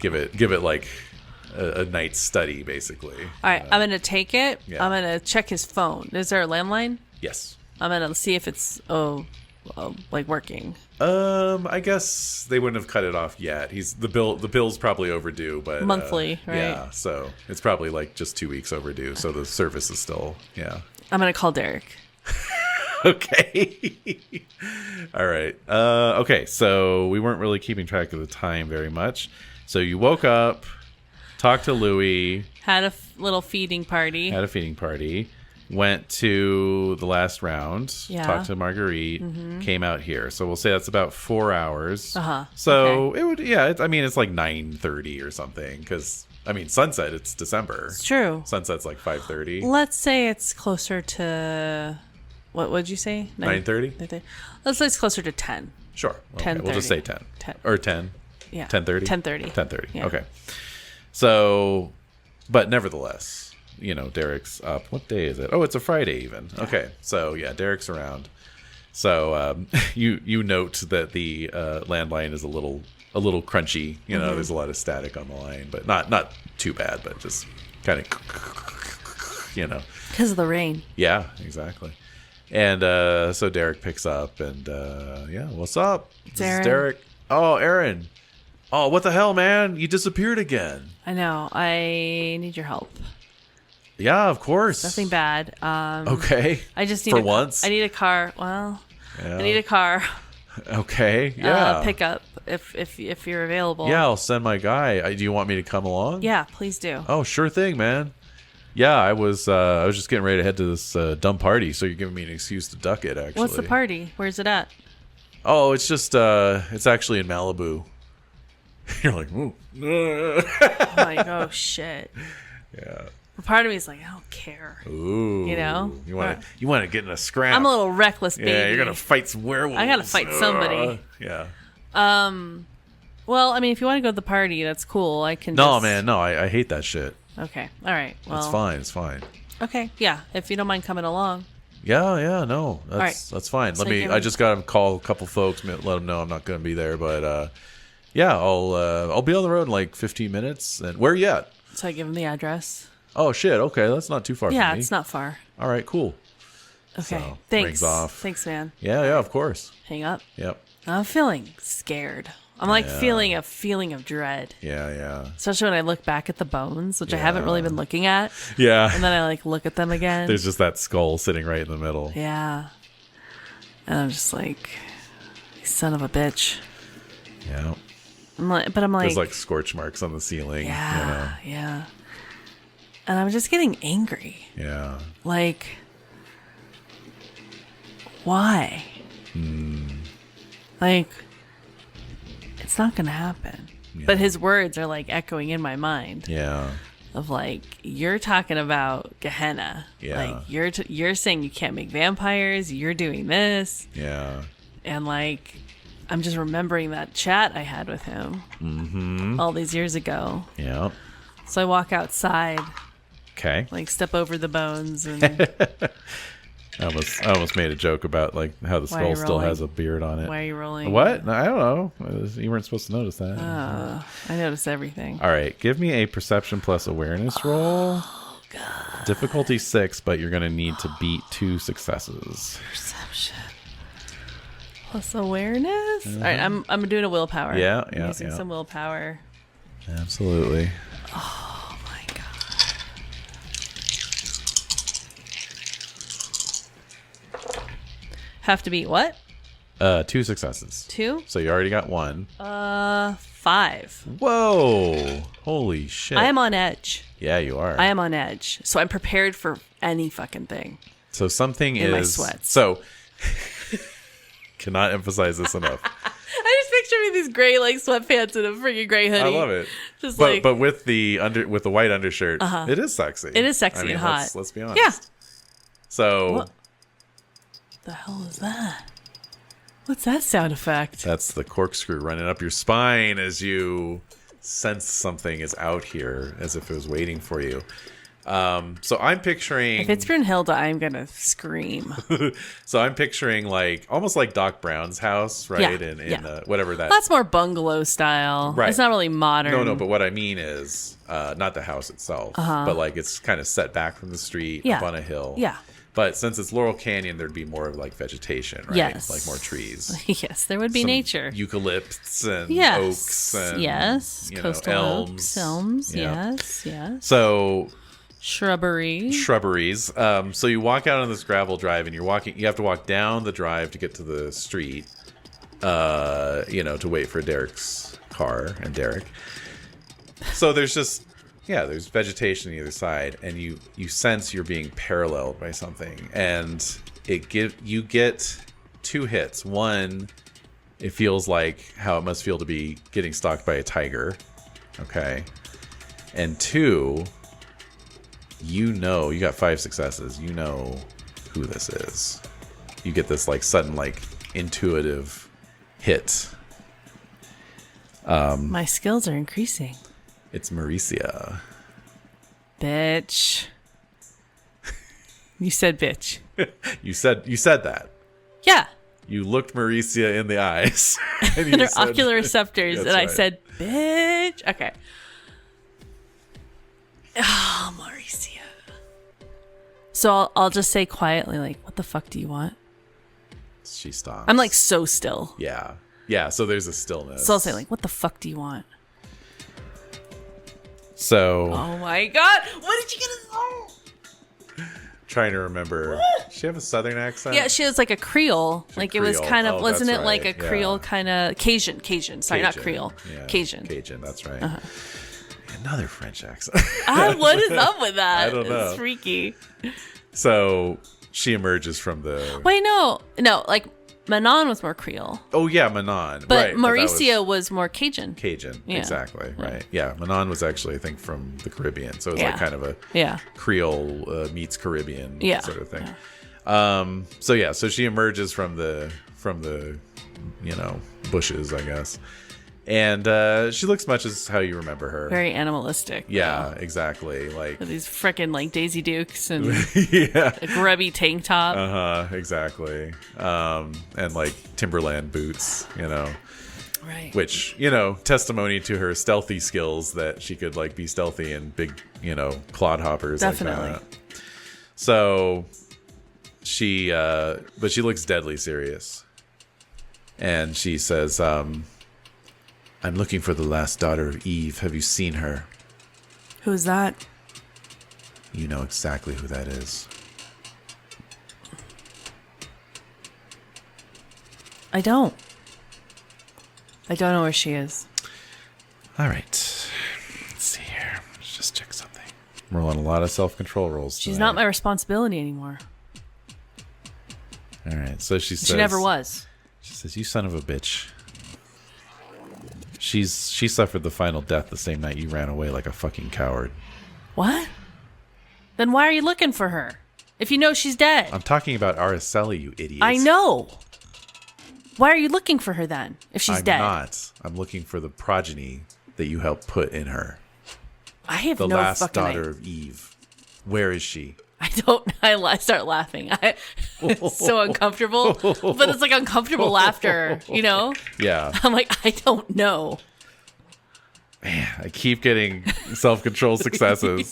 give it like a night's study, basically. All right, I'm going to take it. Yeah. I'm going to check his phone. Is there a landline? Yes. I'm going to see if it's, like working. I guess they wouldn't have cut it off yet. The bill's probably overdue, but Monthly, right? Yeah, so it's probably like just 2 weeks overdue. So the service is still, yeah. I'm going to call Derek. Okay. All right. Okay, so we weren't really keeping track of the time very much. So you woke up, talked to Louis. Had a little feeding party. Had a feeding party. went to the last round, Yeah. talked to Marguerite, came out here. So we'll say that's about 4 hours. Uh-huh. So it would, it's like 9:30 or something. Because, sunset, it's December. It's true. Sunset's like 5:30. Let's say it's closer to, what would you say? 9:30? 9:30? Let's say it's closer to 10. Sure. Okay. 10:30. We'll just say 10. 10. Or 10. Yeah. 10:30? 10:30. 10:30. Yeah. Okay. So, but nevertheless, Derek's up. What day is it? Oh, it's a Friday even. Yeah. Okay. So, Derek's around. So, you note that the landline is a little crunchy. There's a lot of static on the line, but not too bad, but just kind of, Because of the rain. Yeah, exactly. And so Derek picks up and, what's up? This is Derek. Oh, Aaron. Oh, what the hell, man? You disappeared again. I know. I need your help. Yeah, of course. Nothing bad. Okay. I just need For once. I need a car. Well, yeah. I need a car. Okay. Yeah. Pickup if you're available. Yeah, I'll send my guy. Do you want me to come along? Yeah, please do. Oh, sure thing, man. Yeah, I was just getting ready to head to this dumb party, so you're giving me an excuse to duck it. Actually, what's the party? Where's it at? Oh, it's just it's actually in Malibu. You're like, ooh. I'm like, oh shit. Yeah. But part of me is like, I don't care. Ooh. You know? You want to get in a scrap. I'm a little reckless baby. Yeah, you're gonna fight some werewolves. I gotta fight somebody. Yeah. Well, if you want to go to the party, that's cool. I can. No, man, no, I hate that shit. Okay. All right. Well, It's fine. Okay. Yeah. If you don't mind coming along. Yeah, no, that's fine. So I just got to call a couple folks, let them know I'm not going to be there, but I'll be on the road in like 15 minutes. And where are you at? So I give him the address. Oh shit, okay, that's not too far from me. Yeah, it's not far. All right, cool. Okay, So, thanks. rings off. Thanks, man. Yeah, of course. Hang up. Yep. I'm feeling scared. I'm like feeling a feeling of dread. Yeah. Especially when I look back at the bones, which I haven't really been looking at. Yeah. And then I like look at them again. There's just that skull sitting right in the middle. Yeah. And I'm just like, son of a bitch. Yeah. I'm like, there's like scorch marks on the ceiling. Yeah. And I'm just getting angry. Yeah. Like, why? Like, it's not gonna happen. Yeah. But his words are like echoing in my mind. Yeah. Of like, you're talking about Gehenna. Yeah. Like you're saying you can't make vampires. You're doing this. Yeah. And like, I'm just remembering that chat I had with him all these years ago. Yeah. So I walk outside. Okay. Like step over the bones and I almost made a joke about like how the skull still has a beard on it. Why are you rolling? What? I don't know. You weren't supposed to notice that. I notice everything. All right, give me a perception plus awareness roll. Oh god. Difficulty 6, but you're gonna need to beat 2 successes. Perception plus awareness. All right, I'm doing a willpower. Yeah, I'm using some willpower. Absolutely. Oh my god. Have to beat what? 2 successes. 2? So you already got 1. 5. Whoa! Holy shit! I am on edge. Yeah, you are. I am on edge, so I'm prepared for any fucking thing. So something in is my sweats. So cannot emphasize this enough. I just picture me these gray like sweatpants and a freaking gray hoodie. I love it. Just but with the white undershirt, it is sexy. It is sexy and hot. Let's be honest. Yeah. So what the hell is that? What's that sound effect? That's the corkscrew running up your spine as you sense something is out here, as if it was waiting for you. So I'm picturing... If it's Brunhilde, I'm going to scream. So I'm picturing like almost like Doc Brown's house, right? Yeah. Whatever that... That's more bungalow style. Right. It's not really modern. No, but what I mean is not the house itself, but like it's kind of set back from the street up on a hill. Yeah. But since it's Laurel Canyon, there'd be more of like vegetation, right? Yes. Like more trees. Yes, there would be Some nature. Eucalypts and oaks and coastal elms. Elms. Yeah. Yes. So shrubberies. So you walk out on this gravel drive and you have to walk down the drive to get to the street, to wait for Derek's car and Derek. So there's just Yeah, there's vegetation on either side, and you sense you're being paralleled by something, and you get 2 hits. One, it feels like how it must feel to be getting stalked by a tiger, okay, and 2, you got 5 successes. You know who this is. You get this like sudden like intuitive hit. My skills are increasing. It's Mauricia. Bitch. You said bitch. You said that. Yeah. You looked Mauricia in the eyes. And And her ocular receptors. That's And I right. said, bitch. Okay. Oh, Mauricia. So I'll just say quietly, like, what the fuck do you want? She stops. I'm like so still. Yeah. Yeah, so there's a stillness. So I'll say, like, what the fuck do you want? So, Oh my god. What did you get? Oh. trying to remember. Does she have a southern accent? Yeah, she was like a Creole. Like it was Creole. kind of, Oh, wasn't it that's like a right. Creole Yeah. kind of Cajun. Sorry, not Cajun. Creole. Yeah. Cajun. Cajun, that's right. Another French accent. What is up with that? I don't know. It's freaky. So she emerges from the. Wait, no, like Manon was more Creole, Oh yeah, Manon. but right, Mauricia was more Cajun. Cajun. Yeah. Exactly. Right. Yeah, Manon was actually I think from the Caribbean, so it was Yeah. like kind of a Yeah. Creole meets Caribbean Yeah. sort of thing. So she emerges from the bushes, I guess, and she looks much as how you remember her. Very animalistic. Yeah, exactly. Like With these frickin' like Daisy Dukes and yeah. a grubby tank top. Exactly. And like Timberland boots, Right. which, testimony to her stealthy skills that she could like be stealthy and big, clodhoppers Definitely. like that. So but she looks deadly serious. And she says, I'm looking for the last daughter of Eve. Have you seen her? Who's that? You know exactly who that is. I don't know where she is. All right. Let's see here. Let's just check something. I'm rolling a lot of self-control rolls She's tonight. not my responsibility anymore. All right. So she says... She never was. She says, you son of a bitch. She suffered the final death the same night you ran away like a fucking coward. What? Then why are you looking for her? If you know she's dead. I'm talking about Araceli, you idiot. I know. Why are you looking for her then, if she's I'm dead? not. I'm looking for the progeny that you helped put in her. I have The no last fucking daughter idea. of Eve. Where is she? I don't. I start laughing. It's so uncomfortable, but it's like uncomfortable laughter. Yeah. I'm like, I don't know. Man, I keep getting self-control successes.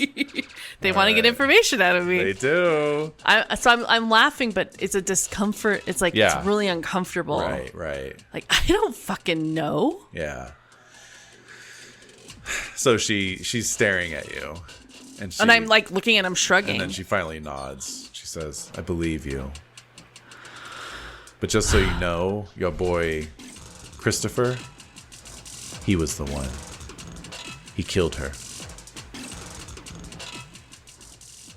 They want to get information out of me. They do. I'm laughing, but it's a discomfort. It's like Yeah. it's really uncomfortable. Right. Like I don't fucking know. Yeah. So she's staring at you. And I'm like looking and I'm shrugging. And then she finally nods. She says, I believe you. But just so you know, your boy Christopher, he was the one. He killed her.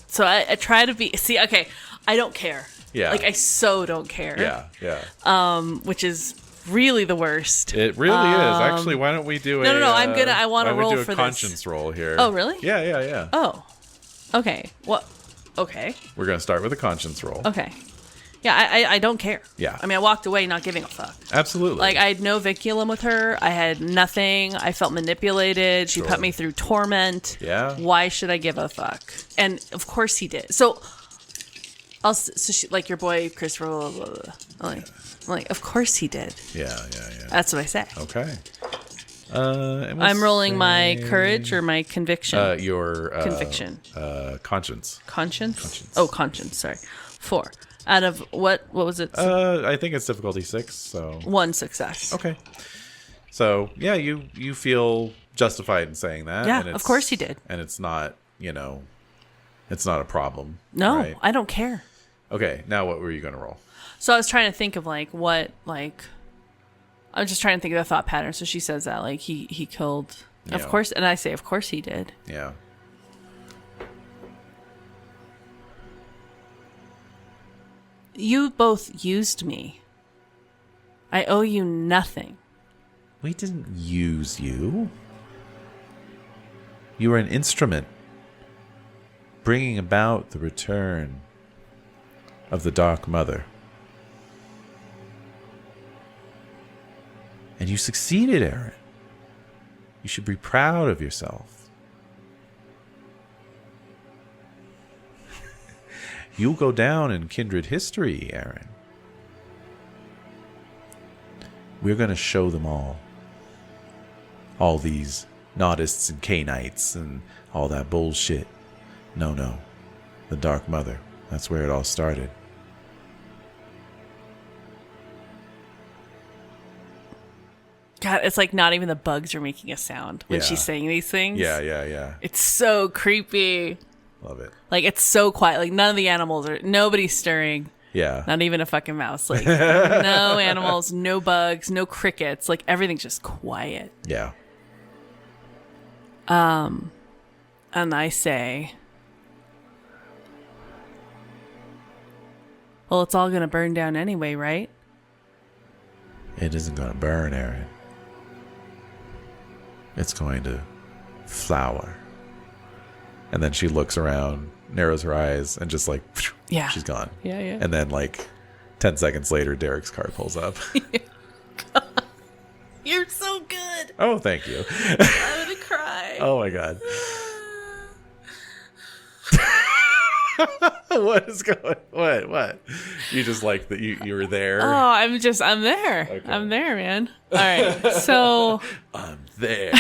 So I try to be. See, okay, I don't care. Yeah. Like I so don't care. Yeah. Which is really the worst. It really is. Actually, why don't we do No, I want to why don't we roll do a for this. conscience roll here. Oh, really? Yeah. Oh, okay. What? Okay. We're going to start with a conscience roll. Okay. Yeah, I don't care. Yeah. I mean, I walked away not giving a fuck. Absolutely. Like, I had no vinculum with her. I had nothing. I felt manipulated. She Sure. put me through torment. Yeah. Why should I give a fuck? And, of course, he did. So, she, like, your boy, Christopher, blah, blah, blah. I'm like, of course he did. Yeah. That's what I say. Okay. And we'll I'm rolling my say, courage or my conviction. your Conviction. Conscience. Conscience? Oh, conscience. Sorry. 4. Out of what was it? I think it's difficulty 6. So 1 success. okay. So yeah, you feel justified in saying that. Yeah, and of course he did. And it's not it's not a problem. No, right? I don't care. Okay. Now what were you going to roll? So I was trying to think of I was just trying to think of a thought pattern. So she says that he killed, of Yeah. course, and I say of course he did. Yeah. You both used me. I owe you nothing. We didn't use you. You were an instrument bringing about the return of the Dark Mother. And you succeeded, Aaron. You should be proud of yourself. You'll go down in kindred history, Aaron. We're going to show them all. All these Naudists and Canites and all that bullshit. No. The Dark Mother. That's where it all started. God, it's like not even the bugs are making a sound when Yeah. she's saying these things. Yeah. It's so creepy. Love it. Like, it's so quiet. Like, none of the animals are, nobody's stirring. Yeah. Not even a fucking mouse. Like, no animals, no bugs, no crickets. Like, everything's just quiet. Yeah. And I say, well, it's all going to burn down anyway, right? It isn't going to burn, Aaron. It's going to flower. And then she looks around, narrows her eyes, and just like, Yeah. she's gone. Yeah. And then like 10 seconds later, Derek's car pulls up. You're so good. Oh, thank you. I'm going to cry. Oh my God. What is going? What? You just like that you were there. Oh, I'm there. Okay. I'm there, man. All right. So I'm there.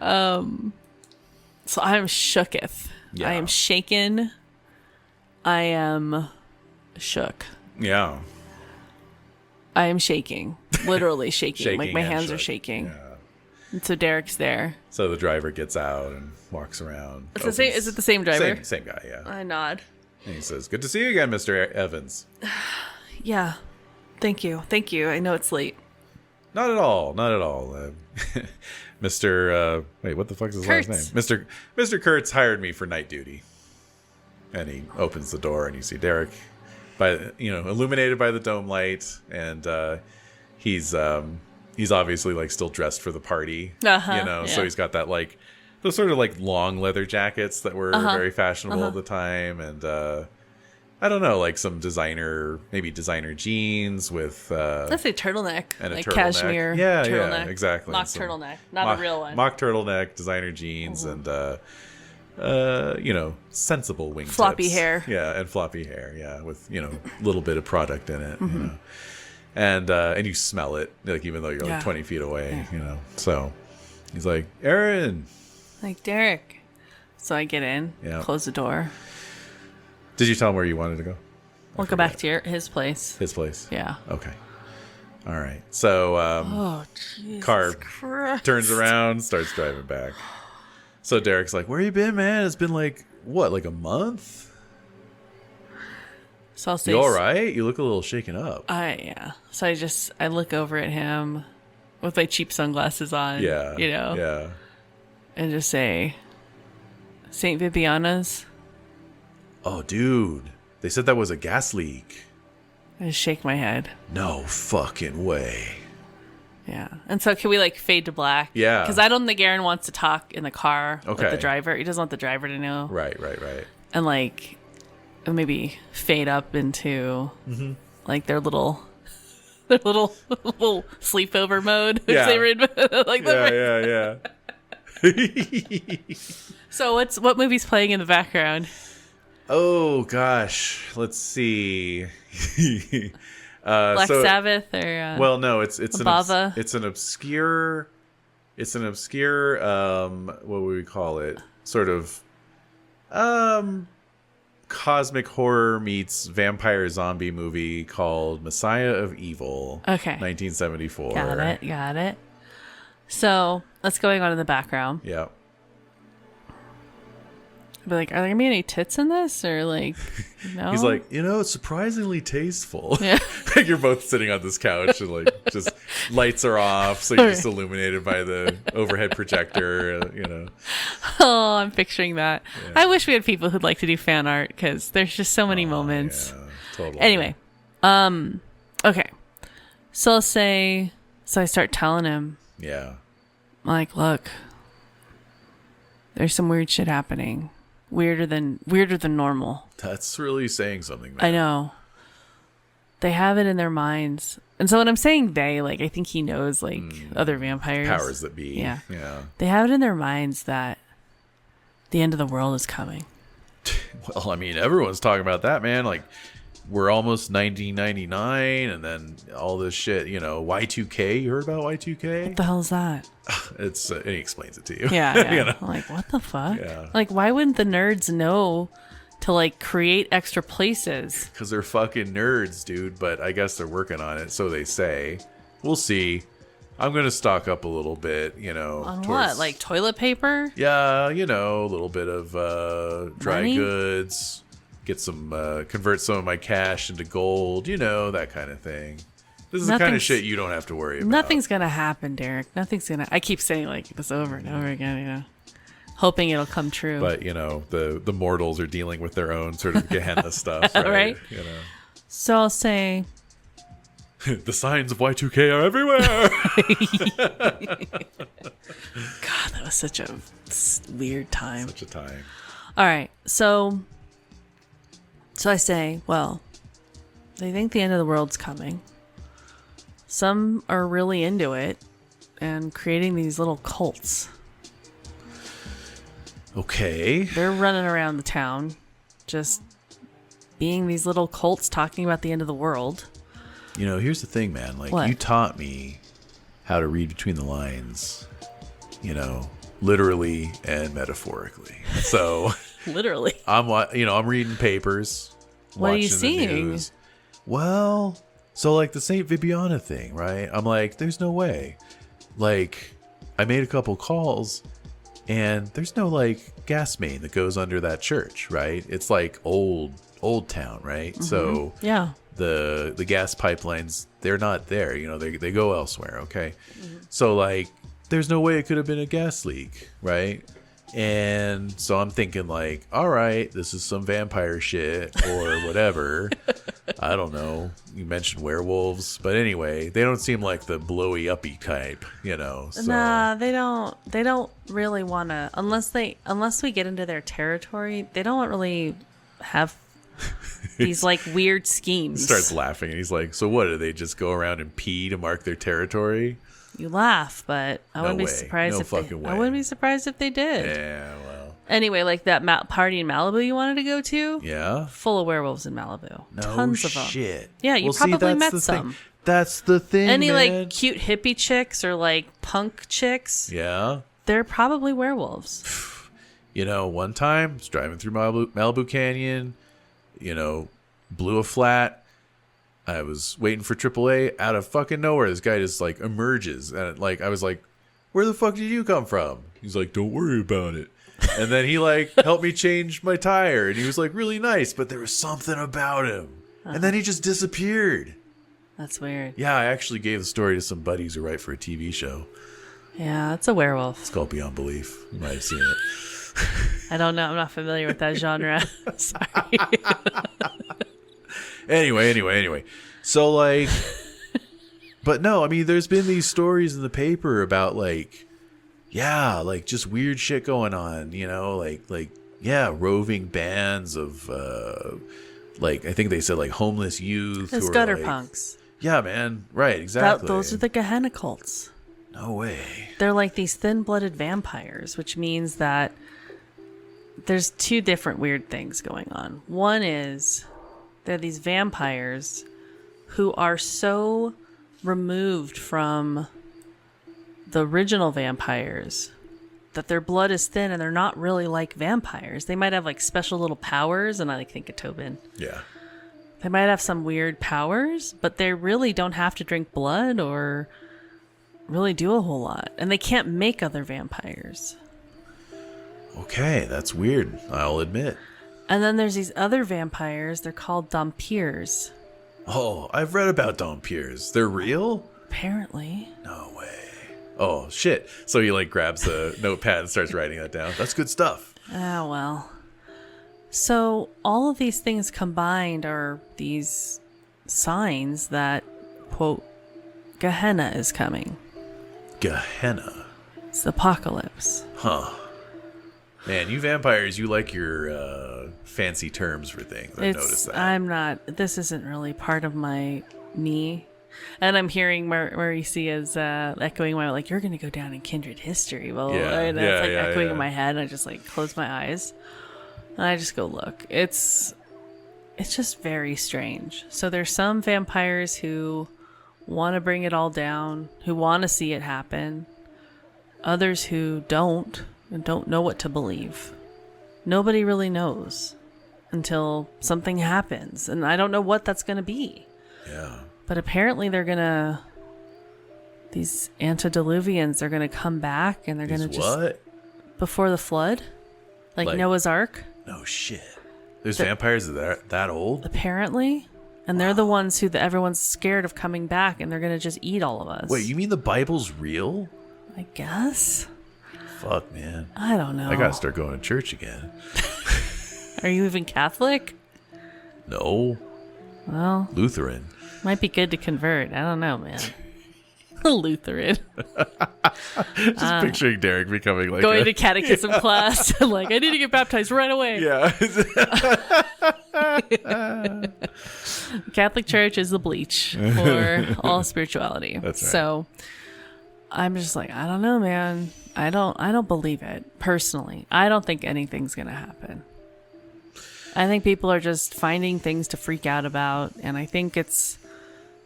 So I am shooketh. Yeah. I am shaken. I am shook. Yeah. I am shaking. Literally shaking. Like my and hands are shook. shaking. Yeah. And so Derek's there. So the driver gets out and walks around. It's the same. Is it the same driver? Same guy, yeah. I nod. And he says, "Good to see you again, Mr. Evans." Yeah. Thank you. I know it's late. Not at all. Mr. Wait, what the fuck's his last Kurtz. name? Mr. Kurtz hired me for night duty. And he opens the door and you see Derek illuminated by the dome light, and he's obviously like still dressed for the party. Yeah. So he's got that like those sort of like long leather jackets that were very fashionable at the time, and I don't know, like some designer jeans with Let's say turtleneck. and a like turtleneck. cashmere Yeah, turtleneck. exactly. Mock Some turtleneck. Not a real one. Mock turtleneck, designer jeans, and sensible wingtips. Floppy hair. Yeah, and floppy hair. Yeah, with a little bit of product in it. And you smell it, like even though you're like 20 feet away. So he's like, "Aaron." Like, Derek. So I get in, close the door. Did you tell him where you wanted to go? We'll go back to his place. His place. Yeah. Okay. All right. So Oh, Jesus car Christ. turns around, starts driving back. So Derek's like, "Where you been, man? It's been like a month? So I'll say, You all right? You look a little shaken up." Yeah. So I look over at him with my cheap sunglasses on. Yeah. Yeah. And just say, St. Vibiana's. Oh, dude. They said that was a gas leak. I just shake my head. No fucking way. Yeah. And so can we like fade to black? Yeah. Because I don't think Aaron wants to talk in the car with Okay. the driver. He doesn't want the driver to know. Right. And like maybe fade up into like their little sleepover mode. Yeah. They were in, like Yeah. So what movie's playing in the background? Oh gosh, let's see. Black Sabbath or well, no, it's Bava? it's an obscure what would we call it? Sort of cosmic horror meets vampire zombie movie called Messiah of Evil. Okay. 1974. Got it. So that's going on in the background. Yeah. But like, are there gonna be any tits in this, or like, no? He's like, it's surprisingly tasteful. Yeah. Like you're both sitting on this couch and like just lights are off, so you're just illuminated by the overhead projector. Oh, I'm picturing that. I wish we had people who'd like to do fan art because there's just so many moments. Yeah, totally. Anyway, okay. So I'll say, so I start telling him, Yeah. like, look, there's some weird shit happening. Weirder than normal. That's really saying something, man. I know. They have it in their minds. And so when I'm saying they, like, I think he knows, like, other vampires. Powers that be. Yeah. Yeah. They have it in their minds that the end of the world is coming. Well, I mean, everyone's talking about that, man. Like, we're almost 1999, and then all this shit, you know, Y2K. You heard about Y2K? What the hell is that? It's and he explains it to you. Yeah. Yeah. You know? I'm like, what the fuck? Yeah. Like, why wouldn't the nerds know to, like, create extra places? Because they're fucking nerds, dude. But I guess they're working on it, so they say. We'll see. I'm gonna stock up a little bit, you know. On what? Like toilet paper? Yeah, you know, a little bit of dry Money? goods. Get some, convert some of my cash into gold. You know, that kind of thing. This is the kind of Nothing's- shit you don't have to worry about. Nothing's gonna happen, Derek. Nothing's gonna. I keep saying like this over and over again, you know, hoping it'll come true. But you know, the mortals are dealing with their own sort of Gehenna stuff, right? Right? You know, So I'll say, the signs of Y2K are everywhere. God, that was such a weird time. Such a time. All right, so I say, well, they think the end of the world's coming. Some are really into it and creating these little cults. Okay. They're running around the town, just being these little cults talking about the end of the world. You know, here's the thing, man. Like, What? you taught me how to read between the lines, you know, literally and metaphorically. So Literally. I'm reading papers. What are you watching the seeing? news. Well, so like the St. Vibiana thing, right? I'm like, there's no way. Like, I made a couple calls and there's no like gas main that goes under that church, right? It's like old town, right? So Yeah. the gas pipelines, they're not there, you know, they go elsewhere. Okay. So like there's no way it could have been a gas leak, right? And so I'm thinking like, all right, this is some vampire shit or whatever. I don't know, you mentioned werewolves, but anyway, they don't seem like the blowy uppy type, you know. So Nah, they don't really want to, unless we get into their territory, they don't really have these like weird schemes. starts laughing and he's like, so what, do they just go around and pee to mark their territory? You laugh, but I wouldn't be way. surprised No if they, fucking I way. wouldn't be surprised if they did. Yeah, well, Anyway, like that party in Malibu you wanted to go to, yeah. full of werewolves in Malibu. No Tons of them. shit. Yeah, you Well, see, probably that's met the some. thing. That's the thing, Any man. like cute hippie chicks or like punk chicks, Yeah. they're probably werewolves. You know, one time, I was driving through Malibu Canyon, you know, blew a flat. I was waiting for AAA. Out of fucking nowhere, this guy just like emerges. And like, I was like, where the fuck did you come from? He's like, don't worry about it. And then he like helped me change my tire. And he was like really nice, but there was something about him. And then he just disappeared. That's weird. Yeah, I actually gave the story to some buddies who write for a TV show. Yeah, it's a werewolf. It's called Beyond Belief. You might have seen it. I don't know. I'm not familiar with that genre. Sorry. Anyway. So like, but no, I mean, there's been these stories in the paper about like, yeah, like just weird shit going on, you know, like, yeah, roving bands of, like, I think they said like homeless youth. It's who are, gutter like- punks. Yeah, man. Right. Exactly. Those are the Gehenna cults. No way. They're like these thin-blooded vampires, which means that there's two different weird things going on. One is they're these vampires who are so removed from the original vampires that their blood is thin and they're not really like vampires. They might have like special little powers, and I think of Tobin. Yeah. They might have some weird powers, but they really don't have to drink blood or really do a whole lot. And they can't make other vampires. Okay. That's weird. I'll admit. And then there's these other vampires. They're called Dompiers. Oh, I've read about Dompiers. They're real? Apparently. No way. Oh shit! So he like grabs a notepad and starts writing that down. That's good stuff. Ah, well. So all of these things combined are these signs that, quote, Gehenna is coming. Gehenna. It's the apocalypse. Huh. Man, you vampires, you like your fancy terms for things. I noticed that. This isn't really part of me. And I'm hearing Maurice is echoing my, like, you're going to go down in kindred history. Well, and that's echoing in my head. And I just like close my eyes. And I just go, look, it's just very strange. So there's some vampires who want to bring it all down, who want to see it happen. Others who don't, and don't know what to believe. Nobody really knows until something happens. And I don't know what that's going to be. Yeah. But apparently these antediluvians are going to come back and they're going to just... What? Before the flood? Like Noah's Ark? No shit. There's vampires that old? Apparently. And they're the ones who everyone's scared of coming back, and they're going to just eat all of us. Wait, you mean the Bible's real? I guess. Fuck, man. I don't know. I gotta start going to church again. Are you even Catholic? No. Well. Lutheran. Might be good to convert. I don't know, man. Lutheran. Just picturing Derek becoming like going to catechism class. Like, I need to get baptized right away. Yeah. Catholic Church is the bleach for all spirituality. That's right. So I'm just like, I don't know, man. I don't believe it personally. I don't think anything's gonna happen. I think people are just finding things to freak out about, and I think it's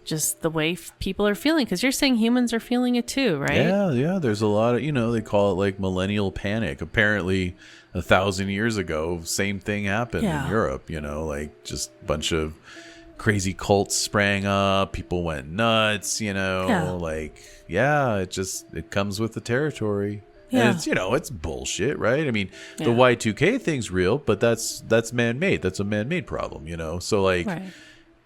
just the way people are feeling, because you're saying humans are feeling it too, right? Yeah. There's a lot of, they call it like millennial panic. Apparently 1,000 years ago, same thing happened in Europe, like just a bunch of crazy cults sprang up, people went nuts, it comes with the territory. Yeah. And it's bullshit, right? I mean, the Y2K thing's real, but that's man-made. That's a man-made problem, So like right.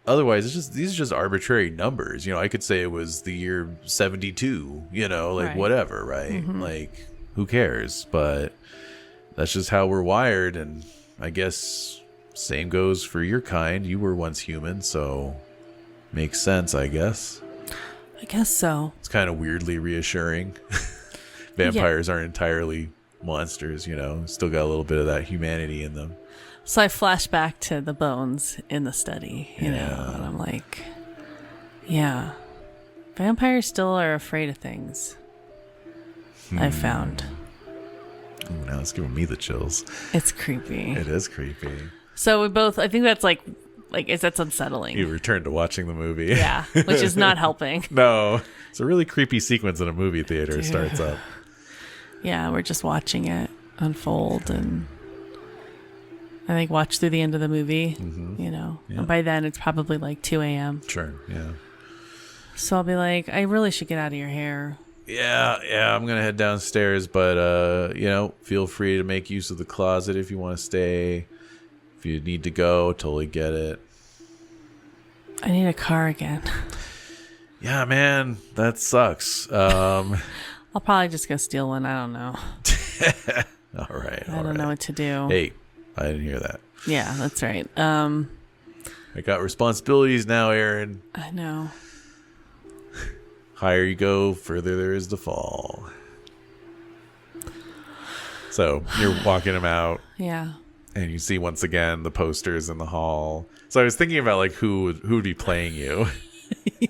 Otherwise, these are just arbitrary numbers. I could say it was the year 72, right. whatever, right? Mm-hmm. Like, who cares? But that's just how we're wired. And I guess same goes for your kind. You were once human, so makes sense, I guess. I guess so. It's kind of weirdly reassuring. Vampires aren't entirely monsters, still got a little bit of that humanity in them. So I flash back to the bones in the study, and I'm like, yeah, vampires still are afraid of things. I've found. Ooh, now it's giving me the chills. It's creepy. It is creepy. So we both, I think that's that's unsettling. You returned to watching the movie. Yeah, which is not helping. No, it's a really creepy sequence in a movie theater. It starts up. Yeah, we're just watching it unfold, and I think watch through the end of the movie, And by then it's probably like 2 a.m. Sure, yeah. So I'll be like, I really should get out of your hair. Yeah, I'm going to head downstairs, but, feel free to make use of the closet if you want to stay. If you need to go, totally get it. I need a car again. Yeah, man, that sucks. I'll probably just go steal one. I don't know. All right. I don't know what to do. Hey, I didn't hear that. Yeah, that's right. I got responsibilities now, Aaron. I know. Higher you go, further there is to fall. So you're walking him out. Yeah. And you see once again the posters in the hall. So I was thinking about like who would be playing you.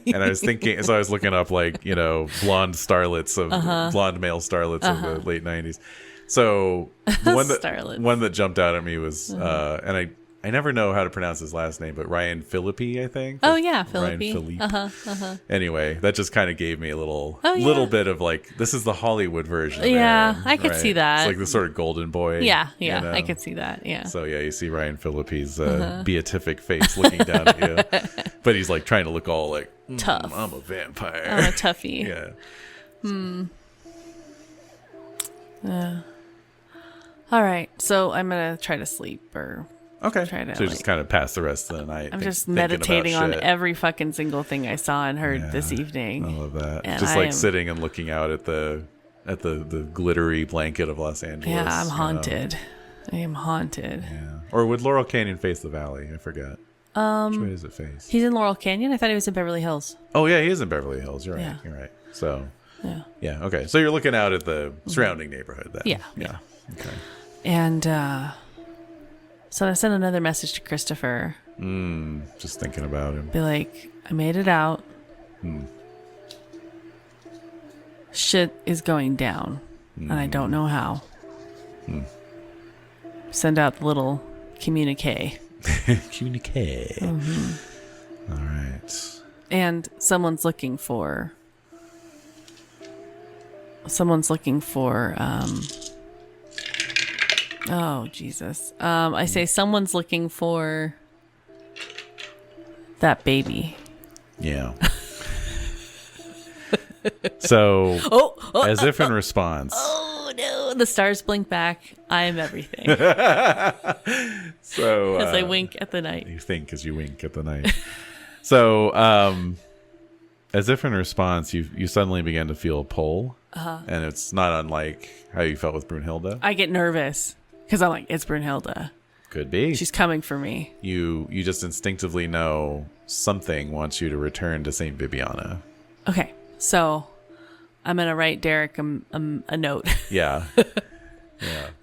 And I was thinking, so I was looking up like, blonde starlets of blonde male starlets of the late 90s. So the one that jumped out at me was, and I never know how to pronounce his last name, but Ryan Phillippe, I think. Oh yeah, Phillippe. Ryan Phillippe. Anyway, that just kind of gave me a little bit of like, this is the Hollywood version. Yeah, Aaron, I could see that. It's like the sort of golden boy. Yeah, I could see that. Yeah. So yeah, you see Ryan Phillippe's beatific face looking down at you, but he's like trying to look all like tough. I'm a vampire. I'm a toughie. Yeah. All right, so I'm gonna try to sleep or Okay. Try to, So just kind of pass the rest of the night. I'm just thinking about meditating on shit. every fucking single thing I saw and heard this evening. I love that. And Just I like am- sitting and looking out at the glittery blanket of Los Angeles. Yeah, I'm you know? haunted. I am haunted. Yeah. Or would Laurel Canyon face the valley? I forget. Which way does it face? He's in Laurel Canyon. I thought he was in Beverly Hills. Oh yeah, he is in Beverly Hills. You're right. Yeah. You're right. So Yeah. yeah, okay. So you're looking out at the surrounding neighborhood then. Yeah. Okay. And so I sent another message to Christopher. Just thinking about him. Be like, I made it out. Shit is going down. And I don't know how. Send out the little communique. Communique. All right. And someone's looking for oh Jesus. I say someone's looking for that baby. Yeah. So, as if in response. Oh no, the stars blink back. I'm everything. So As I wink at the night. You think as you wink at the night. So, as if in response, you suddenly began to feel a pull, and it's not unlike how you felt with Brunhilde. I get nervous because I'm like, it's Brunhilde. Could be. She's coming for me. You just instinctively know something wants you to return to Saint Bibiana. Okay, so I'm gonna write Derek a note. Yeah.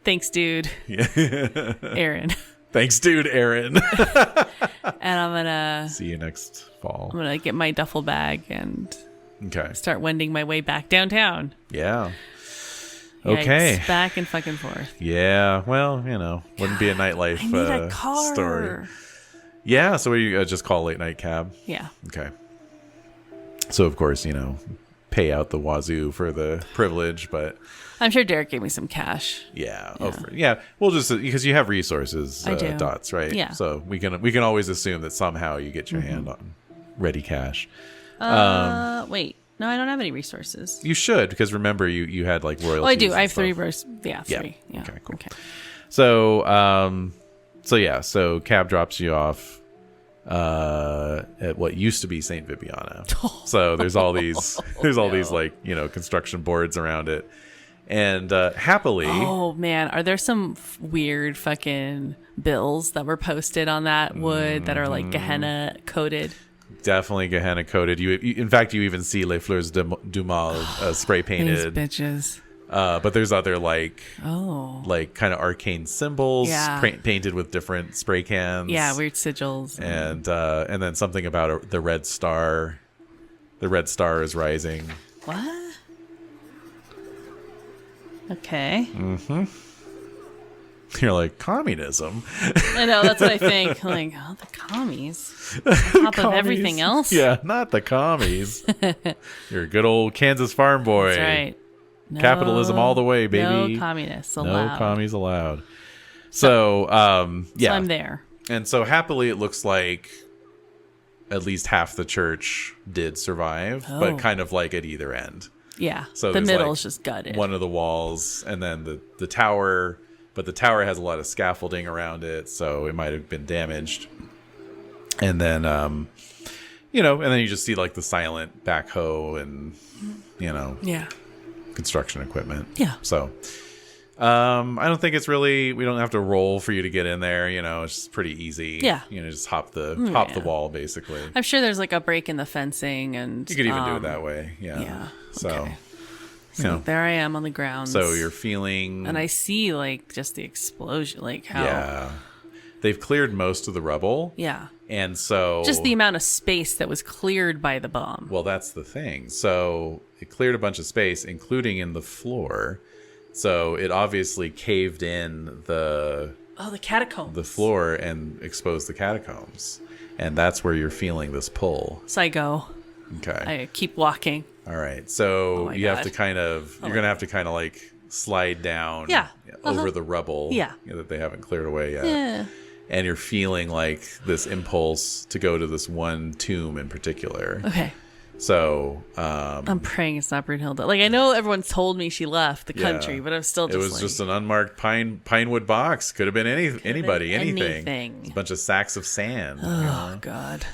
Thanks, dude. Aaron. Thanks, dude, Aaron. And I'm gonna See you next fall. get my duffel bag and Okay. start wending my way back downtown. Yeah. Okay. Yikes, back and fucking forth. Yeah. Well, wouldn't be a nightlife I need a car. story. Yeah. So we just call a late night cab. Yeah. Okay. So of course, pay out the wazoo for the privilege, but I'm sure Derek gave me some cash. yeah. We'll just because you have resources, I do. Dots, right? Yeah. So we can always assume that somehow you get your hand on ready cash. Wait. No, I don't have any resources. You should, because remember you had like royalties. Oh, I do. and I have stuff. three. Yeah, three. Yeah. Okay, cool. Okay. So, so cab drops you off at what used to be Saint Bibiana. So there's all these these like construction boards around it, and happily, Oh man, are there some weird fucking bills that were posted on that wood that are like Gehenna coated? definitely Gehenna coated. You in fact you even see Les Fleurs du Mal spray These painted. bitches. But there's other like kind of arcane symbols Yeah. painted with different spray cans. Yeah, weird sigils. and then something about the red star. The red star is rising. What? Okay. You're like, communism? I know, that's what I think. Like, oh, the commies. On top of everything else? Yeah, not the commies. You're a good old Kansas farm boy. That's right. No, Capitalism all the way, baby. No communists allowed. No commies allowed. So, yeah. So I'm there. And so happily it looks like at least half the church did survive, Oh. but kind of like at either end. Yeah. So the there's, middle's like, just gutted. One of the walls, and then the tower, but the tower has a lot of scaffolding around it, so it might have been damaged. And then, and then you just see like the silent backhoe and, Yeah. construction equipment. Yeah. So, I don't think it's really, we don't have to roll for you to get in there. It's just pretty easy. Yeah. Just hop the Yeah. wall basically. I'm sure there's like a break in the fencing and You could even do it that way. Yeah. yeah. So, Okay. So there I am on the ground. so you're feeling, and I see like just the explosion, like how yeah, they've cleared most of the rubble. yeah. And so Just the amount of space that was cleared by the bomb. well, that's the thing. So it cleared a bunch of space, including in the floor. So it obviously caved in the catacombs. floor and exposed the catacombs. And that's where you're feeling this pull. So I go. Okay. I keep walking. All right. So Oh my you have God. to kind of, you're going to have to kind of like slide down Yeah. over the rubble Yeah. that they haven't cleared away yet. Yeah. And you're feeling like this impulse to go to this one tomb in particular. Okay. So I'm praying it's not Brunhilde. Like, I know everyone's told me she left the country, but I'm still just it was like, just an unmarked pinewood box. Could have been anybody, anything. anything. It's a bunch of sacks of sand. Oh, God.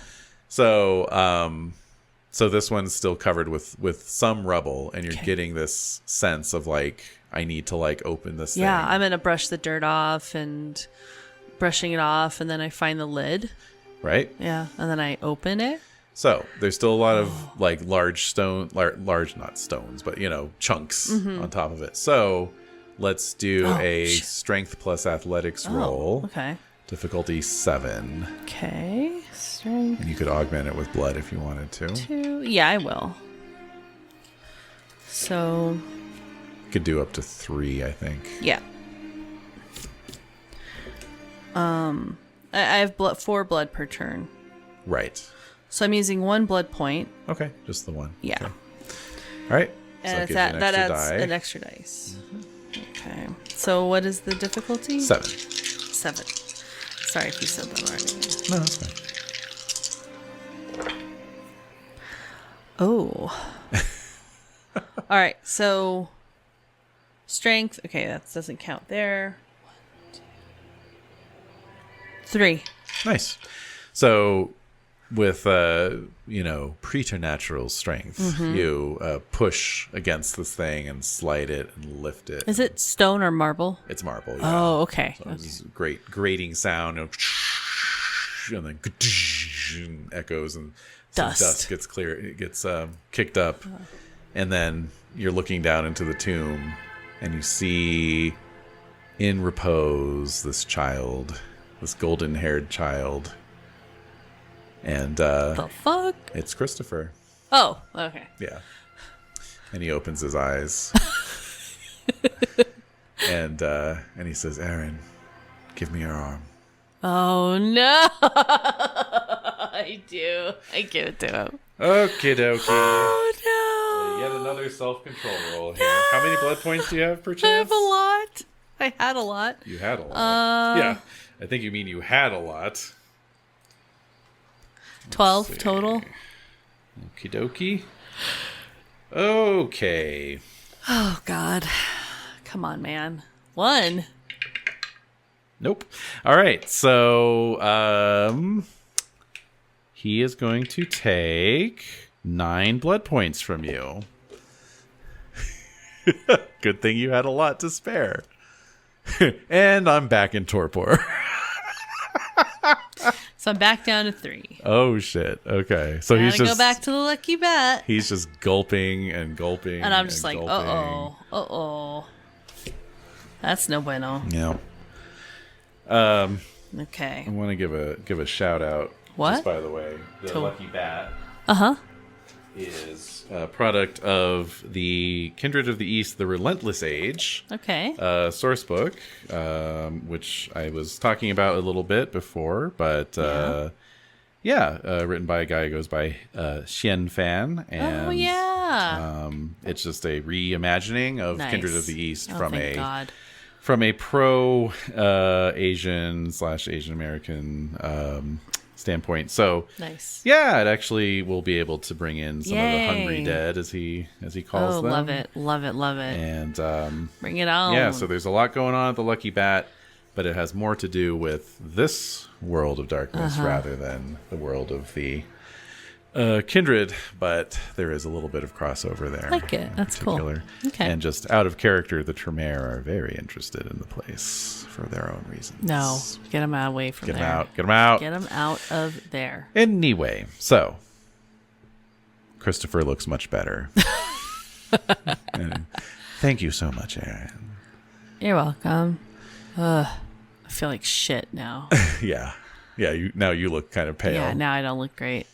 So so this one's still covered with some rubble, and you're getting this sense of like, I need to like open this thing. Yeah, I'm going to brush the dirt off and brushing it off, and then I find the lid. Right? Yeah, and then I open it. So there's still a lot of like large not stones, but chunks on top of it. So let's do a strength plus athletics roll. Okay. Difficulty 7. Okay. Strength And you could augment it with blood if you wanted to. 2. Yeah, I will. So. You could do up to 3, I think. Yeah. I have 4 blood per turn. Right. So I'm using 1 blood point. Okay, just the one. Yeah. Okay. All right. And so that adds die. an extra dice. Okay. So what is the difficulty? 7. 7. Sorry if you said that already. No, that's fine. Oh. All right. So strength. Okay, that doesn't count there. 1, 2, 3. Nice. So with preternatural strength, you push against this thing and slide it and lift it. Is it stone or marble? It's marble. Yeah. Oh, okay. So it's this great grating sound, and then echoes, and some dust gets clear. It gets kicked up, and then you're looking down into the tomb, and you see in repose this child, this golden-haired child. And The fuck? it's Christopher. Oh, okay. Yeah. And he opens his eyes. and he says, "Aaron, give me your arm." Oh no! I do. I give it to him. Okie dokie. Oh no! Yet another self-control roll here. How many blood points do you have per chance? I have a lot. I had a lot. You had a lot. Yeah. I think you mean you had a lot. 12 total. Okie dokie. Okay. Oh God! Come on, man. 1. Nope. All right. So he is going to take 9 blood points from you. Good thing you had a lot to spare. And I'm back in torpor. So I'm back down to 3. Oh shit. Okay. So he's Gotta just go back to the lucky bat. He's just gulping and gulping. And I'm just like, gulping. uh-oh. That's no bueno. Yeah. Okay. I want to give a shout out. What? Just by the way, the lucky bat Uh-huh. is a product of the Kindred of the East, the Relentless Age Okay. source book, which I was talking about a little bit before, but written by a guy who goes by Xian Fan, and Oh, yeah. it's just a reimagining of Nice. Kindred of the East Oh, from thank God. from a pro Asian / Asian American standpoint. So Nice. yeah, it actually will be able to bring in some of the hungry Yay. dead, as he calls Oh, them. love it. Love it. Love it. And Bring it on. yeah, so there's a lot going on at the Lucky Bat, but it has more to do with this world of darkness rather than the world of the Kindred, but there is a little bit of crossover there. Like it. in That's cool. particular. Okay. And just out of character, the Tremere are very interested in the place for their own reasons. No. Get him out away from Get there. them out. Get them out. Get him out of there. Anyway, so Christopher looks much better. And thank you so much, Aaron. You're welcome. I feel like shit now. Yeah. Now you look kind of pale. Yeah, now I don't look great.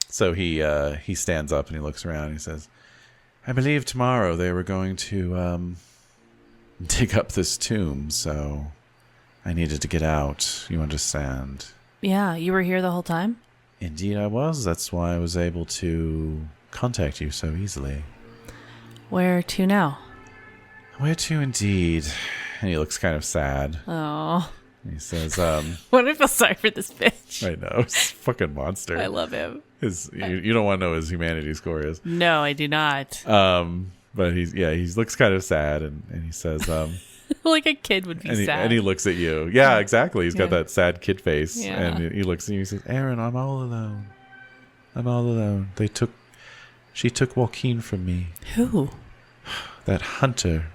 So he stands up and he looks around and he says, "I believe tomorrow they were going to dig up this tomb, so I needed to get out. You understand?" Yeah, you were here the whole time? Indeed I was. That's why I was able to contact you so easily. Where to now? Where to indeed? And he looks kind of sad. Oh. He says, What if I feel sorry for this bitch? I know, he's a fucking monster. I love him. You don't want to know what his humanity score is. No, I do not. But he looks kind of sad, and he says, Like a kid would be sad. and he looks at you. Yeah, exactly. He's got that sad kid face, Yeah. and he looks at you and says, Aaron, I'm all alone. I'm all alone. She took Joaquin from me. Who? That hunter.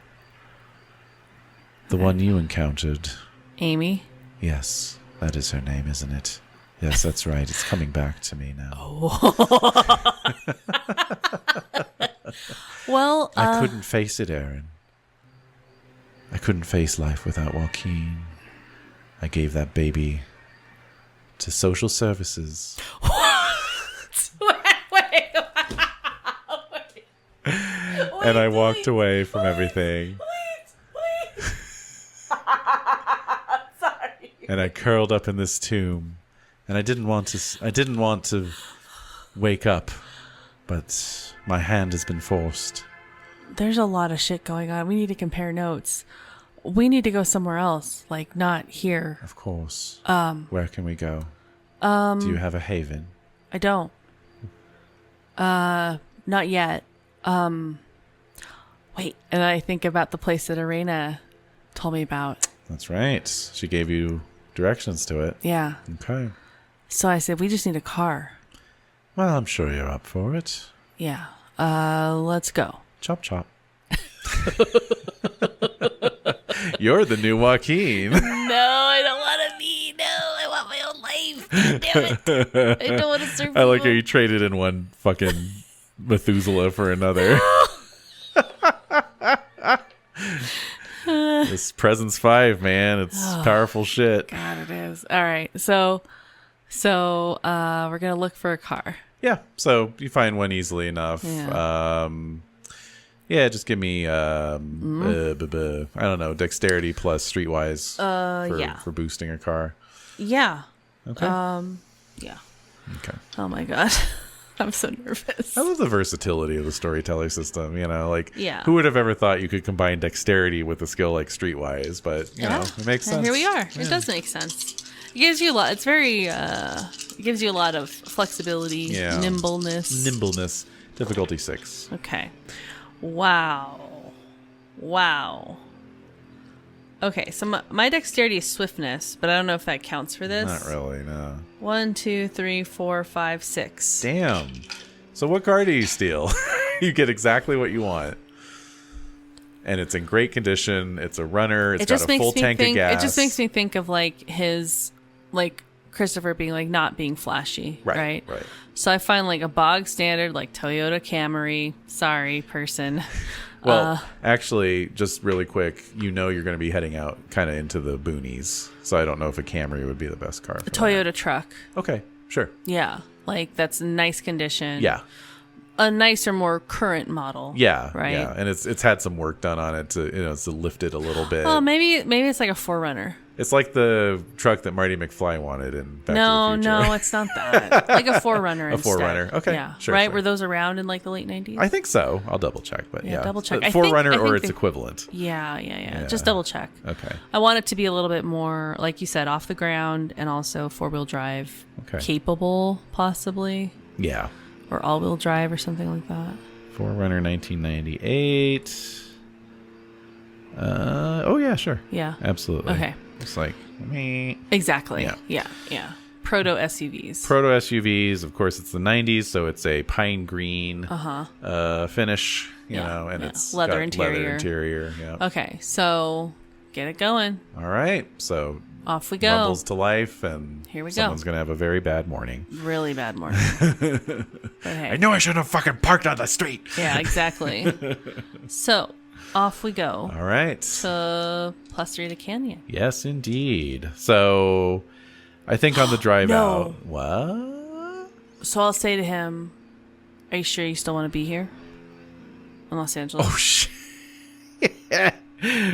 The one you encountered. Amy? Yes, that is her name, isn't it? Yes, that's right. It's coming back to me now. Well, I couldn't face it, Aaron. I couldn't face life without Joaquin. I gave that baby to social services. wait. And I walked away from everything. Sorry. And I curled up in this tomb. And I didn't want to wake up, but my hand has been forced. There's a lot of shit going on. We need to compare notes. We need to go somewhere else, like not here. Of course. Where can we go? Do you have a haven? I don't. Not yet. Wait, and I think about the place that Arena told me about. That's right. She gave you directions to it. Yeah. Okay. So I said, we just need a car. Well, I'm sure you're up for it. Yeah. Let's go. Chop chop. You're the new Joaquin. No, I don't want to be. No, I want my own life. Damn it. I don't want to serve I like how people. you traded in one fucking Methuselah for another. This Presence 5, man. It's powerful shit. God, it is. All right. So we're going to look for a car. Yeah, so you find one easily enough. Yeah. Just give me I don't know, dexterity plus streetwise for boosting a car. Yeah. Okay. Yeah. Okay. Oh my God. I'm so nervous. I love the versatility of the storyteller system, Yeah. who would have ever thought you could combine dexterity with a skill like streetwise, but you know, it makes sense. And here we are. Yeah. It does make sense. It gives you a lot. It's very it gives you a lot of flexibility, nimbleness. Difficulty 6. Okay. Wow. Okay, so my dexterity is swiftness, but I don't know if that counts for this. Not really, no. 1, 2, 3, 4, 5, 6. Damn. So what car do you steal? You get exactly what you want. And it's in great condition. It's a runner. It's got a full tank of gas. It just makes me think of like his, like Christopher being like not being flashy, right? Right. So I find like a bog standard like Toyota Camry. Sorry, person. Well, actually, just really quick, you're going to be heading out kind of into the boonies. So I don't know if a Camry would be the best car. A Toyota truck. Okay, sure. Yeah, like that's in nice condition. Yeah. A nicer, more current model. Yeah. Right. Yeah, and it's had some work done on it to lift it a little bit. Oh, maybe it's like a 4Runner. It's like the truck that Marty McFly wanted in Back to the Future. No, it's not that. Like a 4Runner A instead. 4Runner. Okay. Yeah. Sure, right? sure. Were those around in like the late 90s? I think so. I'll double check, but yeah. double check. But I think 4Runner or its they- equivalent. Yeah. Just double check. Okay. I want it to be a little bit more, like you said, off the ground and also 4-wheel drive capable, possibly. Yeah. Or all-wheel drive or something like that. 4Runner 1998. Oh yeah, sure. Yeah. Absolutely. Okay. It's like me. Exactly. Yeah. Yeah. Proto SUVs. Proto SUVs, of course, it's the 90s, so it's a pine green finish, you know, and it's leather got interior. Leather interior, yeah. Okay, so get it going. All right, so Off we go. rumbles to life, and Here we go. someone's going to have a very bad morning. Really bad morning. But hey. I knew I should have fucking parked on the street. Yeah, exactly. So, off we go. All right. To Placerita Canyon. Yes, indeed. So, I think on the drive No. out. What? So I'll say to him, are you sure you still want to be here? In Los Angeles? Oh, shit.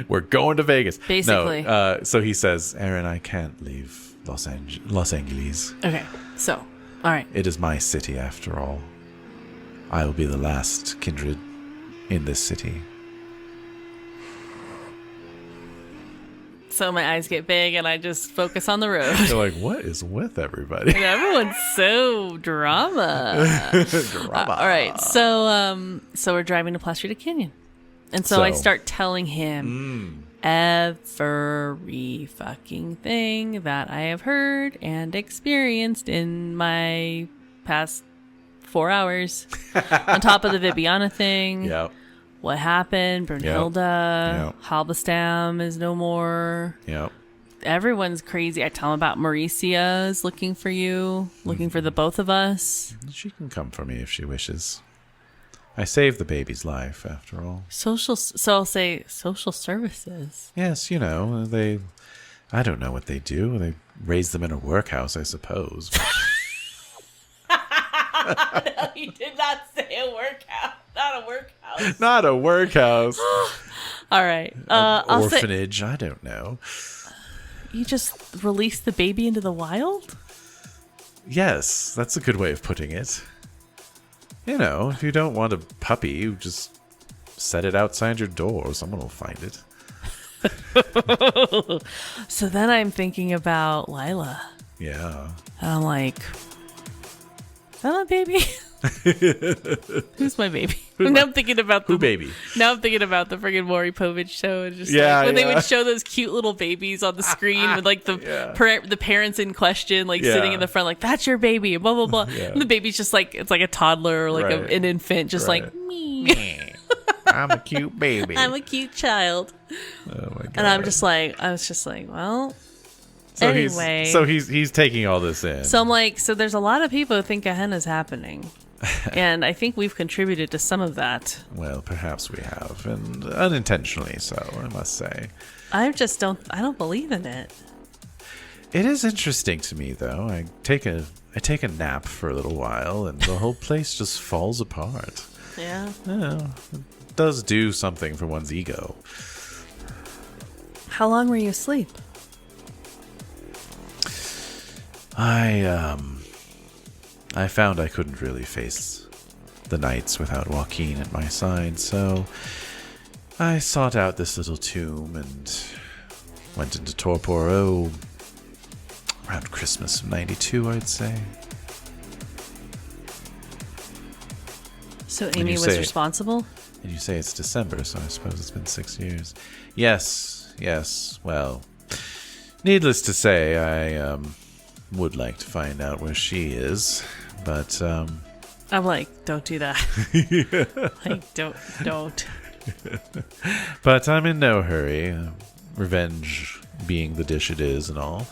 We're going to Vegas. Basically. No, so he says, Aaron, I can't leave Los Angeles. Okay, so, all right. It is my city after all. I will be the last kindred in this city. So my eyes get big and I just focus on the road. They're like, what is with everybody? And everyone's so drama. All right. So we're driving to Placerita Canyon. And so I start telling him every fucking thing that I have heard and experienced in my past 4 hours. On top of the Vibiana thing. Yep. What happened, Brunhilde, Halberstam is no more. Yep. Everyone's crazy. I tell him about Mauricia is looking for you, looking for the both of us. She can come for me if she wishes. I saved the baby's life, after all. So I'll say social services. Yes, you know, I don't know what they do. They raise them in a workhouse, I suppose. No, you did not say a workout. Not a workhouse. Not a workhouse. All right. I'll orphanage, I don't know. You just release the baby into the wild? Yes, that's a good way of putting it. You know, if you don't want a puppy, you just set it outside your door. Someone will find it. So then I'm thinking about Lila. Yeah. And I'm like, is that my baby? Who's my baby? Now I'm thinking about Who baby? Now I'm thinking about the friggin' Maury Povich show, and just Yeah, like when they yeah. would show those cute little babies on the screen with like the parents in question, like sitting in the front, like that's your baby, blah blah blah. Yeah. And the baby's just like it's like a toddler or like Right. an infant, just Right. like me. I'm a cute baby. I'm a cute child, Oh my god. and I was just like, well, so anyway. he's taking all this in. So I'm like, so there's a lot of people who think Gehenna's happening. And I think we've contributed to some of that. Well, perhaps we have, and unintentionally so, I must say. I don't believe in it. It is interesting to me, though. I take a nap for a little while, and the whole place just falls apart. Yeah. Yeah, it does do something for one's ego. How long were you asleep? I found I couldn't really face the nights without Joaquin at my side, so I sought out this little tomb and went into torpor, around Christmas of 92, I'd say. So And Amy you was say- responsible? And you say it's December, so I suppose it's been 6 years. Yes, well, needless to say, I would like to find out where she is, but I'm like, don't do that. Like, don't. But I'm in no hurry. Revenge being the dish it is and all.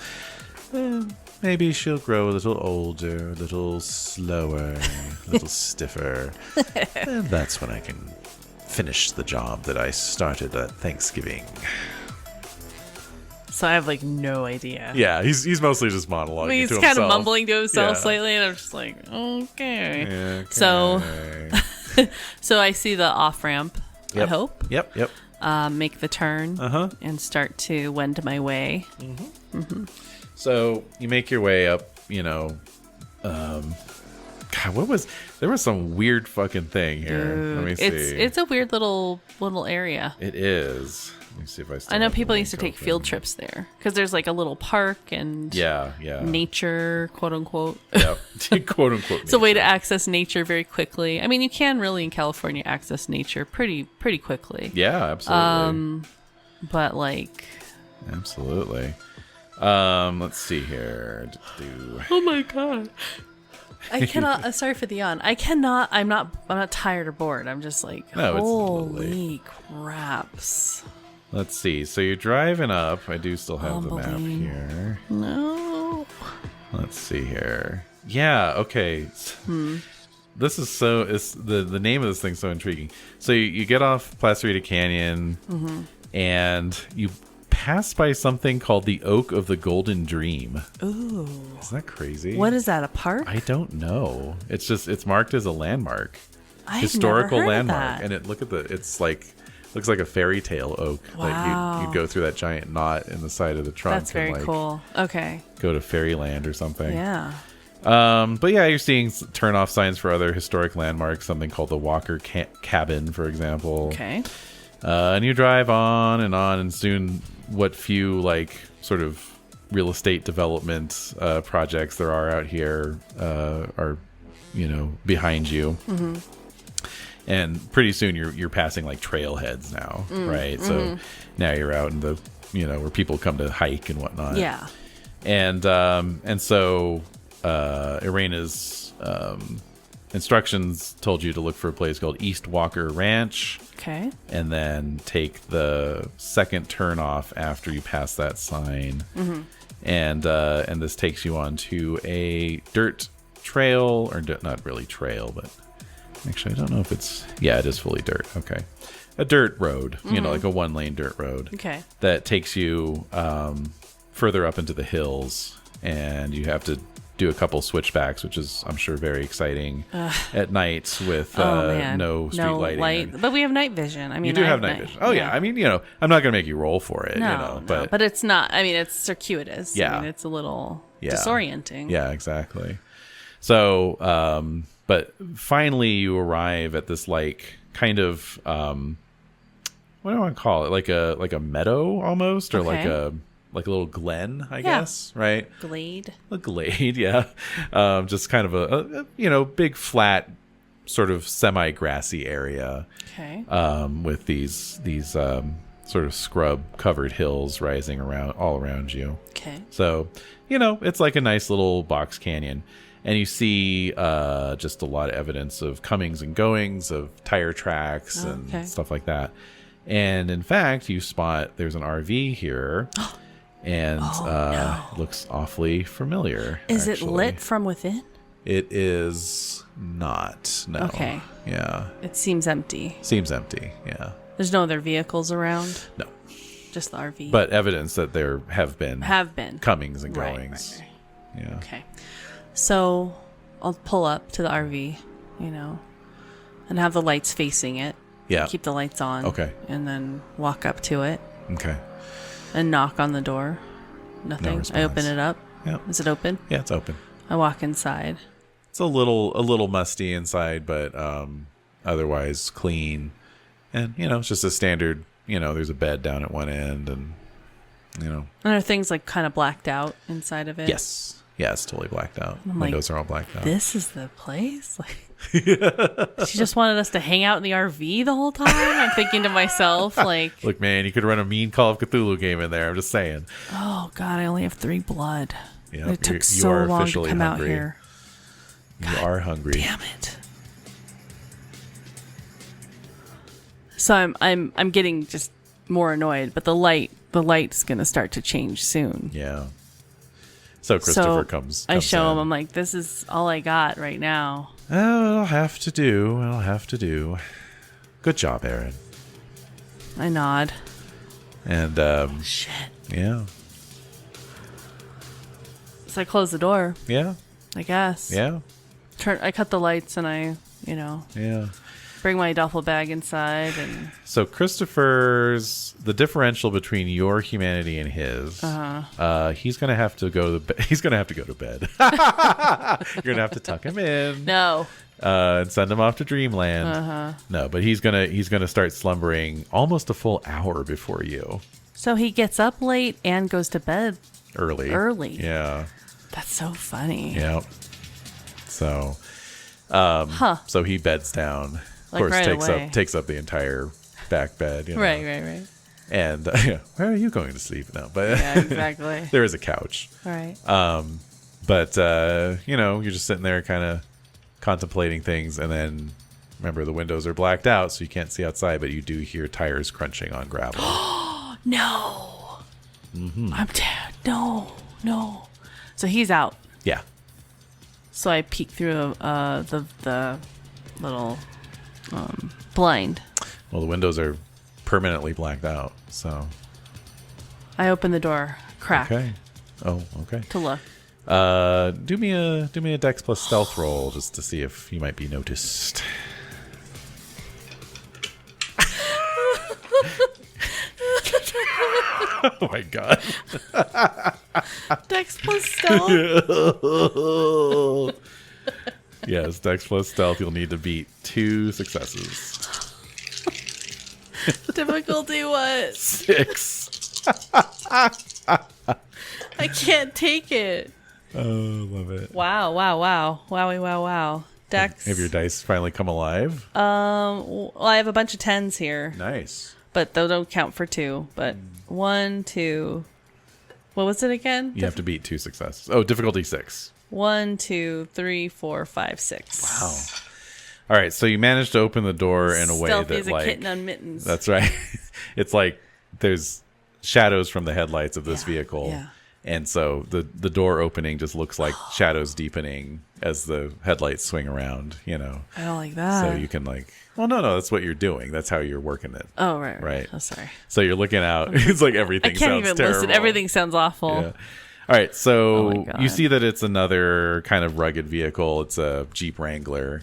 Maybe she'll grow a little older, a little slower, a little stiffer. And that's when I can finish the job that I started at Thanksgiving. So I have like no idea. Yeah, he's mostly just monologuing I mean, he's to kind himself. of mumbling to himself Yeah. slightly, and I'm just like, okay. Okay. So I see the off ramp. I Yep. hope. Yep. Make the turn and start to wend my way. So you make your way up, God, there was some weird fucking thing here. Let me see. It's a weird little area. It is. Let me see if I still I know have the people used to link take open. field trips there because there's like a little park and Yeah. nature, quote unquote. Yep. Quote unquote. It's a way to access nature very quickly. I mean, you can really in California access nature pretty quickly. Yeah, absolutely. But like, Absolutely. Let's see here. oh my god, I cannot. Sorry for the yawn. I cannot. I'm not tired or bored. I'm just like, No, it's holy craps. Let's see. So you're driving up. I do still have the map Humbling. here. No. Let's see here. Yeah. Okay. This is the name of this thing's so intriguing. So you get off Placerita Canyon, and you pass by something called the Oak of the Golden Dream. Ooh. Isn't that crazy? What is that? A park? I don't know. It's marked as a landmark, I've historical never heard of landmark, that. and it's like looks like a fairy tale oak. Wow. Like you go through that giant knot in the side of the trunk. That's very and, cool. Okay. Go to fairyland or something. Yeah. But yeah, you're seeing turn-off signs for other historic landmarks. Something called the Walker Cabin, for example. Okay. And you drive on, and soon what few like sort of real estate development projects there are out here are, behind you. Mm-hmm. And pretty soon you're passing like trailheads now, right? So now you're out in the, where people come to hike and whatnot. Yeah. And so Irena's instructions told you to look for a place called East Walker Ranch. Okay. And then take the second turn off after you pass that sign. Mm-hmm. And this takes you onto a dirt trail, or not really trail, but actually I don't know if it is fully dirt. Okay. A dirt road, like a 1-lane dirt road. Okay. That takes you further up into the hills, and you have to do a couple switchbacks, which is, I'm sure, very exciting at night with no street lighting. But we have night vision. I mean, you do have night vision. Oh, yeah. I mean, I'm not going to make you roll for it. But it's not. I mean, it's circuitous. Yeah. I mean, it's a little disorienting. Yeah, exactly. So, but finally you arrive at this, like, kind of, what do I want to call it? Like a meadow almost, or like a little glen, I guess, right? Glade. A glade, yeah. Just kind of a big flat sort of semi-grassy area. Okay. With these sort of scrub covered hills rising all around you. Okay. So, it's like a nice little box canyon. And you see just a lot of evidence of comings and goings, of tire tracks and stuff like that. And in fact, you spot there's an RV here. And looks awfully familiar. Is it lit from within? It is not. No. Okay. Yeah. It seems empty. Seems empty. Yeah. There's no other vehicles around? No. Just the RV. But evidence that there have been comings and goings. Right. Yeah. Okay. So I'll pull up to the RV, and have the lights facing it. Yeah. Keep the lights on. Okay. And then walk up to it. Okay. And knock on the door. Nothing. No I open it up. Yeah. Is it open? Yeah, it's open. I walk inside. It's a little musty inside, but otherwise clean. And it's just a standard. There's a bed down at one end, and And are things like kind of blacked out inside of it? Yes. Yeah, it's totally blacked out. Windows are all blacked out. This is the place? Like, she just wanted us to hang out in the RV the whole time? I'm thinking to myself, like... Look, man, you could run a mean Call of Cthulhu game in there. I'm just saying. Oh, God, I only have 3 blood. Yeah, it took so long to come out here. You are hungry. Damn it. So I'm getting just more annoyed, but the light's going to start to change soon. Yeah. So Christopher comes I show him. in. I'm like, this is all I got right now. Oh, I'll have to do. Good job, Aaron. I nod. And shit. Yeah. So I close the door. Yeah. I guess. Yeah. I cut the lights and I, Yeah. bring my duffel bag inside and. So Christopher's the differential between your humanity and his. He's gonna have to go to he's gonna have to go to bed. You're gonna have to tuck him in. No. And send him off to dreamland. No, but he's gonna start slumbering almost a full hour before you. So he gets up late and goes to bed early. Yeah. That's so funny. Yeah. So, so he beds down. Of course, takes up the entire back bed. Right. And where are you going to sleep now? But yeah, exactly. There is a couch. Right. But you're just sitting there, kind of contemplating things, and then remember the windows are blacked out, so you can't see outside, but you do hear tires crunching on gravel. No. Mm-hmm. I'm dead. No. So he's out. Yeah. So I peek through the little blind. Well, the windows are permanently blacked out, so I open the door, crack. Okay. Oh, okay. To look. Do me a Dex plus stealth roll just to see if you might be noticed. Oh my god. Dex plus stealth. Yes, Dex plus stealth. You'll need to beat 2 successes. Difficulty What? 6. I can't take it. Oh, love it. Wow. Wowie, wow. Dex. Have your dice finally come alive? Well, I have a bunch of 10s here, Nice. but those don't count for 2. But 1, 2. What was it again? You have to beat 2 successes. Oh, difficulty 6. 1, 2, 3, 4, 5, 6. Wow. All right, so you managed to open the door in a way Stealthy that, as a like, kitten on mittens. that's right. It's like there's shadows from the headlights of this vehicle, yeah. and so the door opening just looks like shadows deepening as the headlights swing around. You know, I don't like that. so you can like, well, no, that's what you're doing. That's how you're working it. Oh, right. Right. Oh, sorry. So you're looking out. It's like everything I can't sounds even terrible. listen. Everything sounds awful. Yeah. All right, Oh so my God. you see that it's another kind of rugged vehicle. It's a Jeep Wrangler,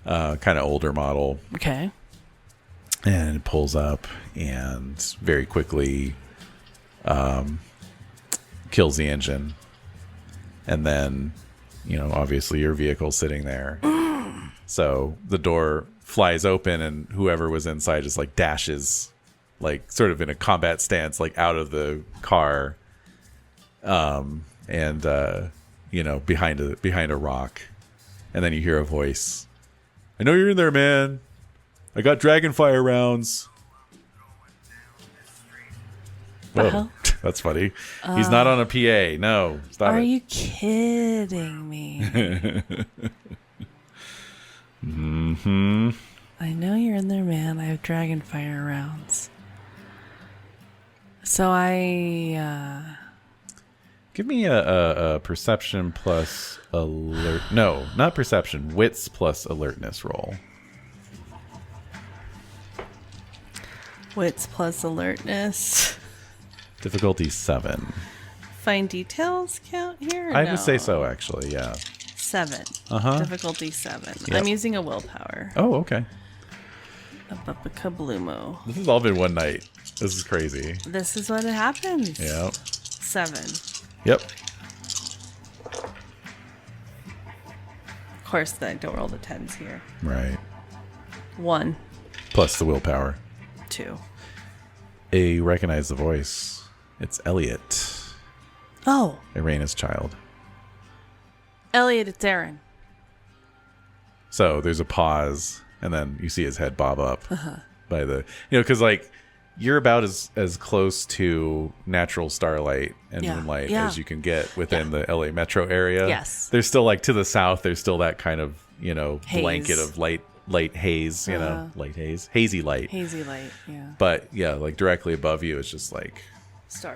kind of older model, Okay. and it pulls up and very quickly kills the engine. And then, you know, obviously your vehicle's sitting there. So the door flies open and whoever was inside just like dashes, like sort of in a combat stance, like out of the car. You know, behind a rock, and then you hear a voice. I know you're in there, man. I got dragonfire rounds. The Whoa, hell? that's funny. He's not on a PA. No, stop Are it. you kidding me? Mm-hmm. I know you're in there, man. I have dragonfire rounds. So Give me a perception plus alert. No, not perception. Wits plus alertness roll. wits plus alertness. Difficulty 7. Fine details count here? Or I no? would say so, actually. Yeah. 7. Uh-huh. Difficulty 7. Yep. I'm using a willpower. Oh, okay. Kabloomo. This has all been one night. This is crazy. This is what happens. Yeah. 7. Yep. Of course, I don't roll the 10s here. Right. 1, Plus the willpower. 2. You recognize the voice. It's Elliot, Oh, Irana's child. Elliot, it's Aaron. So there's a pause, and then you see his head bob up by the, you know, because like you're about as close to natural starlight and Yeah. moonlight Yeah. as you can get within the LA metro area. Yes. There's still like to the south, there's still that kind of, you know, Haze. blanket of light haze, you know, light haze, hazy light. Hazy light, yeah. But yeah, like directly above you is just like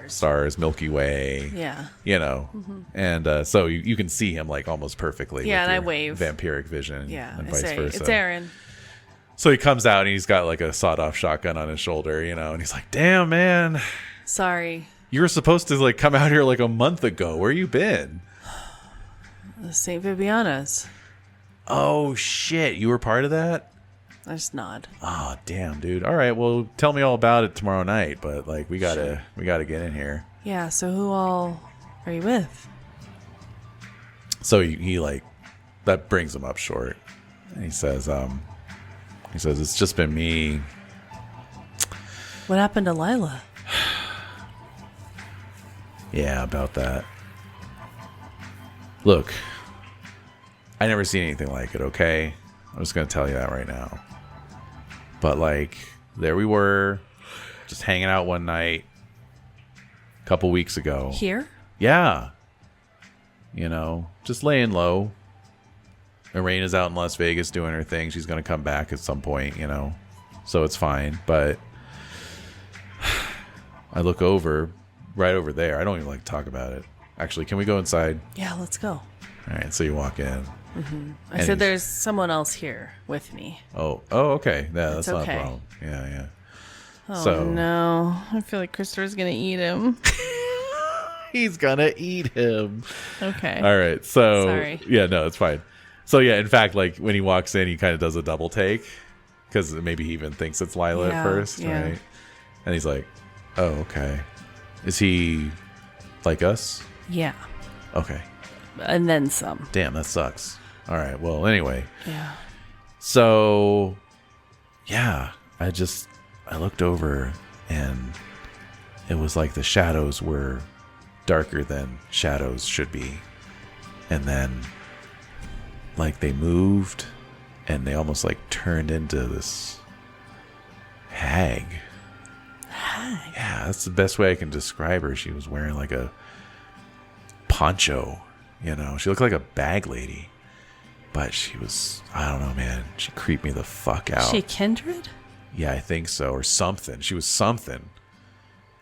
stars, Milky Way. Yeah. You know, and so you can see him like almost perfectly. Yeah, with and I your wave. Vampiric vision. Yeah, and I vice say, versa. it's Aaron. So he comes out and he's got like a sawed-off shotgun on his shoulder, you know, and he's like, "Damn, man, Sorry. you were supposed to like come out here like a month ago. Where you been?" St. Vibiana's. Oh shit, you were part of that? I just nod. Oh damn, dude. All right, well, tell me all about it tomorrow night. But like, we gotta get in here. Yeah, so who all are you with? So he like that brings him up short, and he says, it's just been me. What happened to Lila? Yeah, about that. Look, I never seen anything like it, okay? I'm just going to tell you that right now. But, like, there we were, just hanging out one night a couple weeks ago. Here? Yeah. You know, just laying low. Irana's out in Las Vegas doing her thing. She's going to come back at some point, you know. So it's fine. But I look over, right over there. I don't even like to talk about it. Actually, can we go inside? Yeah, let's go. All right, so you walk in. I said there's someone else here with me. Oh, okay. Yeah, that's It's not okay. a problem. Yeah. Oh, So- no. I feel like Christopher's going to eat him. He's gonna eat him. Okay. All right, so Sorry. yeah, no, it's fine. So yeah, in fact, like when he walks in, he kind of does a double take because maybe he even thinks it's Lila Yeah, at first, yeah. right? And he's like, "Oh, okay. Is he like us? Yeah. Okay. And then some. Damn, that sucks. All right. Well, anyway, Yeah. so yeah, I looked over and it was like the shadows were darker than shadows should be. And then like they moved and they almost like turned into this hag. Yeah, that's the best way I can describe her. She was wearing like a poncho, she looked like a bag lady, but she was, I don't know, man, she creeped me the fuck out. Is she a kindred? Yeah, I think so, or something. She was something.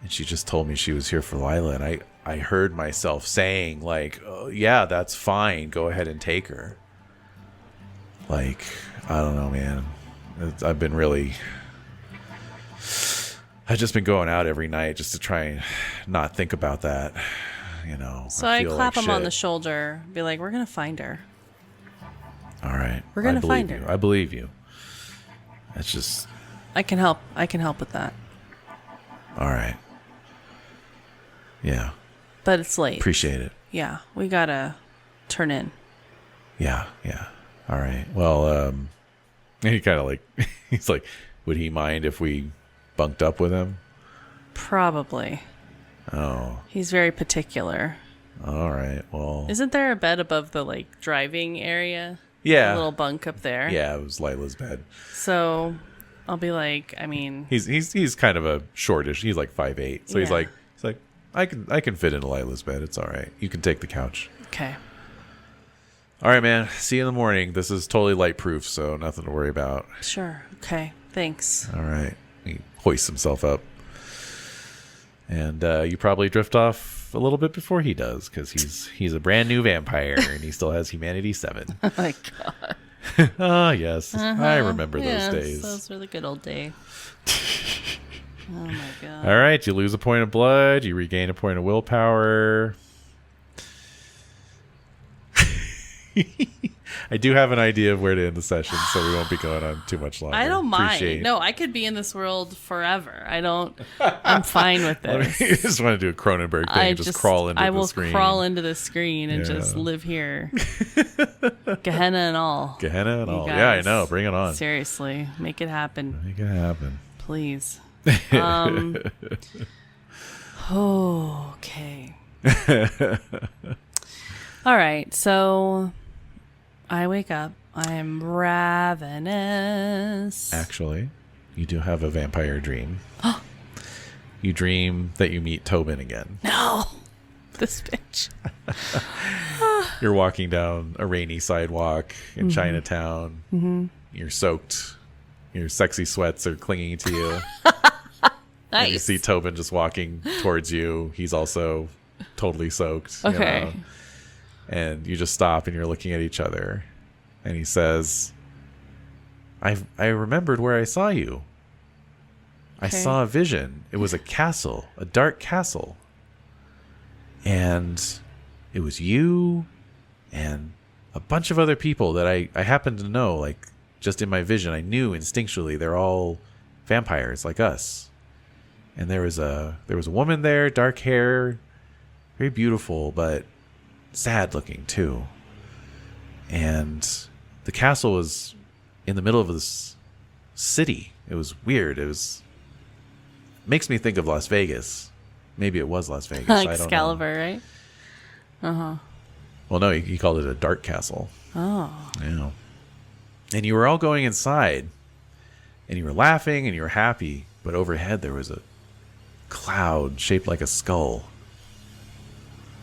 And she just told me she was here for Lila, and I heard myself saying, like, oh, yeah, that's fine. Go ahead and take her. Like, I don't know, man. I've just been going out every night just to try and not think about that, So I feel clap like him on shit. the shoulder, be like, we're going to find her. All right. We're going to believe find you. her. I believe you. It's just... I can help with that. All right. Yeah. But it's late. Appreciate it. Yeah, we got to turn in. Yeah. All right. Well, he kind of like, he's like, would he mind if we bunked up with him? Probably. Oh. He's very particular. All right. Well. Isn't there a bed above the like driving area? Yeah. A little bunk up there. Yeah, it was Lila's bed. So I'll be like, I mean, He's kind of a shortish. He's like 5'8". So he's Yeah. like I can fit into Lila's bed. It's all right. You can take the couch. okay. All right, man. See you in the morning. This is totally light proof, so nothing to worry about. Sure. Okay. Thanks. All right. He hoists himself up. And you probably drift off a little bit before he does, because he's a brand new vampire and he still has Humanity 7. Oh my God. Ah, yes. I remember those days. Those were the good old days. Oh my God. All right. You lose a point of blood. You regain a point of willpower. I do have an idea of where to end the session, so we won't be going on too much longer. I don't Appreciate- mind. No, I could be in this world forever. I'm fine with this. I just want to do a Cronenberg thing and just crawl into I the will screen. crawl into the screen and just Yeah. live here. Gehenna and all. Gehenna and You all. Yeah, I guys. know. Bring it on. Seriously. Make it happen. Make it happen. Please. Okay. All right. So I wake up. I'm ravenous. Actually, you do have a vampire dream. You dream that you meet Tobin again. No. This bitch. You're walking down a rainy sidewalk in Chinatown. Mm-hmm. You're soaked. Your sexy sweats are clinging to you. And you Nice. see Tobin just walking towards you. He's also totally soaked. Okay. And you just stop and you're looking at each other. And he says, I remembered where I saw you. I Okay. saw a vision. It was a castle, a dark castle. And it was you and a bunch of other people that I happened to know, like just in my vision. I knew instinctually they're all vampires like us. And there was a woman there, dark hair, very beautiful, but sad looking too. And the castle was in the middle of this city. It was weird. Makes me think of Las Vegas. Maybe it was Las Vegas. Like I don't know. Excalibur, right? Well, no, he called it a dark castle. Oh. Yeah. And you were all going inside, and you were laughing and you were happy, but overhead there was a cloud shaped like a skull.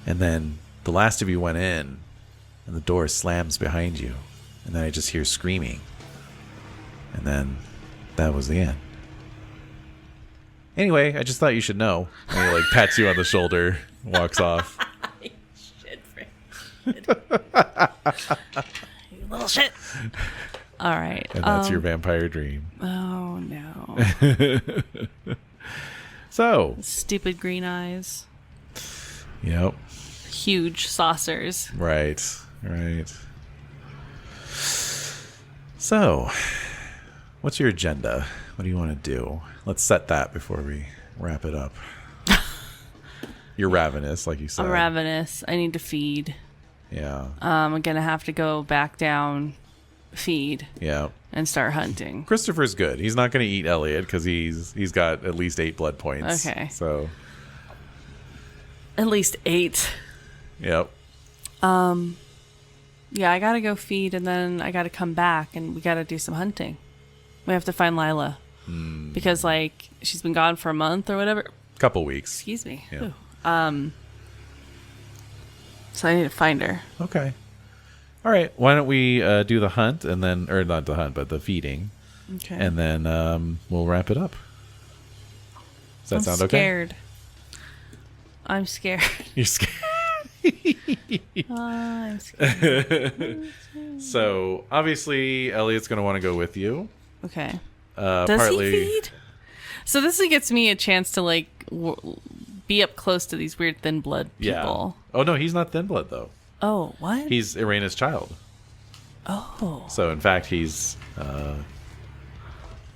And then the last of you went in, and the door slams behind you, and then I just hear screaming. And then that was the end. Anyway, I just thought you should know. And he like pats you on the shoulder, walks off. Shit, Frank. You little shit. All right. And that's your vampire dream. Oh, no. So, Stupid green eyes. yep. Huge saucers. Right. So, what's your agenda? What do you want to do? Let's set that before we wrap it up. You're ravenous, like you said. I'm ravenous. I need to feed. Yeah. I'm going to have to go back down feed Yeah. and start hunting. Christopher's good. He's not going to eat Elliot because he's got at least 8 blood points. Okay. So. At least 8. Yep. Yeah, I gotta go feed, and then I gotta come back, and we gotta do some hunting. We have to find Lila. Because, like, she's been gone for a month or whatever. Couple weeks. Excuse me. Yeah. Ooh. So I need to find her. Okay. All right. Why don't we do the hunt and then, or not the hunt, but the feeding, Okay. and then we'll wrap it up. Does that I'm sound scared. I'm scared. okay? You're scared. I'm scared. So obviously, Elliot's going to want to go with you. Okay. Does he feed? So this gets me a chance to, like, be up close to these weird thin blood people. Yeah. Oh no, he's not thin blood though. Oh, what? He's Irena's child. Oh. So in fact, he's I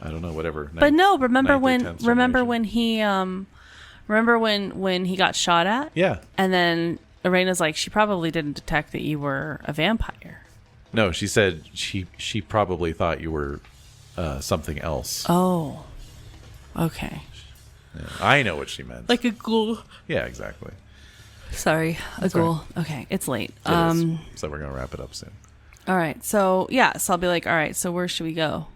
don't know, whatever. But no, remember ninth or when 10th remember generation. when he remember when he got shot at? Yeah. And then Irena's like, she probably didn't detect that you were a vampire. No, she said she probably thought you were something else. Oh. Okay. Yeah, I know what she meant. Like a ghoul. Yeah, exactly. Sorry, a ghoul. right. Okay, it's late. It is. So we're gonna wrap it up soon. All right. So yeah, so I'll be like, all right, so where should we go?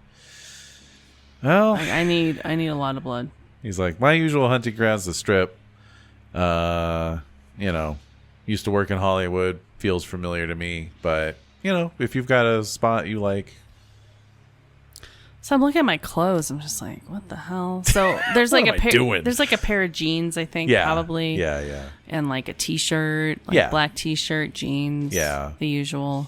Well, Like, I need a lot of blood. he's like, my usual hunting ground's the Strip. Used to work in Hollywood, feels familiar to me. But if you've got a spot you like, So I'm looking at my clothes. I'm just like, what the hell? So there's like What am I doing? there's like a pair of jeans, I think, yeah, probably. yeah, And like a t-shirt, like Yeah. black t-shirt, jeans. Yeah. The usual.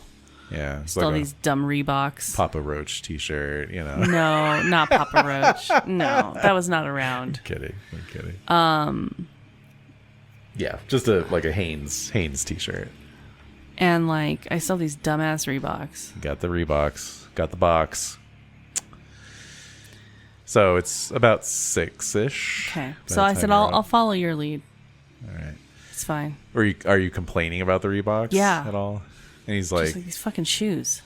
yeah. It's Still like these dumb Reeboks. a Papa Roach T-shirt. No, not Papa Roach. No, that was not around. I'm kidding. Yeah, just a Hanes T-shirt. And like, I still have these dumbass Reeboks. Got the Reeboks. Got the box. So it's about 6-ish. Okay. by So the I time said, you're I'll up. follow your lead. All right. It's fine. Are you complaining about the Reeboks? Yeah. At all? And he's Just like, like these fucking shoes.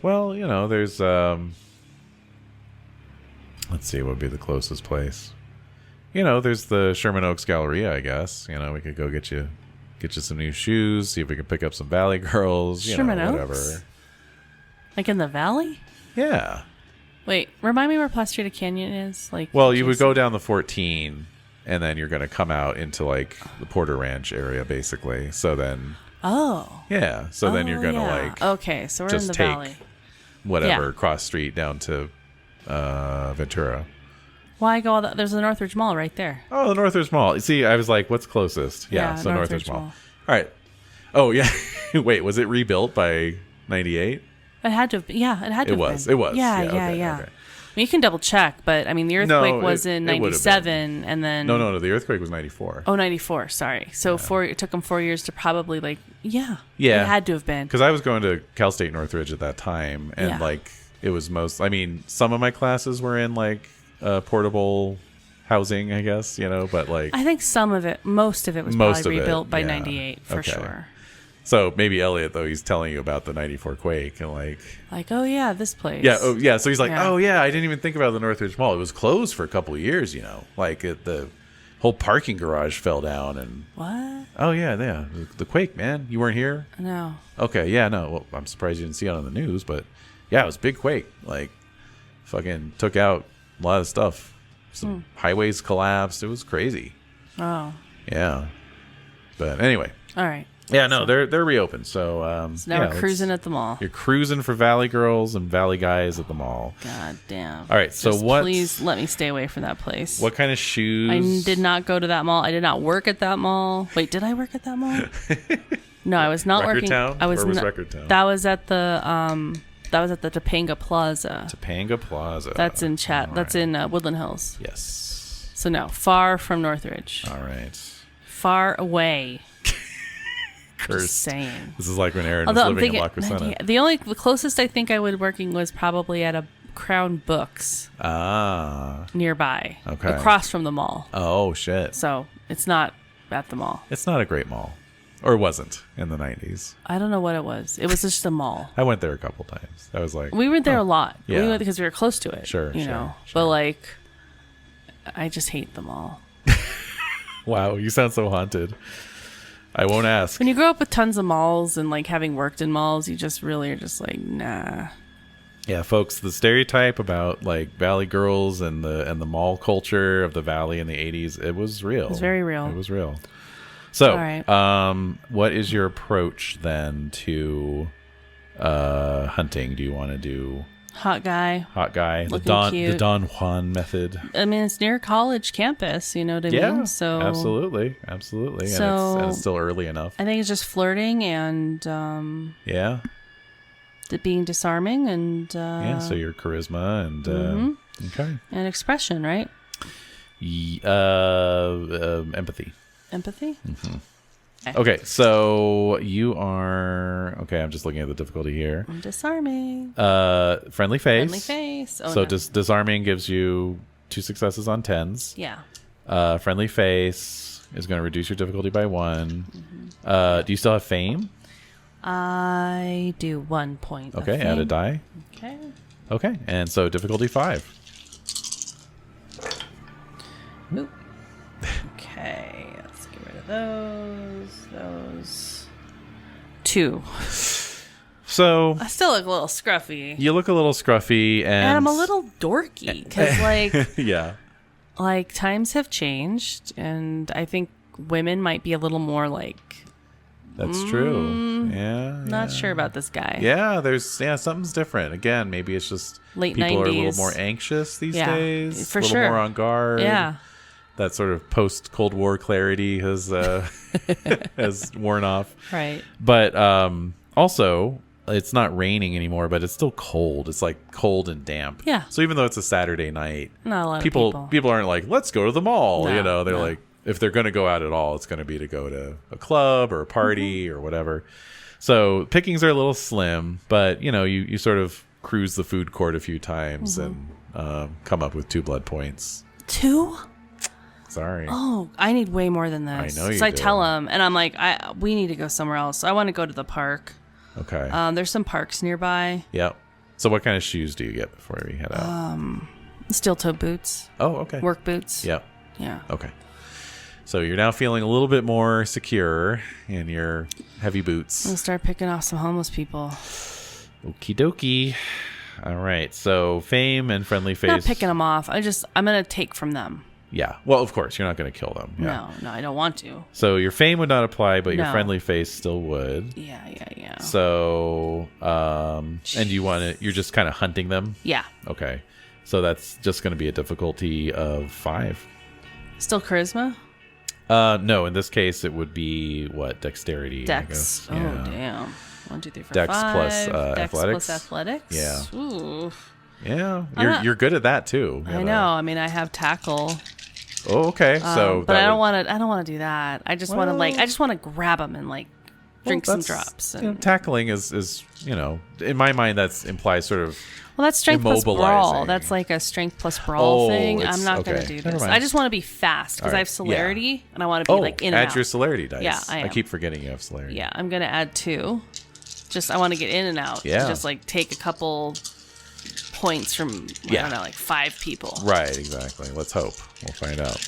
well, there's let's see, what would be the closest place? There's the Sherman Oaks Galleria, I guess. We could go get you some new shoes, see if we can pick up some Valley Girls, Sherman whatever. Oaks? Like in the valley? Yeah. Wait, remind me where Plastrita Canyon is. Like, Well, you would go down the 14, and then you're going to come out into like the Porter Ranch area, basically. So then, Oh. yeah. So then you're going to yeah. Okay, so we're just in the take valley. whatever Yeah. cross street down to Ventura. Why go all that? There's the Northridge Mall right there. Oh, the Northridge Mall. See, I was like, what's closest? Yeah, so Northridge Mall. All right. Oh yeah. Wait, was it rebuilt by 98? It had to have been. Yeah, it had to It have was. been. It was. Yeah, Yeah, yeah, okay, yeah. okay. I mean, you can double check, but I mean, the earthquake was in it would've 97, and then... No. The earthquake was 94. Oh, 94, sorry. So it took them 4 years to probably, like, yeah. Yeah. It had to have been. Because I was going to Cal State Northridge at that time, and Yeah. it was some of my classes were in portable housing, I guess, but I think most of it was Most probably of it, rebuilt by yeah. 98, for Okay. sure. So maybe Elliot, though, he's telling you about the 94 quake, and Like, oh, yeah, this place. yeah, oh yeah. So he's like, Yeah. oh yeah, I didn't even think about the Northridge Mall. It was closed for a couple of years, the whole parking garage fell down, and What? oh yeah, the quake, man. You weren't here? No. Okay, yeah, no. Well, I'm surprised you didn't see it on the news, but yeah, it was a big quake. Fucking took out a lot of stuff. Some highways collapsed. It was crazy. Oh. Yeah. But anyway, All right. yeah, no, they're reopened. So, So now we're cruising at the mall. You're cruising for Valley Girls and Valley Guys at the mall. God damn. All right, so Just what? Please let me stay away from that place. What kind of shoes? I did not go to that mall. I did not work at that mall. Wait, did I work at that mall? No, I was not Record working. Town? I was Where was not- Record Town? That was at the Topanga Plaza. Topanga Plaza. That's in All That's right. in Woodland Hills. Yes. So no, far from Northridge. All right. Far away. Cursed. Just saying. This is like when Aaron Although was I'm living thinking, in La Crescenta. the closest I think I was working was probably at a Crown Books Ah. nearby, Okay. across from the mall. Oh shit. So it's not at the mall. It's not a great mall. Or wasn't in the 90s. I don't know what it was. It was just a mall. I went there a couple times. I was like, We went there a lot. Yeah. We went because we were close to it. Sure, you sure, know. sure. But like, I just hate the mall. wow, you sound so haunted. I won't ask. When you grow up with tons of malls and like having worked in malls, you just really are just like, nah. Yeah, folks, the stereotype about like Valley girls and the mall culture of the Valley in the 80s, it was real. It was very real. It was real. So, All right. What is your approach then to hunting? Do you want to do Hot guy. hot guy, Looking cute. the Don Juan method? I mean, it's near college campus. You know what I Yeah, mean? So absolutely. And it's still early enough. I think it's just flirting and Yeah. being disarming and Yeah, so your charisma and okay. and expression, right? Empathy. Empathy. Okay, so you are okay. I'm just looking at the difficulty here. I'm disarming. Friendly face. Friendly face. Oh, So no. disarming gives you 2 successes on 10s. Yeah. Friendly face is going to reduce your difficulty by 1. Do you still have fame? I do 1 point. Okay, of add a fame. die. Okay. Okay, and so difficulty 5. Oop. Okay, let's get rid of those. Those. 2. So I still look a little scruffy. you look a little scruffy, And I'm a little dorky because, like, yeah. like times have changed, and I think women might be a little more like That's true. Yeah. not sure about this guy. Yeah, something's different. Again, maybe it's just Late people are a little 90s. more anxious these Yeah, days. for a little sure. more on guard. Yeah. That sort of post Cold War clarity has has worn off. Right. But also, it's not raining anymore, but it's still cold. It's like cold and damp. Yeah. So even though it's a Saturday night, Not a lot of people aren't like, let's go to the mall. No, They're no. like, if they're going to go out at all, it's going to be to go to a club or a party or whatever. So pickings are a little slim, but you sort of cruise the food court a few times and come up with 2 blood points. 2? Sorry. Oh, I need way more than this. I know you So I do. tell him, and I'm like, we need to go somewhere else. So I want to go to the park. Okay. There's some parks nearby. Yep. So what kind of shoes do you get before we head out? Steel toe boots, Oh, okay. work boots. Yep. Yeah. Okay. So you're now feeling a little bit more secure in your heavy I'm boots. gonna start picking off some homeless people. Okie dokie. All right. So fame and friendly face. Not picking them off. I'm gonna take from them. Yeah. Well, of course, you're not going to kill them. Yeah. No, I don't want to. So your fame would not apply, but your No. friendly face still would. Yeah. So, and you're just kind of hunting them. Yeah. Okay. So that's just going to be a difficulty of 5. Still charisma? No, in this case, it would be what? Dexterity. I Dex. guess. Oh, Yeah. damn. 1, 2, 3, 4, Dex 5. plus, Dex athletics? plus athletics? Yeah. Ooh. Yeah. I'm not- You're good at that too. I know. I mean, I have tackle. Oh, okay. So, but that I don't would- want to do that. I just want to Well- I just want to grab them and drink some that's- drops. And, tackling is in my mind that implies sort of well, that's strength plus brawl. immobilizing. That's like a strength plus brawl Oh, thing. it's- I'm not going okay. to do Never this. mind. I just want to be fast because All I right. have celerity and I want to be in and add out. your celerity dice. Yeah, I am. keep forgetting you have celerity. Yeah, I'm going to add 2. Just I want to get in and out. Yeah. Just take a couple points from I Yeah. don't know, 5 people. Right, exactly. Let's hope. We'll find out.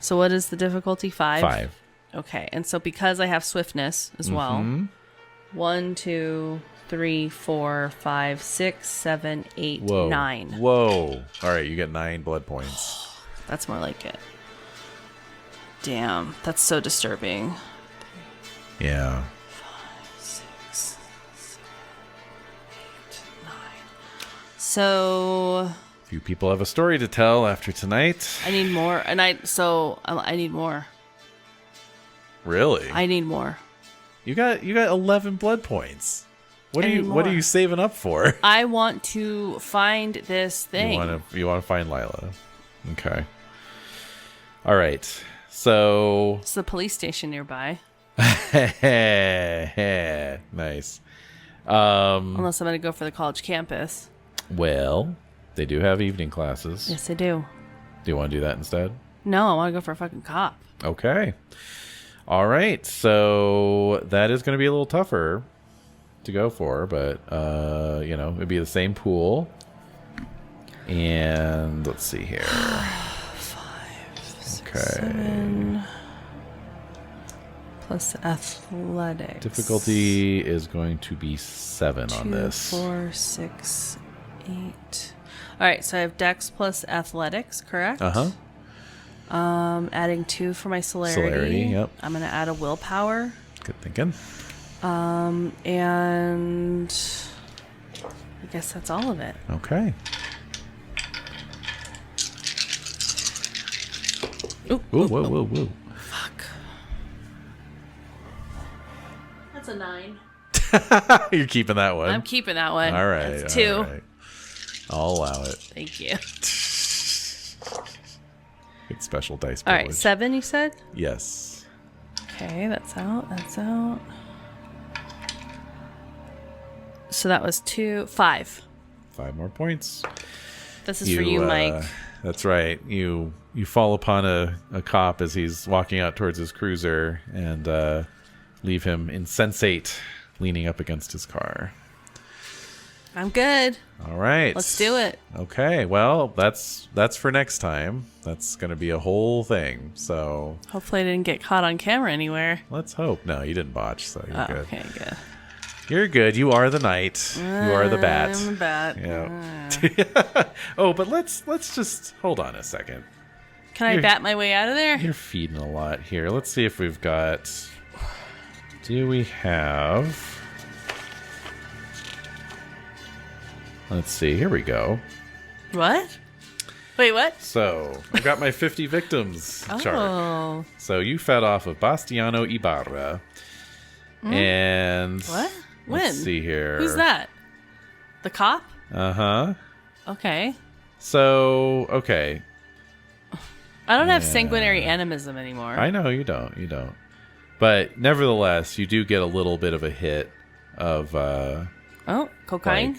So what is the difficulty? 5? 5. Okay, and so because I have swiftness as well, Mm-hmm. 1, 2, 3, 4, 5, 6, 7, 8, Whoa. 9. Whoa. All right, you get 9 blood points. That's more like it. Damn, that's so disturbing. Yeah. 6, 7, 8, 9. So Few people have a story to tell after tonight. I need more, and I need more. Really? I need more. You got 11 blood points. What I are need you more. saving up for? I want to find this thing. You want to find Lila. Okay. All right. So It's the police station nearby. nice. Unless I'm going to go for the college campus. Well, they do have evening classes. Yes, I do. Do you want to do that instead? No, I want to go for a fucking cop. Okay. All right, so that is going to be a little tougher to go for, but it'd be the same pool. And let's see here. 5, 6, Okay. 7. Plus athletics. Difficulty is going to be 7 on 2, this. 4, 6, 8. All right, so I have Dex plus athletics, correct? Uh-huh. Adding 2 for my celerity. Celerity, yep. I'm gonna add a willpower. Good thinking. And I guess that's all of it. Okay. Ooh, Whoa, whoa, whoa, whoa. fuck. That's a 9. You're keeping that one. I'm keeping that one. All right. That's 2. All right. I'll allow it. Thank you. It's special dice All privilege. right, 7 you said? Yes. Okay, that's out. That's out. So that was 5. 5 more points. This is for you, Mike. That's right. You fall upon a cop as he's walking out towards his cruiser and leave him insensate, leaning up against his car. I'm good. All right. Let's do it. Okay. Well, that's for next time. That's going to be a whole thing. So Hopefully I didn't get caught on camera anywhere. let's hope. No, you didn't botch, so you're Oh, good. okay, good. You're good. You are the knight. You are the bat. I'm a bat. Yeah. Oh, but let's just hold on a second. Can I You're- bat my way out of there? You're feeding a lot here. Let's see if we've got. Do we have? Let's see. Here we go. What? Wait, what? So I've got my 50 victims chart. Oh. So you fed off of Bastiano Ibarra. And What? let's When? see here. Who's that? The cop? Uh-huh. Okay. So, okay. I don't have sanguinary animism anymore. I know you don't. You don't. But nevertheless, you do get a little bit of a hit of Oh, cocaine?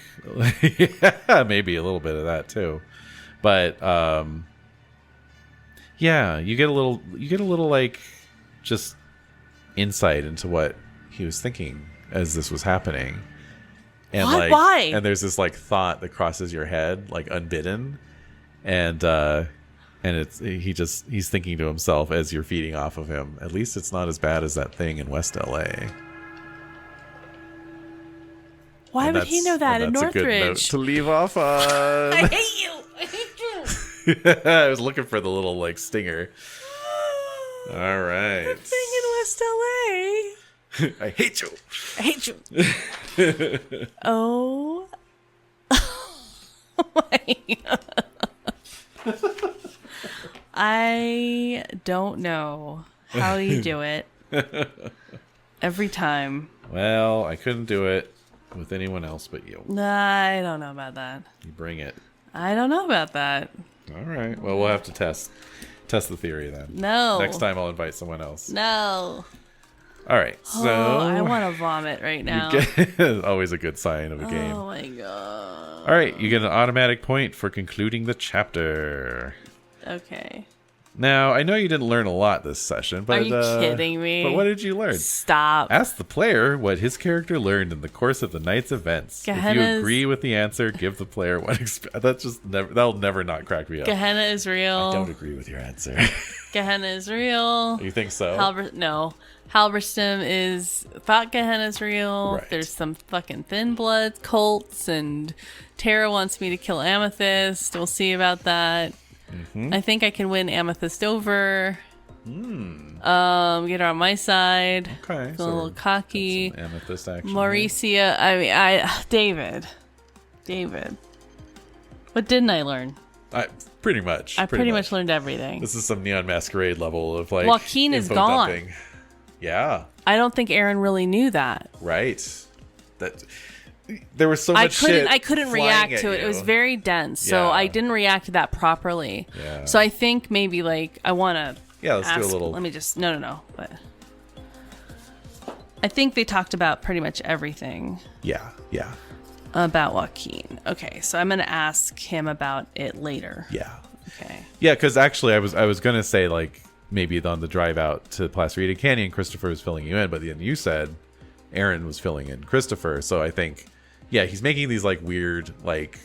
yeah, maybe a little bit of that too. But yeah, you get a little like just insight into what he was thinking as this was happening. And What? like Why? and there's this like thought that crosses your head like unbidden, and it's he's thinking to himself as you're feeding off of him, at least it's not as bad as that thing in West LA. Why And would he know that in that's a good note Northridge? to leave off on. I hate you. I hate you. I was looking for the little like stinger. All right. Thing in West LA. I hate you. I hate you. Oh. my God. I don't know how you do it. Every time. Well, I couldn't do it with anyone else but you. Nah, I don't know about that. You bring it. I don't know about that. All right. Well, we'll have to test the theory then. No. Next time I'll invite someone else. No. All right. So Oh, I want to vomit right now. always a good sign of a game. Oh my God. All right, you get an automatic point for concluding the chapter. Okay. Now, I know you didn't learn a lot this session, but Are you kidding me? But what did you learn? Stop. Ask the player what his character learned in the course of the night's events. If you Gehenna's- agree with the answer, give the player one. That's just that'll never not crack me up. Gehenna is real. I don't agree with your answer. Gehenna is real. You think so? No. Halberstam thought Gehenna's real. Right. There's some fucking thin blood cults, and Tara wants me to kill Amethyst. We'll see about that. Mm-hmm. I think I can win Amethyst over. Get her on my side. Okay, Feel a little cocky. some amethyst action. Mauricia, David. What didn't I learn? Pretty much. I pretty much learned everything. This is some Neon Masquerade level of like. Joaquin is info gone. dumping. Yeah. I don't think Aaron really knew that. Right. That there was so much I couldn't flying react at to it. you. It was very dense, so Yeah. I didn't react to that properly. Yeah. So I think maybe like I want to. Yeah, let's do a little. Let me just no. But I think they talked about pretty much everything Yeah. about Joaquin. Okay, so I'm gonna ask him about it later. Yeah. Okay. Yeah, because actually, I was gonna say like maybe on the drive out to Placerita Canyon, Christopher was filling you in, but then you said Aaron was filling in Christopher. So I think, yeah, he's making these like weird like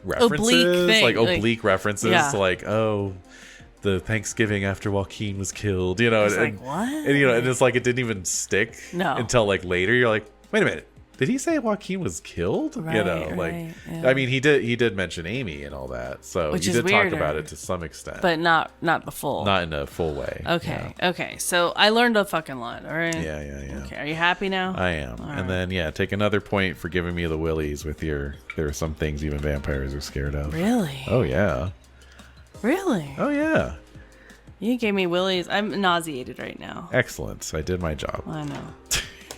references, like oblique references to like, oh, the Thanksgiving after Joaquin was killed, you know, and what? And you know, and it's like it didn't even stick until like later. You're like, wait a minute, did he say Joaquin was killed? Right, you know, like I mean, he did mention Amy and all that, so Which he is did weirder, talk about it to some extent, but not the full, not in a full way. Okay, okay. So I learned a fucking lot. All right. Yeah. Okay, are you happy now? I am. All and right. then take another point for giving me the willies with your. There are some things even vampires are scared of. Really? Oh yeah. Really? Oh yeah. You gave me willies. I'm nauseated right now. Excellent. I did my job. I know.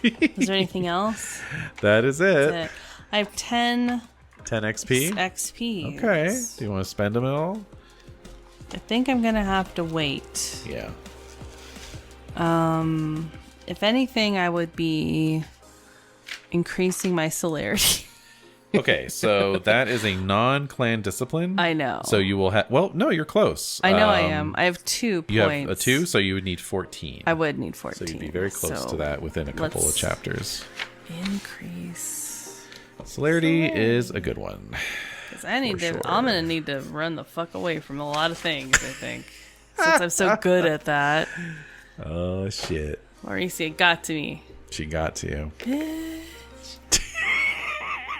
Is there anything else? That is it. That's it. I have 10 XP. XP. Okay. Do you want to spend them at all? I think I'm gonna have to wait. Yeah. If anything, I would be increasing my celerity. Okay, so that is a non-clan discipline. I know. So you will have. Well, no, you're close. I know I am. I have 2 points. You have a 2, so you would need 14. I would need 14. So you'd be very close to that within a couple of chapters. Increase. Celerity is a good one. Because I need to. sure. I'm gonna need to run the fuck away from a lot of things. I think since I'm so good at that. Oh shit! Mauricia, it got to me. She got to you.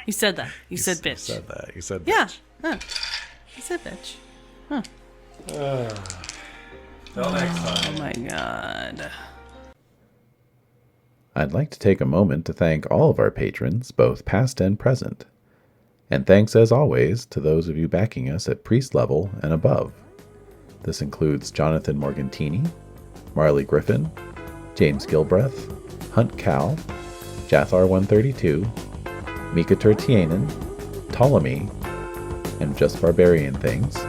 You said that. You said bitch. You said that. You said bitch. Yeah. Huh. You said bitch. Huh. Till next time. Oh my god. I'd like to take a moment to thank all of our patrons, both past and present. And thanks as always to those of you backing us at priest level and above. This includes Jonathan Morgantini, Marley Griffin, James Gilbreth, Hunt Cal, Jathar 132, Mika Tertianen, Ptolemy, and Just Barbarian Things.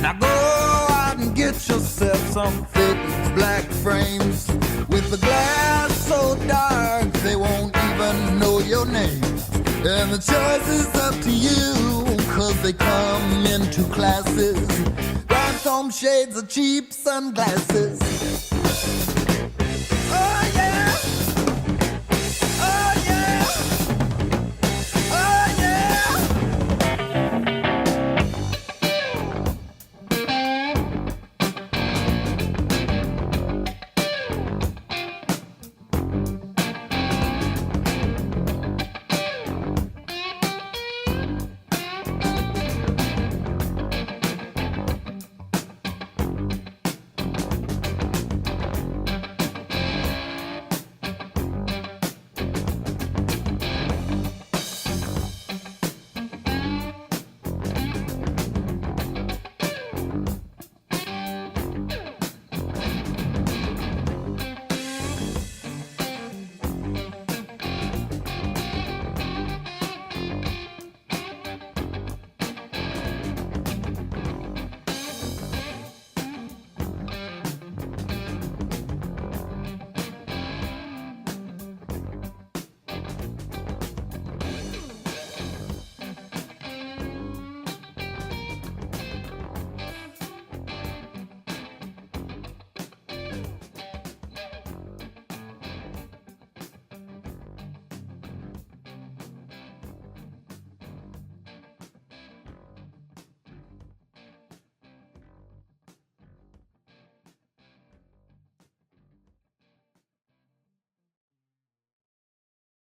Now go out and get yourself some thick black frames with the glass so dark they won't even know your name. And the choice is up to you, cause they come in 2 classes. Rhinestone shades or cheap sunglasses.